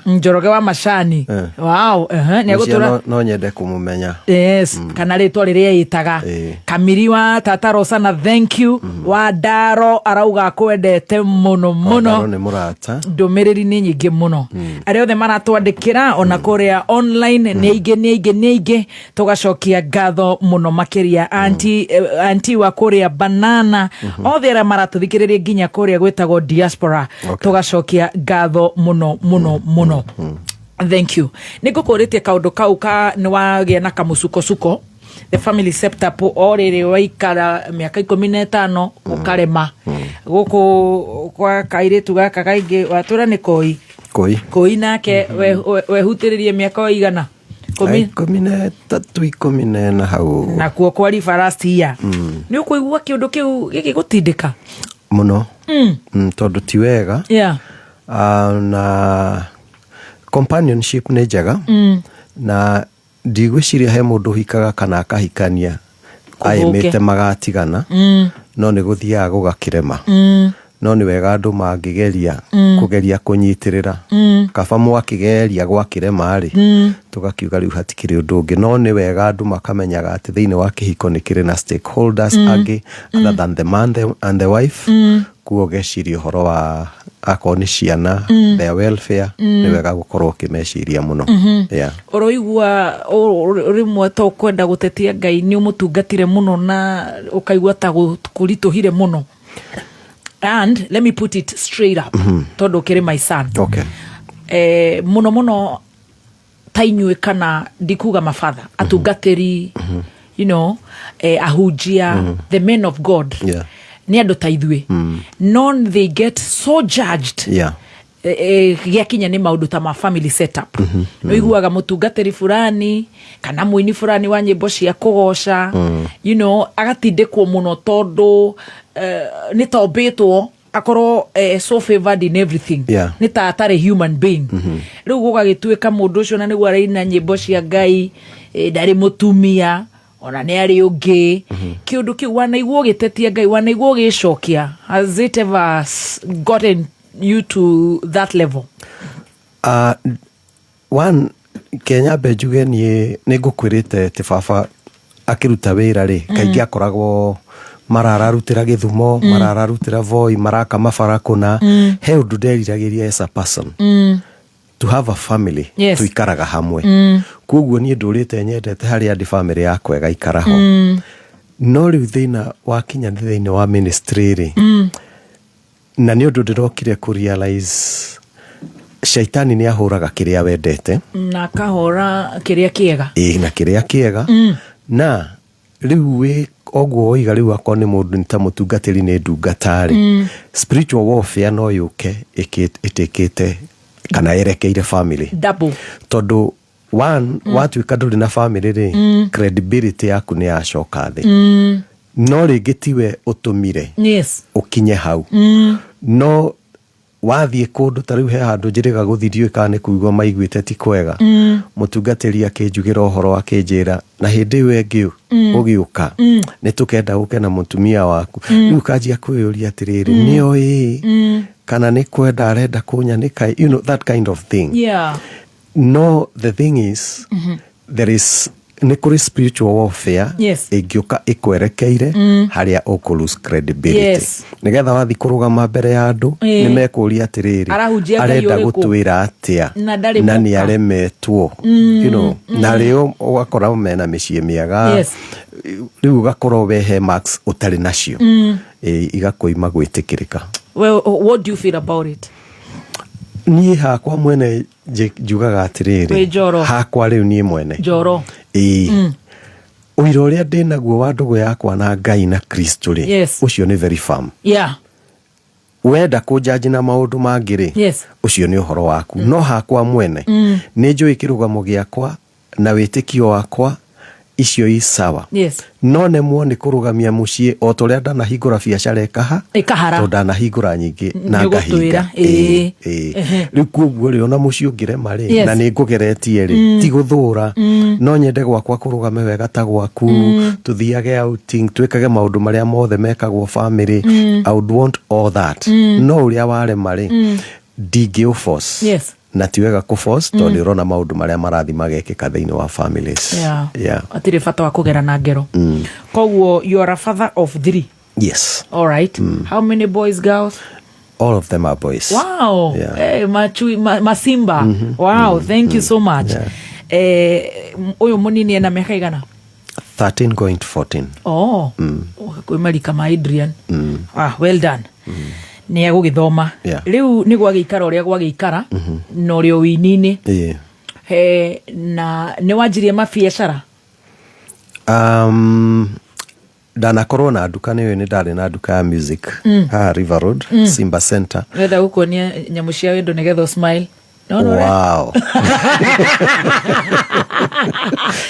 E: Njoroge wa Mashani. Wow.
N: Nigutura no nyende kumumenya.
E: Yes. Kana ritwa riria yitaga Kamiri wa Tata Rosana, thank you. Wa Daro arauga kwendete muno muno.
N: Ni murata.
E: Ndumiriri ni nyingi muno. Ari othe maratwandikira ona kuria online ni ingi tugacokia ngatho muno makiria anti wa kuria Banana othe ara maratuthikiriria nginya kuria gwetagwo diaspora tugacokia ngatho muno. Thank you. Nigukurite kaundu kau ka ni wagia na kamusuko the family setup oriri waikara miaka 15 ukarema guku kwa kairitu gaka kaingi watura ni koi nake we hutiririe miaka igana
N: 13 hau
E: na kuo kwa rifarasti ya ni ukuigua kiundu kiu giki gutindika
N: muno tondu ti wega na companionship ni njega na ndigwiciria he mundu hikaga kana akahikania aimite magatigana no ni guthiaga gugakirema no ni wega andu mangigeria kugeria kunyitirira kaba mwakigeria gwakirema ri tugakiuga riu hatikiri undu ungi no ni wega andu makamenyaga ati thiini wa kihiko ni kiri na stakeholders agi other than the man and the wife kuogeciria horo wa akoni ciana their welfare ni wega gukorwo kimeciria muno
E: uroigua rimwe to kwenda gutetia Ngai ni umutungatire muno na ukaigua ta kurituhire muno. And let me put it straight up tondu kiri my son muno tainywe kana ndikuga mafather atungatiri you know ahujia the men of God ni andu taithwe non they get so judged giakinya ni maundu ta ma family setup no iguaga mutungatiri fulani kana muini fulani wa nyimbo cia kugoca you know agatindikwo muno tondu ni tombitwo akoro so favored in everything ni ta atare human being riu gugagituika mundu ucio na niguo araina nyimbo cia Ngai ndari mutumia ona ni ari ungi kiundu kiu wanaigua gitetia Ngai wanaigua gicokia has it ever gotten you to that level?
N: One Kenya bejuge ni ngukwirite ti baba akiruta wira ri kaingi akoragwo marararutira Githumo marararutira Voi maraka mafarakuna he undu nderiragiria as a person to have a family tuikaraga hamwe kuguo ni ndurite nyendete hari andi family yakwa igaikaraho no riu thina wakinya thina wa ministry ri na ni undu ndirokire ku realize shaitani ni ahuraga kiria wendete
E: na kahora kiria kiega
N: na kiria kiega na riu we ogwo oiga riu akoni mundu nita mutungatiri ni ndungatari spiritual warfare no yuke itikite kana erekeire family
E: double
N: tondu one watu ikaduri na family ri credibility yaku ni yacoka thi no rigitiwe utumire ukinye hau no wathie kundu tariu he handu njiriga guthirio ikane kuigwa maiguite ti kwega mutungatiri akinjugira uhoro akinjira na hindi wengi ugiuka ni tukenda uke na mutumia waku riu kanjia kwiyuria atiriri ni oi kana ni kwenda arenda kunyanika you know that kind of thing no the thing is there is nikuri spiritual warfare igioka ikwerekeire haria uku lose credibility nigetha wathi kurugama mbere ya andu ni mekuria atiriri arenda gutwira atia na ni aremetwo you know na rio ugakora mena micii miega riu ugakora wehe max utari nacio igakoima gwitikirika.
E: Well, what do you feel about it?
N: Ni hakwa mwene njugaga atiriri hakwa riu ni mwene
E: njoro
N: uira uria ndinaguo wa ndugu yakwa na Ngai na Kristo ri ucio ni very firm wenda kujaji na maundu mangiri ucio ni uhoro waku no hakwa mwene ni njui kirugamo giakwa na witikio wakwa icio i sawa.
E: Yes.
N: No nemwo nĩ kũrũgamia mũciĩ o tũrĩa ndanahingũra biacara
E: ĩkahara
N: tondũ ndanahingũra nyingĩ na ngahinga. Rĩu kuoguo rĩ ona mũciĩ ũngĩrema rĩ na nĩ ngũgeretie rĩ ti gũthũra no nyende gwakwa kũrũgame wega ta gwaku tuthiage outing twĩkage maũndũ marĩa mothe mekagwo family. I would want all that. No ũrĩa warema rĩ ndingĩũforce.
E: Yes.
N: Na tiwega kuforce tondũ ũrona maũndũ marĩa marathi magekĩka thĩinĩ wa families.
E: Atirĩ bata wa kũgera na ngero. Koguo you are a father of 3.
N: Yes.
E: All right. How many boys, girls?
N: All of them are boys.
E: Wow. Hey, Masimba. Wow, thank you so much. Uyu munini ena miaka igana?
N: 13 going to 14.
E: Oh. Kwĩ marika ma Adrian. Well done. Nĩ agũgĩthoma. Rĩu nĩ gwagĩikara ũrĩa gwagĩikara na ũrĩ o wini-inĩ. Na nĩ wanjirie mabiacara?
N: Ndanakorwo na nduka nĩ ndarĩ na nduka ya music River Road, Simba Center.
E: Wenda gũkuonia nyamũ cia wendo nĩgetha smile.
N: Wow.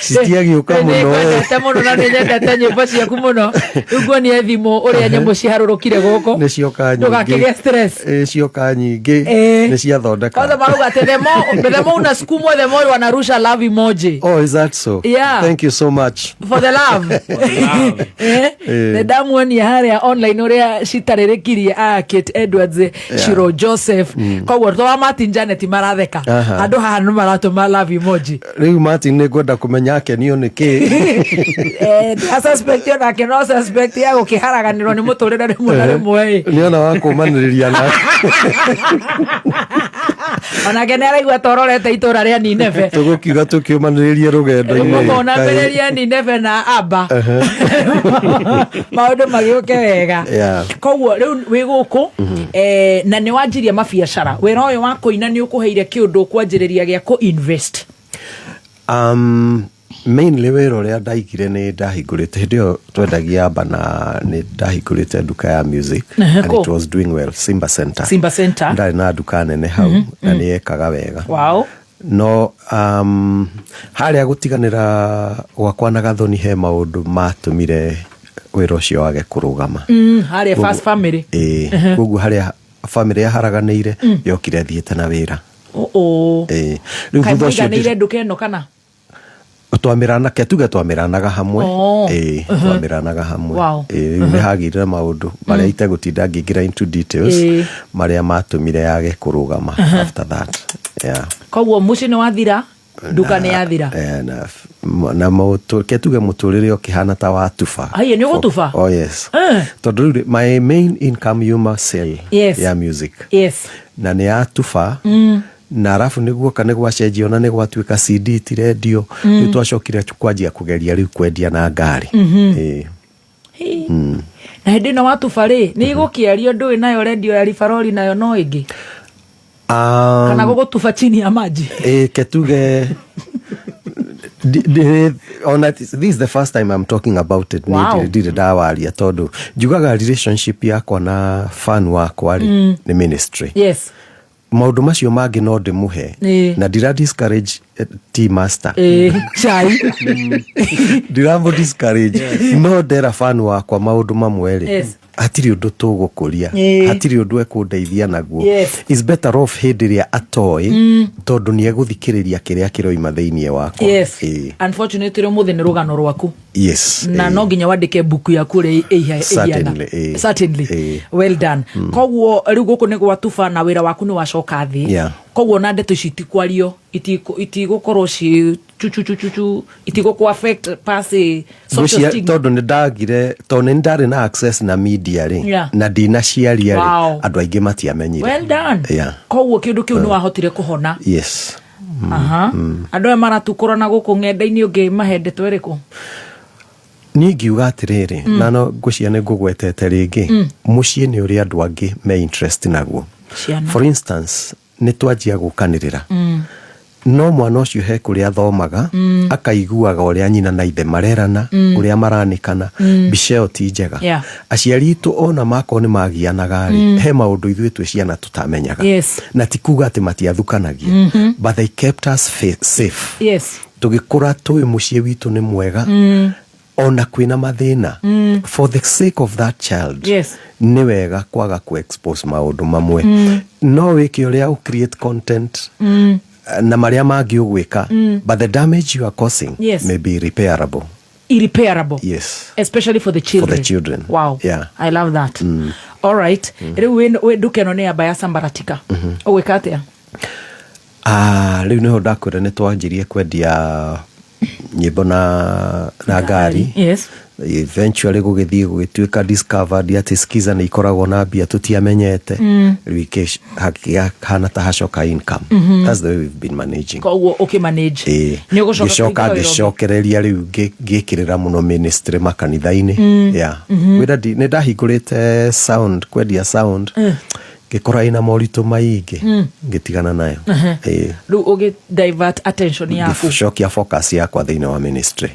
N: Sitiagĩũka mũno.
E: Nĩkwendete mũno na nĩnyendete nyĩmbo ciaku mũno. Rĩu nĩ thimũ ũrĩa nyamũ ciharũrũkire gũkũ.
N: Nĩcioka nyingĩ.
E: Ndũgakĩgĩa stress.
N: Cioka nyingĩ. Nĩciathondeka.
E: Kwanza maruga the more unasukumwa the more wanarusha love emoji.
N: Oh, is that so?
E: Yeah.
N: Thank you so much.
E: For the love. The damuoni harĩa online ũrĩa citarĩrĩkirie Kate Edwards, Shiro Joseph. Koguo twa Martin Janet theka andu haha no maratuma love emoji.
N: Riu Martin nĩ ngwenda kũmenya akenio nĩkĩ
E: suspect ona ke no suspect ya gũkĩharaganĩrwo nĩ mũtũrĩre rĩmwe na rĩmwe
N: nĩ ona wa kũmanĩrĩria na
E: ona ke nĩ araigua tororete itũra rĩa Nineve
N: tũgũkiuga tũkĩũmanĩrĩrie rũgendo-inĩ
E: ona mbere Nineve na Aba maũndũ magĩũke wega. Koguo rĩu wĩ gũkũ na nĩ wanjirie mabiacara wĩra ũyũ wa kũina nĩ ũkũheire kĩũndũ kwanjĩrĩria gĩa ku invest?
N: Mainly wĩra ũrĩa ndaigire nĩ ndahingũrĩte hĩndĩ ĩyo twendagia Aba na nĩ ndahingũrĩte nduka ya music and it was doing well. Simba Center ndarĩ na nduka nene hau na nĩ yekaga wega.
E: Wow.
N: No harĩa gũtiganĩra gwakwa na Gathoni he maũndũ matũmire wĩra ũcio wage kũrũgama.
E: Harĩa first family.
N: Koguo harĩa family yaharaganĩire yokire thiĩte na wĩra.
E: Rĩu thutha ũcio nĩ nduka ĩno kana
N: twamiranaga tuge twamiranaga hamwe twamiranaga hamwe nĩ hagire maũndũ marĩa itegũtinda ngĩingĩra into details marĩa matũmire yage kũrũgama after that.
E: Koguo mũciĩ nĩ wathira nduka nĩ yathira
N: na tuge mũtũrĩre ũkĩhana ta wa tuba.
E: Nĩ ũgũtuba?
N: Oh yes. Tondũ my main income yuma sale ya music na nĩ ya tuba na arafu nĩguo kana gwacenjio na nĩ gwatuĩka CD ti radio nĩ twacokire kwanjia kũgeria rĩu kwendia na ngari.
E: Na hĩndĩ ĩno watuba rĩ nĩ igũkĩario ndũĩ nayo radio ya Rifaroli nayo no ĩngĩ kana gũgũtuba chini ya maji?
N: Ketuge this is the first time I'm talking about it. Nĩ ndawaria tondũ njugaga relationship yakwa na fan wakwa nĩ ministry.
E: Yes.
N: Maũndũ macio mangĩ no ndĩmũhe na ndira discourage tea master
E: chai
N: ndiramu discourage no ndera fan wakwa maũndũ mamwe rĩ hatirĩ ũndũ tũgũkũria hatirĩ ũndũ ekũndeithia naguo. Is better off hĩndĩ ĩrĩa atoĩ tondũ nĩ egũthikĩrĩria kĩrĩa kĩroima thĩinĩ wakwa.
E: Unfortunately ũmũthĩ nĩ rũgano rwaku
N: na
E: no nginya wandĩke buku yaku ũrĩa ĩhiana. Certainly. Well done. Koguo rĩu gũkũ nĩ gwatuba na wĩra waku nĩ wacoka thĩ. Koguo na ndeto citikwario itigũkorwo ci itigũkũ affect pasi
N: tondũ nĩ ndagire tondũ nĩ ndarĩ na access na media rĩ na ndina ciaria rĩ andũ aingĩ matiamenyire.
E: Well done. Koguo kĩndũ kĩu nĩ wahotire kũhona?
N: Yes.
E: Andũ aya maratukũra na gũkũ ng'enda-inĩ ũngĩ mahendetwo ĩrĩkũ?
N: Niĩ ngiuga atĩrĩrĩ na no ngũcia nĩ ngũgwetete rĩngĩ mũciĩ nĩ ũrĩa andũ angĩ me interest naguo. For instance nĩ twanjia gũkanĩrĩra no mwana ũcio he kũrĩa athomaga akaiguaga ũrĩa nyina na ithe marerana ũrĩa maranĩkana mbica ĩyo ti njega. Aciari itũ ona makorwo nĩ magianaga he maũndũ ithuĩ twĩ ciana tũtamenyaga na ti kuga atĩ matiathukanagia but they kept us safe. tugikura twi mucie witu ni mwega ona kwina mathina for the sake of that child ni wega kwaga ku expose maundu mamwe no wiki uria u create content na maria mangi ugwika but the damage you are causing may be irreparable.
E: Yes, especially for the children. Wow.
N: Yeah,
E: I love that. All right. We dukeno ne abaya sambaratika owekatea
N: riu niho ndakwira ni twanjirie kwendia nyimbo na ngari.
E: Yes.
N: Eventually gugituika discovered ati skiza ni ikoragwo na bia tutiamenyete riu hana ta hashoka income. That's the way we've been managing.
E: Okay, manage
N: ni ugucoka gishokereria riu gikirira muno ministry makanitha-ini. Yeah, wira ni ndahingurite sound kwendia sound gikora ina morito maige gitigana nayo
E: riu ugi divert attention yaku
N: shokia focus yakwa thini wa ministry.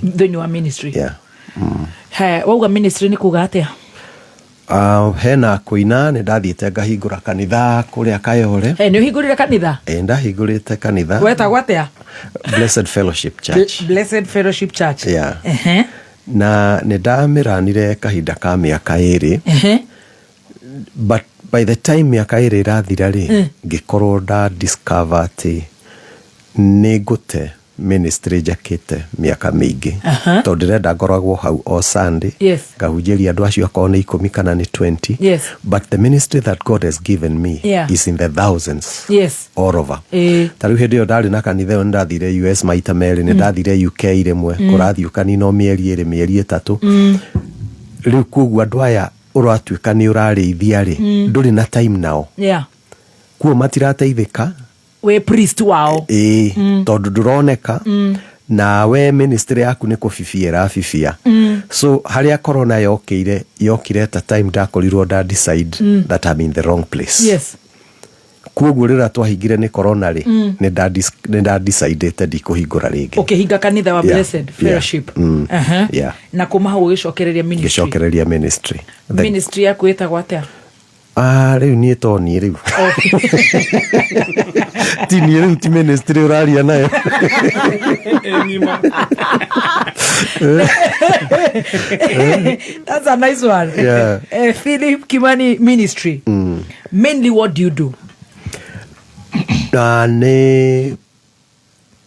N: Yeah.
E: Wauga ministry ni kuga atia?
N: Hena kuina ni ndathiite ngahingura kanitha kuria Kayole.
E: Ni uhingurire kanitha?
N: Ndahingurite kanitha.
E: Wetagwo atia?
N: Blessed Fellowship Church.
E: Blessed Fellowship Church.
N: Yeah. Na ni ndamiranire kahinda ka miaka 2 but by the time miaka 2 irathira ri ngikorwo nda discover ati ni gute ministry jakete miaka mingi to ndirenda ngoragwo hau o Sunday ngahunjiria andu acio akorwo ni 10 kana ni 20 but the ministry that God has given me is in the thousands all over. Tariu hindi yo ndari na kanitha yo ndathire US maita meri ni ndathire UK rimwe kurathi ukanino mieri 3 riu kugu andu aya uratuika ni urarithia ri nduri na time nao kuo matirateithika
E: we priest wao
N: tondu nduroneka na we ministry yaku ni kufifia so haria corona yokire ta time ndakorirwo nda decide that I'm in the wrong place. Kuoguo rira twahingire ni corona ri ni nda decide ndikuhingura ringi
E: hinga kanitha wa Blessed Fellowship. Na kumaha ugicokereria
N: ministry
E: ministry yaku etagwo atia?
N: Riu ni toni riu ti ni riu ti ministry uraria nayo
E: That's a nice one. Philip Kimani Ministry. Mainly what do you do?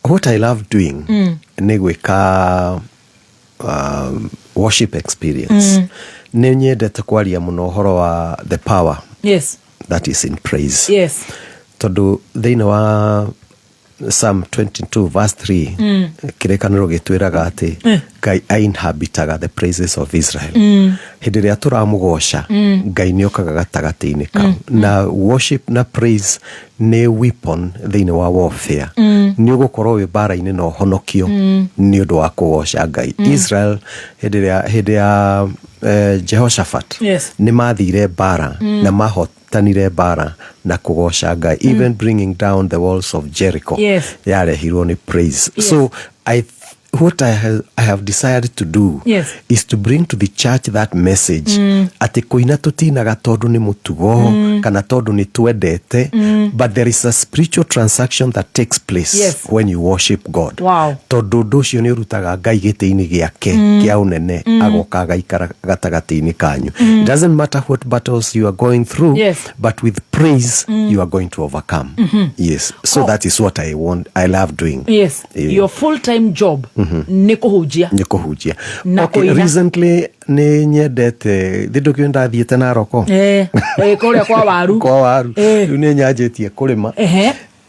N: What I love doing ni gwika worship experience. Ni nyendete kwaria muno horo wa the power that is in praise. Tondu thini wa Psalm 22 verse 3 kirekaniro gitwiraga ati Ngai ainhabitaga the praises of Israel. Hindi ria turamugosha Ngai ni okaga gatagati-ini kau na worship na praise ni weapon thini wa warfare. Ni ugukorwo wi bara-ini no honokio ni undu wa kugosha Ngai. Israel hindi ya Jehoshaphat ni mathire bara na mahotanire bara na kugosha Ngai, even bringing down the walls of Jericho. Yarehirwo ni praise. So what I have decided to do is to bring to the church that message ati kuina tutinaga tondu ni mutugo kana tondu ni twendete but there is a spiritual transaction that takes place when you worship God. Tondu nducio ni urutaga Ngai giti-ini giake kia unene agoka gaikara gatagati-ini kanyu. It doesn't matter what battles you are going through but with praise you are going to overcome. So that is what I love doing.
E: Your full-time job ni kuhujia.
N: Okay, recently ni nyendete thindukio ndathiete Naroko
E: kuria kwa waru
N: riu ni nyanjitie kurima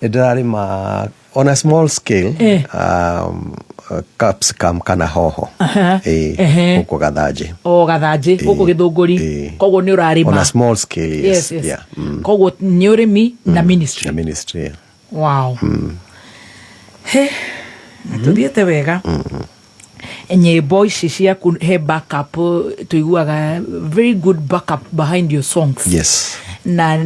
N: ndirarima on a small scale capsicum kana hoho uko gathaji
E: uko githunguri koguo ni urarima
N: on a small scale.
E: Koguo ni urimi na
N: ministry.
E: Wow. Tuthiete wega nyimbo ici ciaku he backup tuiguaga very good backup behind your songs. Na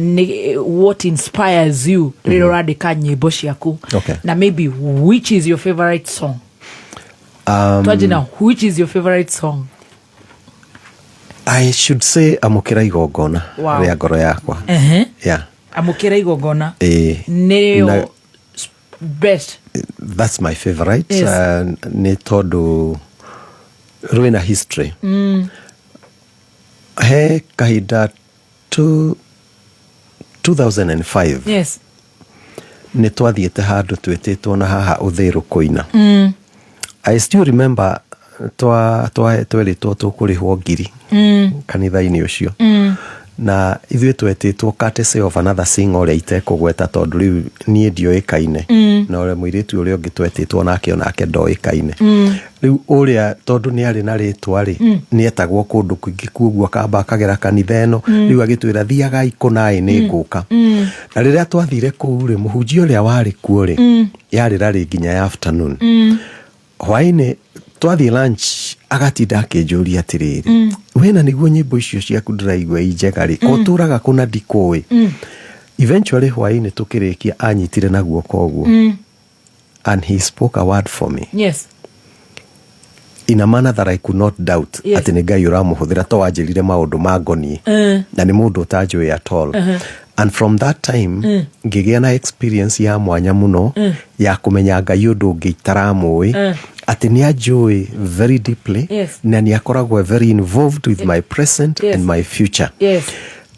E: what inspires you rĩrĩa ũrandĩka nyimbo ciaku na maybe which is your favorite song? Twajina, which is your favorite song?
N: I should say amukĩra igongona rĩa ngoro yakwa.
E: Amukĩra igongona nĩyo best?
N: That's my favorite.
E: Yes.
N: Nĩ tondũ rwĩna history. He kahinda 2005.
E: Yes.
N: Nĩ twathiĩte handũ twĩtĩtwo na haha Ũthĩĩrũ kũina. I still remember tweritwo tũkũrĩhwo ngiri kanitha-inĩ ũcio. Na ithuĩ twetĩtwo courtesy of another singer ũrĩa itekũgweta tondũ rĩu niĩ ndioĩkaine na ũrĩa mũirĩtu ũrĩa ũngĩ twetĩtwo nake onake ndoĩkaine. Rĩu ũrĩa tondũ nĩ arĩ na rĩtwa-rĩ nĩ etagwo kũndũ kũingĩ kuoguo akamba akagera kanitha ĩno rĩu agĩtwĩra thiagai kũnaĩ nĩ ngũka. Na rĩrĩa twathire kũu-rĩ mũhunjia ũrĩa warĩ kuo-rĩ yarĩ nginya ya afternoon. Hwaĩ-inĩ twathiĩ lunch agatinda akĩnjũria atĩrĩrĩ wena nĩguo nyĩmbo icio ciaku ndĩraigua njega-rĩ ũtũraga kũ na ndikũĩ. Eventually hwaĩ-inĩ tũkĩrĩkia anyitire na guoko ũguo and he spoke a word for me.
E: Yes.
N: In a manner that I could not doubt. Atĩ nĩ Ngai ũramũhũthĩra to wanjĩrire maũndũ mangoniĩ na nĩ mũndũ ũtanjũĩ at all. And from that time ngĩgĩa na experience ya mwanya mũno ya kũmenya Ngai ũndũ ũngĩ itaramũĩ atĩ nĩ anjũĩ very deeply na nĩ akoragwo very involved with my present and my future.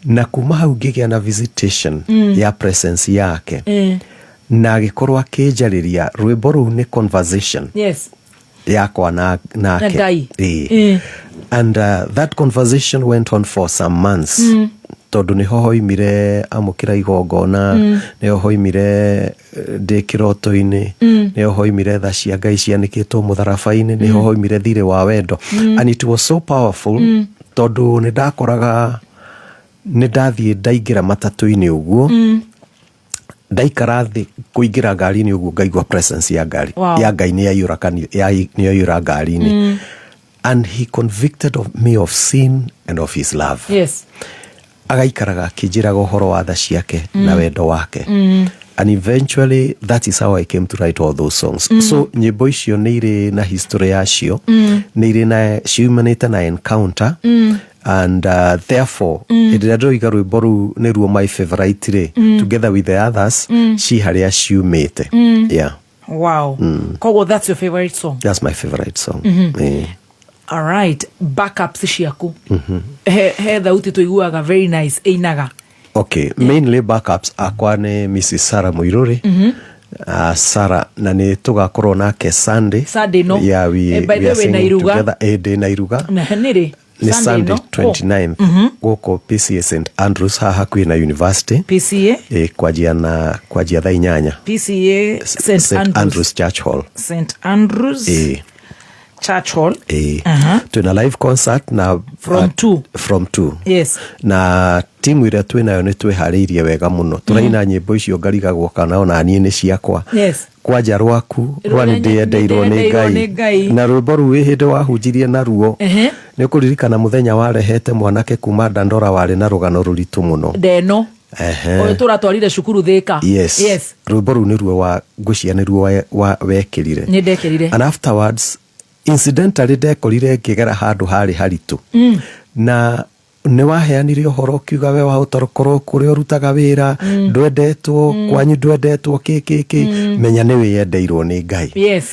N: Na kuma hau ngĩgĩa na visitation ya presence yake na agĩkorwo akĩnjarĩria rwĩmbo rũu nĩ conversation yakwa nake. And that conversation went on for some months. Tondũ nĩho hoimire amũkĩra igongona, nĩho hoimire ndĩ kĩroto-inĩ, nĩho hoimire tha cia Ngai cianĩkĩtwo mũtharaba-inĩ, nĩho hoimire thirĩ wa wendo. And it was so powerful tondũ nĩ ndakoraga nĩ ndathiĩ ndaingĩra matatũ-inĩ ũguo ndaikara thĩ kũingĩra ngari-inĩ ũguo ngaigua presence ya ngari ya Ngai nĩ yaiyũra ngari-inĩ. And he convicted me of sin and of his love.
E: Yes.
N: Agaikaraga akĩnjĩraga ũhoro wa tha ciake na wendo wake. And eventually that is how I came to write all those songs. So nyĩmbo icio nĩ irĩ na history yacio, nĩ irĩ na ciumanĩte na encounter and therefore rĩrĩa ndoiga rwĩmbo rũu nĩruo my favorite rĩ together with the others ci harĩa ciumĩte. Yeah.
E: Wow. Kogo, that's your favorite song?
N: That's my favorite song.
E: All right. Backups ciaku. He thauti tuiguaga very nice einaga.
N: Okay, mainly backups akwa nĩ Mrs. Sarah Muiruri. Sarah na nĩ tũgakorwo nake Sunday
E: no.
N: Yeah, we are singing together. Ndĩ na iruga
E: na nĩrĩ
N: ni Sunday 29 gũkũ PCA St Andrews haha hakuhĩ na university.
E: PCA
N: kwanjia thaa 8.
E: PCA St
N: Andrews Church Hall.
E: St Andrews Church Hall.
N: Tuna live concert na from 2.
E: Yes.
N: Na timu ĩrĩa twĩnayo nĩ twĩharĩirie wega mũno. Tũraina nyĩmbo icio ngarigagwo kana ona niĩ nĩ ciakwa.
E: Yes.
N: Kwanja rwaku rwani ndĩendeirwo nĩ Ngai na rwĩmbo rũu hĩndĩ wahunjirie naruo nĩ kũririkana mũthenya warehete mwanake kuma Dandora warĩ na rũgano rũritũ mũno
E: ndeno ũyũ tũratwarire cukuru Thika.
N: Yes. Rwĩmbo rũu nĩruo wa ngũcia nĩruo wekĩrire.
E: Nĩ ndekĩrire.
N: And afterwards incidentally ndekorire ngĩgera handũ harĩ haritũ na nĩ waheanire ũhoro kiuga we wa ũtorokorwo kũrĩa ũrutaga wĩra ndwendetwo kwanyu ndwendetwo kĩkĩkĩ menya nĩ wĩyendeirwo nĩ Ngai.
E: Yes.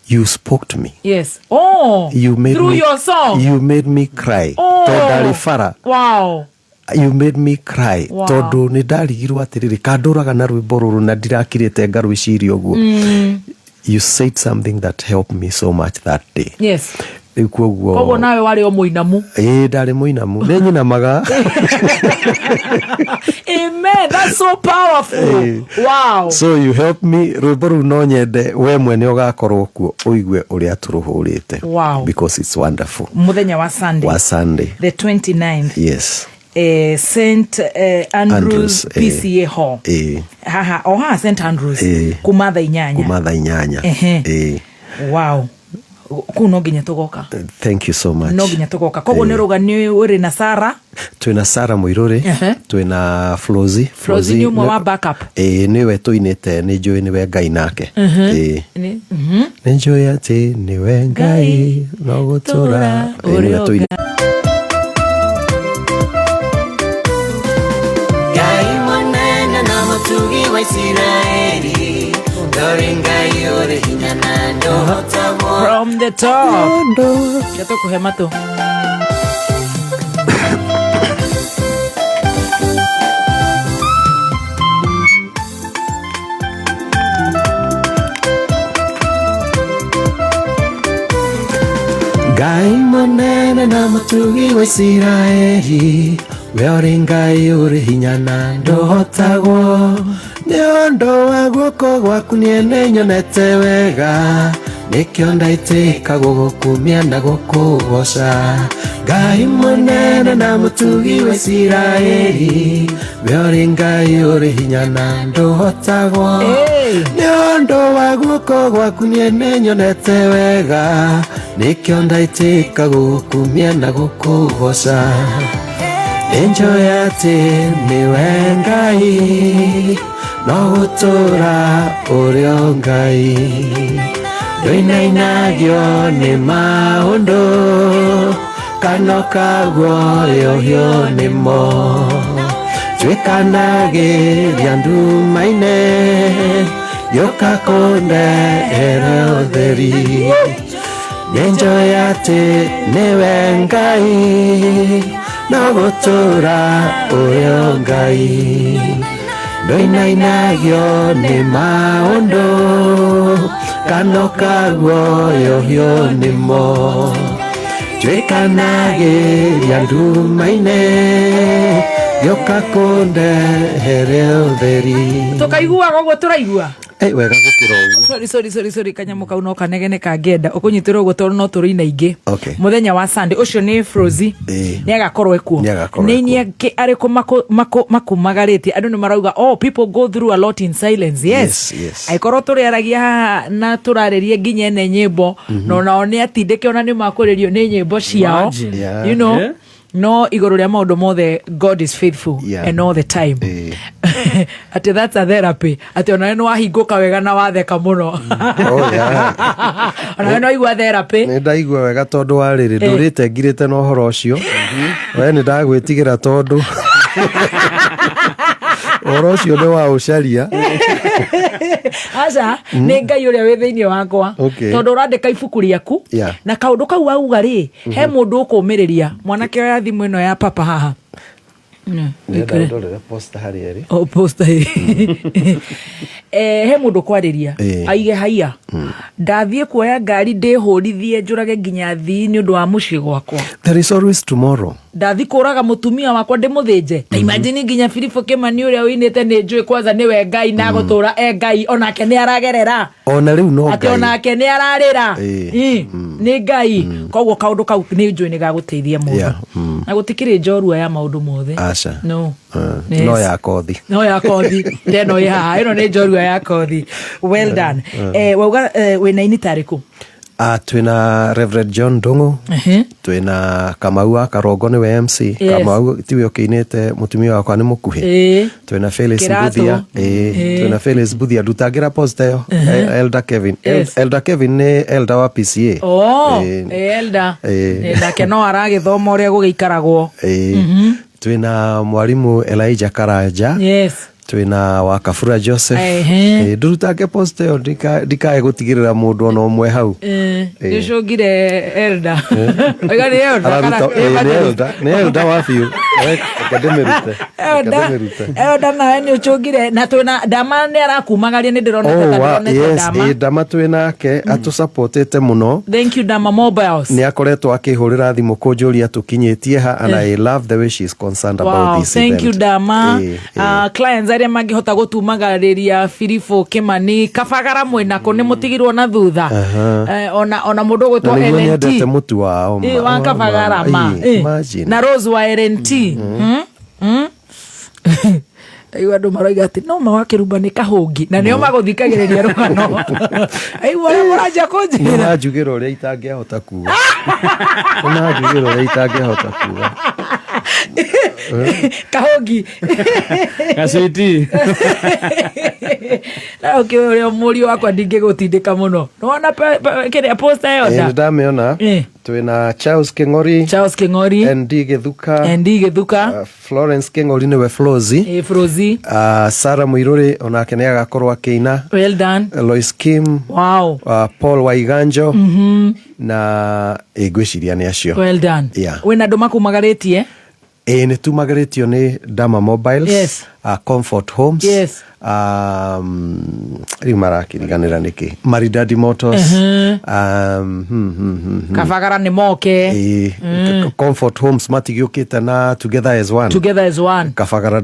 N: You spoke to me.
E: Yes. Oh,
N: you made
E: through
N: me,
E: your song.
N: You made me cry.
E: Oh, wow.
N: You made me cry. Wow. Tondũ nĩ ndarigirwo atĩrĩrĩ kandũraga na rwĩmbo rũrũ na ndirakirĩte ngarwĩciria ũguo. You said something that helped me so much that day.
E: Yes.
N: Koguo
E: nawe warĩ o mũinamu.
N: Ndarĩ mũinamu. Nĩ nyinamaga.
E: Amen. That's so powerful. Wow.
N: So you helped me. Rwĩmbo rũu no nyende we mwene ũgakorwo kuo ũigue ũrĩa tũrũhũrĩte.
E: Wow.
N: Because it's wonderful.
E: Mũthenya wa Sunday.
N: Wa Sunday.
E: The 29th.
N: Yes.
E: St Andrews PCA Hall. Haha St Andrews. Kuma thaa 8. Wow. Kuno nginya tugoka.
N: Thank you so much.
E: No nginya tugoka. Koguo nĩ rũgani ũrĩ na Sarah.
N: Twĩna Sarah Muiruri. Twĩna Flozi.
E: Flozi nĩ ũmwe wa backup.
N: Nĩwe tũinĩte nĩ njũĩ nĩwe Ngai nake. Nĩ njũĩ atĩ nĩwe Ngai no gũtũra. Nĩwe tũinĩte.
H: Ngai mũnene na mũtugi wa Isiraeli
E: From the top. Yato kuhemato.
N: Ngai munene na mutugi wa Isiraeli, we uri Ngai uri hinya na ndohotagwo, ni undu wa guoko gwaku niene nyonete wega, nikio ndaitika gugukumia na gukugoca. Ngai munene na mutugi wa Isiraeli, we uri Ngai uri hinya na ndohotagwo, ni undu wa guoko gwaku niene nyonete wega, nikio ndaitika gukumia na gukugoca. Enjoy ati niwe Ngai, no gutura urio Ngai, nduinainagio ni maundu, kano kaguo hio nimo, twikanagiria ndumaine, gioka kundehere utheri. Enjoy ati niwe Ngai, no gutura urio Ngai, nduinainagio ni maundu, kano kaguo hio nimo, twikanagiria ndumaine, gioka kundehere utheri.
E: Tukaigua gogo turaigua.
N: Wega gukira uguo.
E: Sorry kanyamu kau no kanegene kangenda ukunyitira uguo tondu no turina ingi. Muthenya wa Sunday ucio ni Frozi ni agakorwo ekuo ni nyeke ariku makumagaritie andu ni marauga people go through a lot in silence. Yes. Aikorwo turiaragia na turarerie nginya ne nyimbo no nao ni atindike ona ni makuririo ni nyimbo ciao, you know. No iguru ria maundu mothe God is faithful and all the time. Ati that's a therapy. Ati ona no wahinguka wega na watheka muno. Ona no igua therapy.
N: Ni ndaigua wega tondu wariri ndurite ngirite no horo ucio. We ni ndagwitigira tondu horo ucio ni wa ucaria.
E: Aca ni Ngai uria wi thiini wakwa tondu urandika ibuku riaku na kaundu kau auga ri he mundu ukumiriria mwanake oya thimu ino ya papa haha
N: posta harieri
E: posta he mundu kwariria aige haia ndathie kuoya ngari ndihurithie njurage nginya thii ni undu wa mucii gwakwa.
N: There is always tomorrow.
E: Ndathi kuraga mutumia wakwa ndimuthinje. Imagine nginya Philip Kimani uria winite ni njui kwanza niwe Ngai na gutura Ngai onake ni aragerera
N: ona riu no Ngai
E: ati onake ni ararira ni Ngai koguo kaundu kau ni njui ni gaguteithia mundu na gutikiri njorua ya maundu mothe no
N: no ya kothi
E: teno ya ino ni njorua ya kothi. Well done. Wauga wina ini tariku
N: twina Reverend John Ndungu, twina Kamau wa Karongo ni we MC. Kamau tiwe ukinite mutumia wakwa ni mukuhi. Twina Felix Buthia, twina Felix Buthia dutangira posta yo. Elder Kevin, Elder Kevin ni elder wa PCA.
E: Elder nake no aragithoma uria gugiikaragwo.
N: Twina mwarimu Elijah Karanja. Twina wa Kafura Joseph. Ndurutange posta yo ndikae gutigirira mundu ona umwe hau.
E: Nishogire elder. Oiga ni elder.
N: Ni elder wa fiu. Akademerute.
E: Elder na ni uchogire na twina Dama ni arakumagaria ni ndirona
N: Dama. Yes, Dama twinake atu supportete muno.
E: Thank you Dama Mobiles.
N: Ni akoretwo akihurira thimu kunjuria tukinyitie ha and I love the way she is concerned about this event.
E: Thank you Dama. Clients aria mangihota gutumagariria Philip Kimani kabagara mwinako ni mutigirwo na thutha. Ona mundu gwitwo LNT
N: mutu wao
E: wa kabagara na Rose wa LNT. Aiwa ndo maroiga ati no mawakiruba ni kahungi na nio maguthikagiriria rugano. Aiwa muranja kunjira
N: najugira uria itangihota kuga. Najugira uria itangihota kuga.
E: Kahogi.
F: Gaswiti.
E: Na ukio muri wakwa ndingigutindika muno. Nona kile poster yona.
N: Ndameona. Twina Charles King'ori. ND Githuka. Florence King'ori niwe Flozi.
E: Flozi.
N: Sarah Muiruri onake ni agakorwo akiina.
E: Well done.
N: Lois Kim.
E: Wow.
N: Paul Waiganjo. Na ngwiciria ni acio.
E: Well done.
N: Yeah.
E: Wena nduma kumagaritie?
N: Ni tumagaritio ni Dama Mobiles.
E: Yes.
N: Comfort Homes.
E: Yes.
N: Rimarakiriganira niki Maridadi Motors.
E: Kavagara ni moke.
N: Comfort Homes matigiukite na Together as One. Kavagara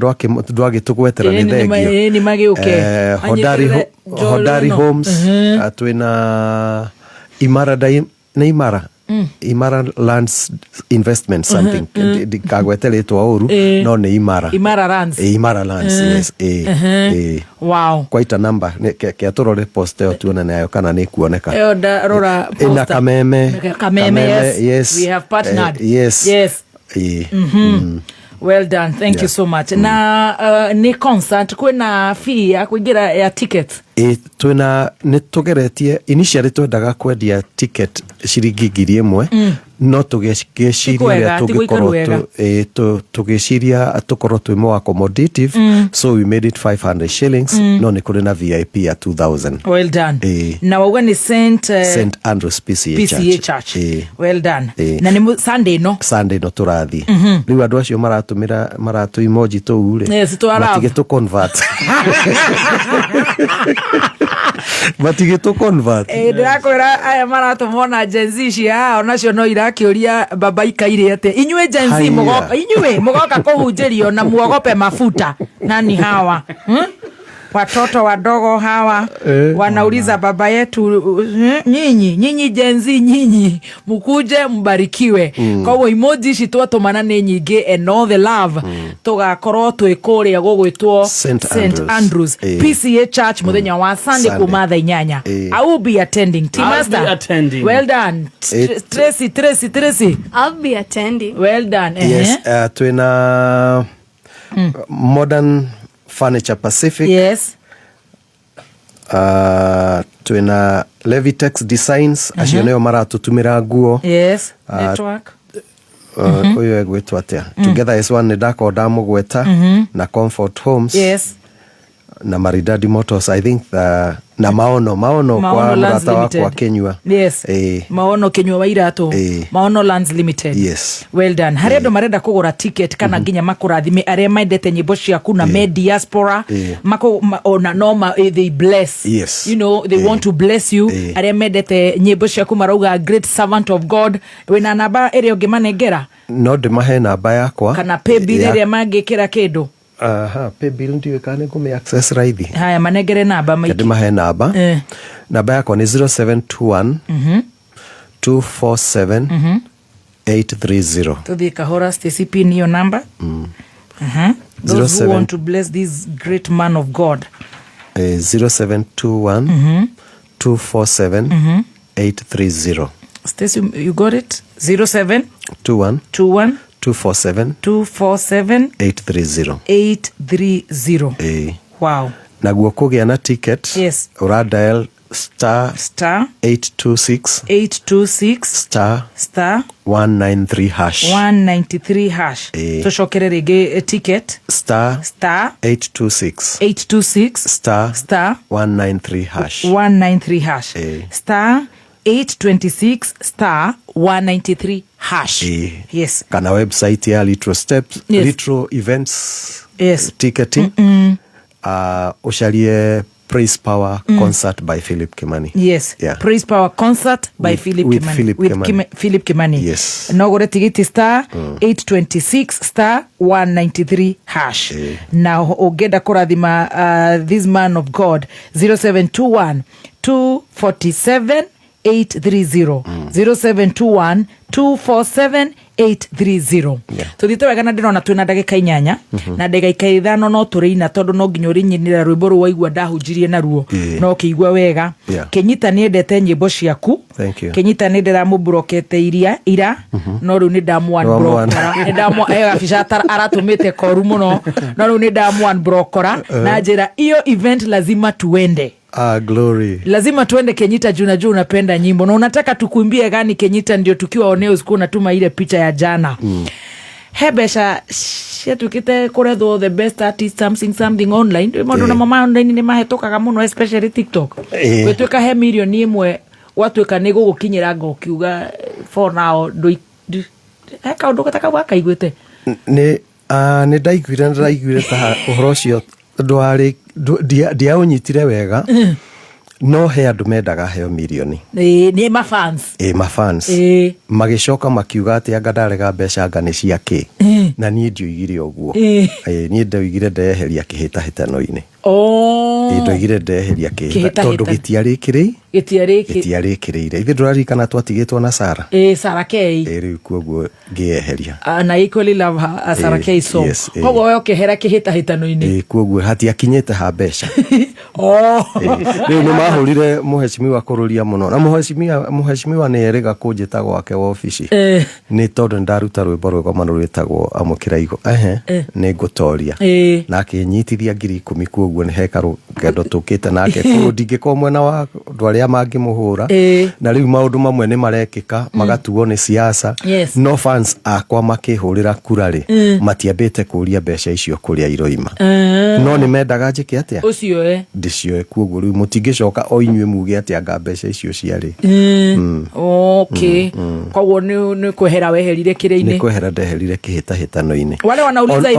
N: dwagi tugwetera ni thengio.
E: Ni magiuke.
N: Hodari Homes. Twina Imara Lands Investment something. Kagweteletwa uru no ni Imara
E: Lands.
N: Imara Lands, yes.
E: Wow.
N: Quite a number. Ke turore poste o tuone nayo kana ni kuoneka.
E: Rora poster.
N: Ina Kameme, yes.
E: We have partnered.
N: Yes.
E: Well done. Thank you so much. Na ni concert kwina fee ya kuingira ya ticket.
N: Twina nitugeretie initially twendaga kwendia ticket ciringi 1,000 no tugeciria tugeciria tukorwo twi more accommodative so we made it 500 shillings no ni kuri na VIP ya 2,000.
E: Well done. Na wauga ni St
N: Andrews PCA Church.
E: Well done. Na ni Sunday no turathi riu andu acio
N: maratu emoji tu ure matige tu convert matige tu convert
E: ndirakwira aya maratumona Gen Z cia onacio no irakioria baba ikaire ate inywe Gen Z mugoka kuhunjirio na muogope mafuta nani hawa watoto wadogo hawa wanauliza baba yetu nyinyi Gen Z nyinyi mukuje mbarikiwe kwa hiyo emoji citwa tumana ni nyingi and all the love tugakorwo twikuria gugwitwo St Andrews PCA Church muthenya wa Sunday kuma thaa 8. I will be attending. Master. Well done. Tracy.
H: I'll be attending.
E: Well done.
N: Yes. Twina Modern Furniture Pacific.
E: Yes.
N: Twina Levitex Designs acio neo maratutumira nguo.
E: Yes. Network.
N: Uyo egwetwa atia Together as One ndako ndamugweta na Comfort Homes.
E: Yes.
N: Na Maridadi Motors I think na maono kwa mrata wako wa Kenywa.
E: Yes. Maono Kenywa wa irato. Maono Lands Limited.
N: Yes.
E: Well done. Haredo marenda kugura ticket kana ginya makurathime aria maendete nyimbo ciaku na me diaspora mako ona noma they bless.
N: Yes.
E: You know they want to bless you. Aria maendete nyimbo ciaku marauga great servant of God. Wena namba ere ongemanengera.
N: No de mahe namba yakwa.
E: Kana pay bill ere mangekira kindu.
N: Pay bill ndiyo kane kume access raithi.
E: Haya manegere namba maiki.
N: Kadi mahe namba. Namba yako ni 0721 247 830.
E: Tuthi kahora Stacy pin your number. Those who want to bless this great man of God.
N: 0721 247 830.
E: Stacy, you got it? 0721 247 830. Wow.
N: Na guo kugia na ticket.
E: Yes.
N: Ura dial star 826 star 193 hash.
E: Tushokere rege ticket
N: star 826 star 193 hash. Star 826 star 193 hash. Yes. Kana website ya Litro Steps, yes. Litro Events,
E: yes.
N: Ticketing. Ushalie Praise Power Concert by Philip Kimani.
E: Yes.
N: Yeah.
E: Praise Power Concert by Philip Kimani. Philip Kimani.
N: Yes.
E: Nogore tigiti star 826 star 193 hash. Now ogeda kurathima this man of God 0721 247 830 0721 247 830 tuthite wega na ndirona twina ndagika 8 na ndagika 5 no turina tondu no nginya rinyinira rwimbo ru waigua ndahunjirie na ruo no kiigua wega Kenyita ni endete nyimbo ciaku Kenyita ni ndira mubrokete ira no ru ni ndamu one brokora ni ndamu afisha aratumite koru muno no ru ni ndamu one brokora na njira iyo event lazima tuende.
N: Glory.
E: Lazima tuende Kenyita juu najua unapenda nyimbo na unataka tukuimbie gani Kenyita ndio tukiwa oneo siku natuma ile picha ya jana. Hebesha tukite kuretho the best artist something online. Mondo na mama online ni mahetoka muno especially TikTok. Wetweka he milioni imwe watu ekanego gukinyira ngo kiuga for now do eka ndo kataka wakaigwete.
N: Ni ndaiguire ta uhoro cio ndwari dia unyitire wega no he andu mendaga heo milioni
E: ni mafans
N: magicoka makiuga ati anga ndarega mbeca anga ni ciake na nie ndioigire uguo nie ndoigire ndeheria kihitahitano-ini ndoigire ndeheria tondu gitiarikire ithe ndurarikana twatigitwo na Sara
E: Sara K
N: riu kuoguo ngieheria
E: na equally love Sara K so koguo we ukihera kihitahitano-ini
N: kuoguo hatiakinyite ha mbeca riu ni mahurire muheshimiwa kururia muno na muheshimiwa ni eriga kunjita gwake wabici ni tondu ndaruta rwimbo rwego rwitagwo amukira igo ni ngutoria na akinyitithia 10,000 kuoguo ni heka rugendo tukite nake kuru ndingikwo mwena wa ndwaria mangimuhura na riu maundu mamwe ni marekika magatuo ni siasa no fans akwa makihurira kurari matiambite kuria mbeca icio kuria iroima no ni mendaga njike atia
E: ucio
N: ndicio kuoguo riu mutingicoka o inyue muge ati anga mbeca icio ciari
E: okay koguo ni kwehera weherire kire-ini
N: ni kwehera ndeherire kihitahitano-ini
E: wale wanauliza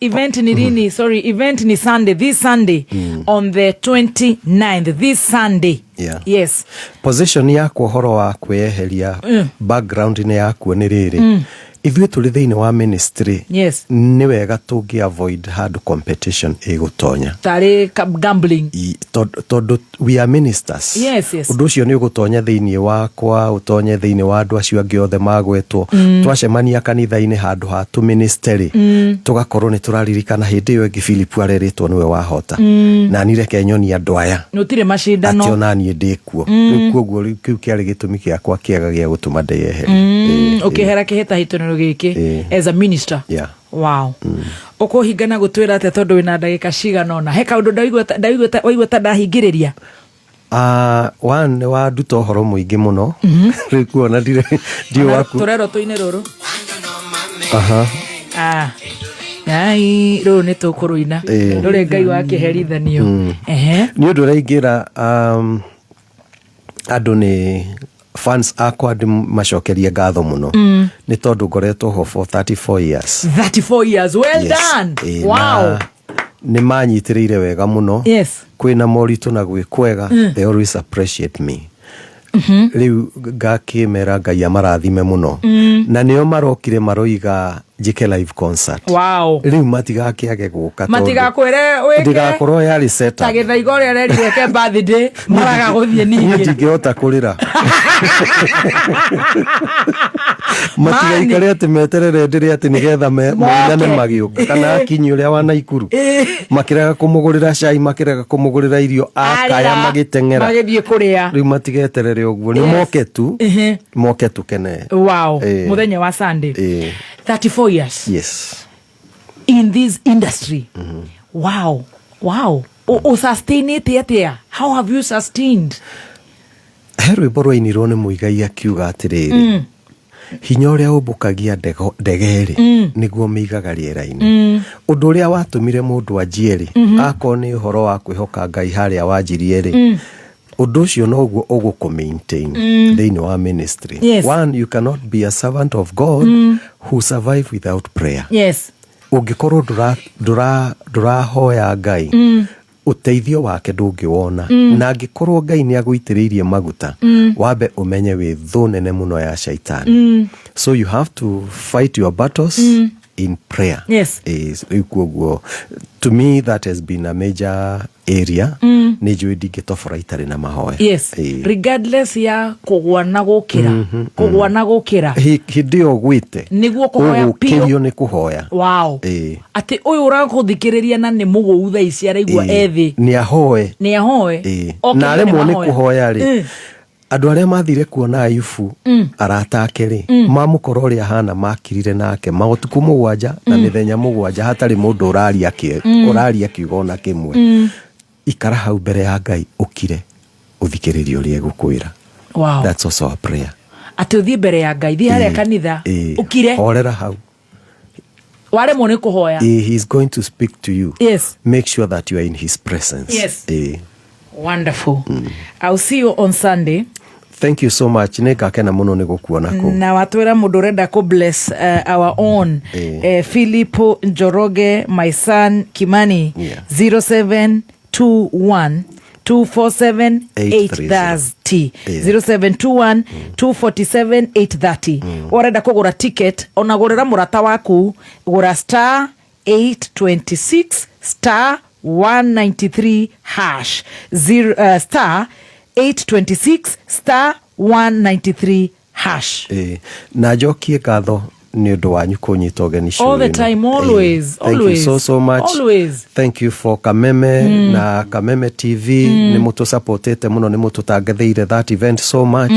E: event ni lini event ni Sunday this Sunday on the 29th this Sunday yes
N: position yako horo wa kweheria background ni yako ni riri ithuĩ tũrĩ thĩinĩ wa ministry nĩ wega tũngĩ avoid hard competition ĩgũtonya
E: tarĩ gambling
N: tondũ we are ministers ũndũ ũcio nĩ ũgũtonya thĩinĩ wakwa ũtonye thĩinĩ wa andũ acio angĩ othe magwetwo twacemania kanitha-inĩ handũ ha tu ministry tũgakorwo nĩ tũraririkana hĩndĩ ĩyo ĩngĩ Philip areretwo nĩwe wahota na nireke nyonia andũ aya
E: gũtirĩ macindano
N: atĩ ona niĩ ndĩkuo rĩu kuoguo kĩu kĩarĩ gĩtũmi gĩakwa kĩega gĩa gũtũma ndĩyeherie
E: ũkĩhera kĩhĩtahĩtano giki as a minister wow ukuhingana gutwira ate tondu wina ndagika cigana ona he kaundu ndaigua ta ndahingiriria
N: one wa nduta horo muingi muno riu kuona ndio waku
E: turero tuine ruru ai ro ne tukuruina ndore ngai wake herithanio
N: ni undu raingira andu ni fans akwa macokerie ngatho muno ni tondu ngoretwo ho for 34 years
E: well done wow
N: ni manyitiriire wega muno kwina moritu na gwikwega they always appreciate me riu ngakimera ngai amarathime muno na nio marokire maroiga njike live concert riu matigakiage guka
E: matigakwire wike
N: ndigakorwo yari set
E: ta githaigo ria rerire ke birthday maraga guthie ningi
N: ndingihota kurira matigaikare ati meterere ndire ati nigetha menane magiuka kana akinyi uria wa Naikuru makiraga kumugurira cai makiraga kumugurira irio akaya magitengera
E: magithie kuria
N: riu matigeterere uguo ni moke tu kene
E: wow muthenya wa Sunday 34 years in this industry wow sustain it atia how have you sustained
N: herwe borwa inirwo ni muigai akiuga atiriri hinya uria umbukagia ndegeri niguo miigaga riera-ini undu uria watumire mundu anjieri ako ni uhoro wa kwihoka ngai haria wanjirie ri undu ucio noguo ugukumaintain thĩinĩ wa ministry one you cannot be a servant of God who survive without prayer ungikorwo ndurahoya ngai uteithio wake ndungiwona na angikorwo ngai ni agũitĩrĩirie maguta wambe umenye wi thu nene muno ya shaitani so you have to fight your battles in prayer.
E: Yes.
N: To me, that has been a major area. Nijui digitofora itari na mahoya.
E: Yes. Regardless ya kugwa na gukira. Kugwa na gukira.
N: Hidio gwite.
E: Niguo kuhoya pio.
N: Kirio ni kuhoya.
E: Wow. Ati uyu urakuthikiriria na ni mugu utha ici araigua ethi.
N: Ni ahoe.
E: Ni ahoe.
N: Okay, na remwe ni kuhoya ri. Andu aria mathire kuona Ayubu arata ake ri mamukora uria hana makirire nake mautuku mugwanja na mithenya mugwanja hatari mundu uraria kiugo na kimwe ikara hau mbere ya Ngai ukire uthikiririe uria gukwira.
E: Wow.
N: That's also a prayer.
E: Ati uthie mbere ya Ngai thi haria kanitha ukire
N: horera hau
E: ware mone kuhoya.
N: He's going to speak to you.
E: Yes.
N: Make sure that you are in his presence.
E: Yes. Wonderful. I'll see you on Sunday.
N: Thank you so much. Nekakena muno ni gukuona ku.
E: Na watwera mundu renda ku bless our own Philippo Njoroge, my son Kimani. 0721 247 830 0721 247 830. Orenda kugura ticket onagurira murata waku gura star 826 star 193 hash star 826 star 193 hash.
N: Na jokie gatho ni undu wanyu kunyita ugeni show.
E: All the time, always.
N: Thank
E: always.
N: you so much.
E: Always.
N: Thank you for Kameme na Kameme TV. Ni mutu supportete muno, ni mutu tagetheire that event so much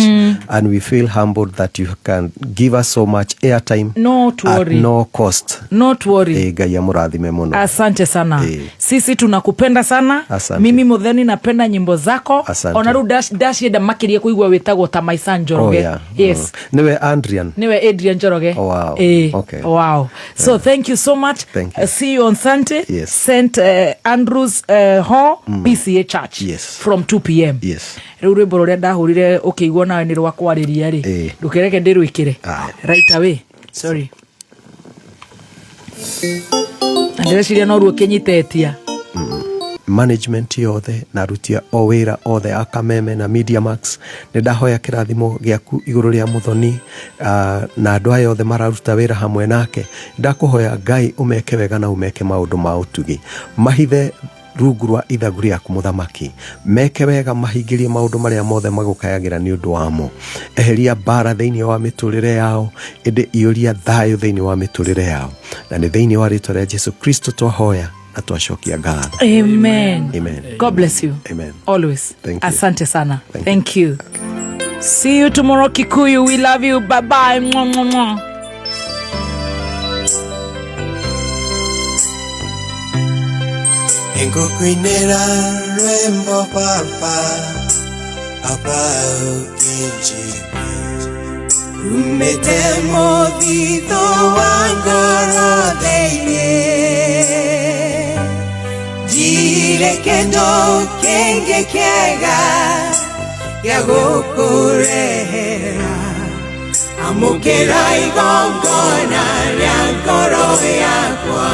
N: and we feel humbled that you can give us so much airtime.
E: Not worry.
N: At no cost.
E: Not worry.
N: Ngai amurathime muno.
E: Asante sana. Sisi tunakupenda sana.
N: Asante.
E: Mimi Mutheni napenda nyimbo zako.
N: Asante.
E: Onaru dash yenda makiria kuigwa wetagwo ta my son Njoroge.
N: Oh, yeah.
E: Yes.
N: Niwe Adrian.
E: Niwe Adrian Njoroge.
N: Oh, wow. Okay.
E: Wow. So thank you so much.
N: Thank you.
E: See you on Sunday.
N: Yes.
E: St. Andrews Hall, PCA Church.
N: Yes.
E: From 2 p.m.
N: Yes.
E: Riu rwimbo ruria ndahurire ukigwa nawe ni rwa kwariria ri ndukereke ndirwikire right away. Sorry. Ndireciria no ruo kinyitetia
N: management yothe na rutia o wira othe a Kameme na Media Max ni ndahoya kirathimo giaku iguru ria Muthoni na andu aya othe mararuta wira hamwe nake. Ndakuhoya Ngai umeke wega na umeke maundu ma utugi mahithe rungu rwa ithagu riaku muthamaki, meke wega mahingirie maundu maria mothe magukayagira ni undu wamo. Eheria bara thiini wa miturire yao, indi iuria thayo thiini wa miturire yao, na ni thiini wa ritwa ria Jesu Kristo twahoya na twashokia ngatho.
E: Amen.
N: Amen.
E: God bless you.
N: Amen.
E: Always.
N: Thank you.
E: Asante sana. Thank you. See you tomorrow, Kikuyu. We love you. Bye bye. Mwah, mwah, mwah.
H: Enkukwinera rwembo papa ukinji umete mothitho wa ngoro thĩinĩ njire kĩndũ kĩngĩ kĩega gĩa gũkũrehera amũkĩra igongona rĩa ngoro yakwa.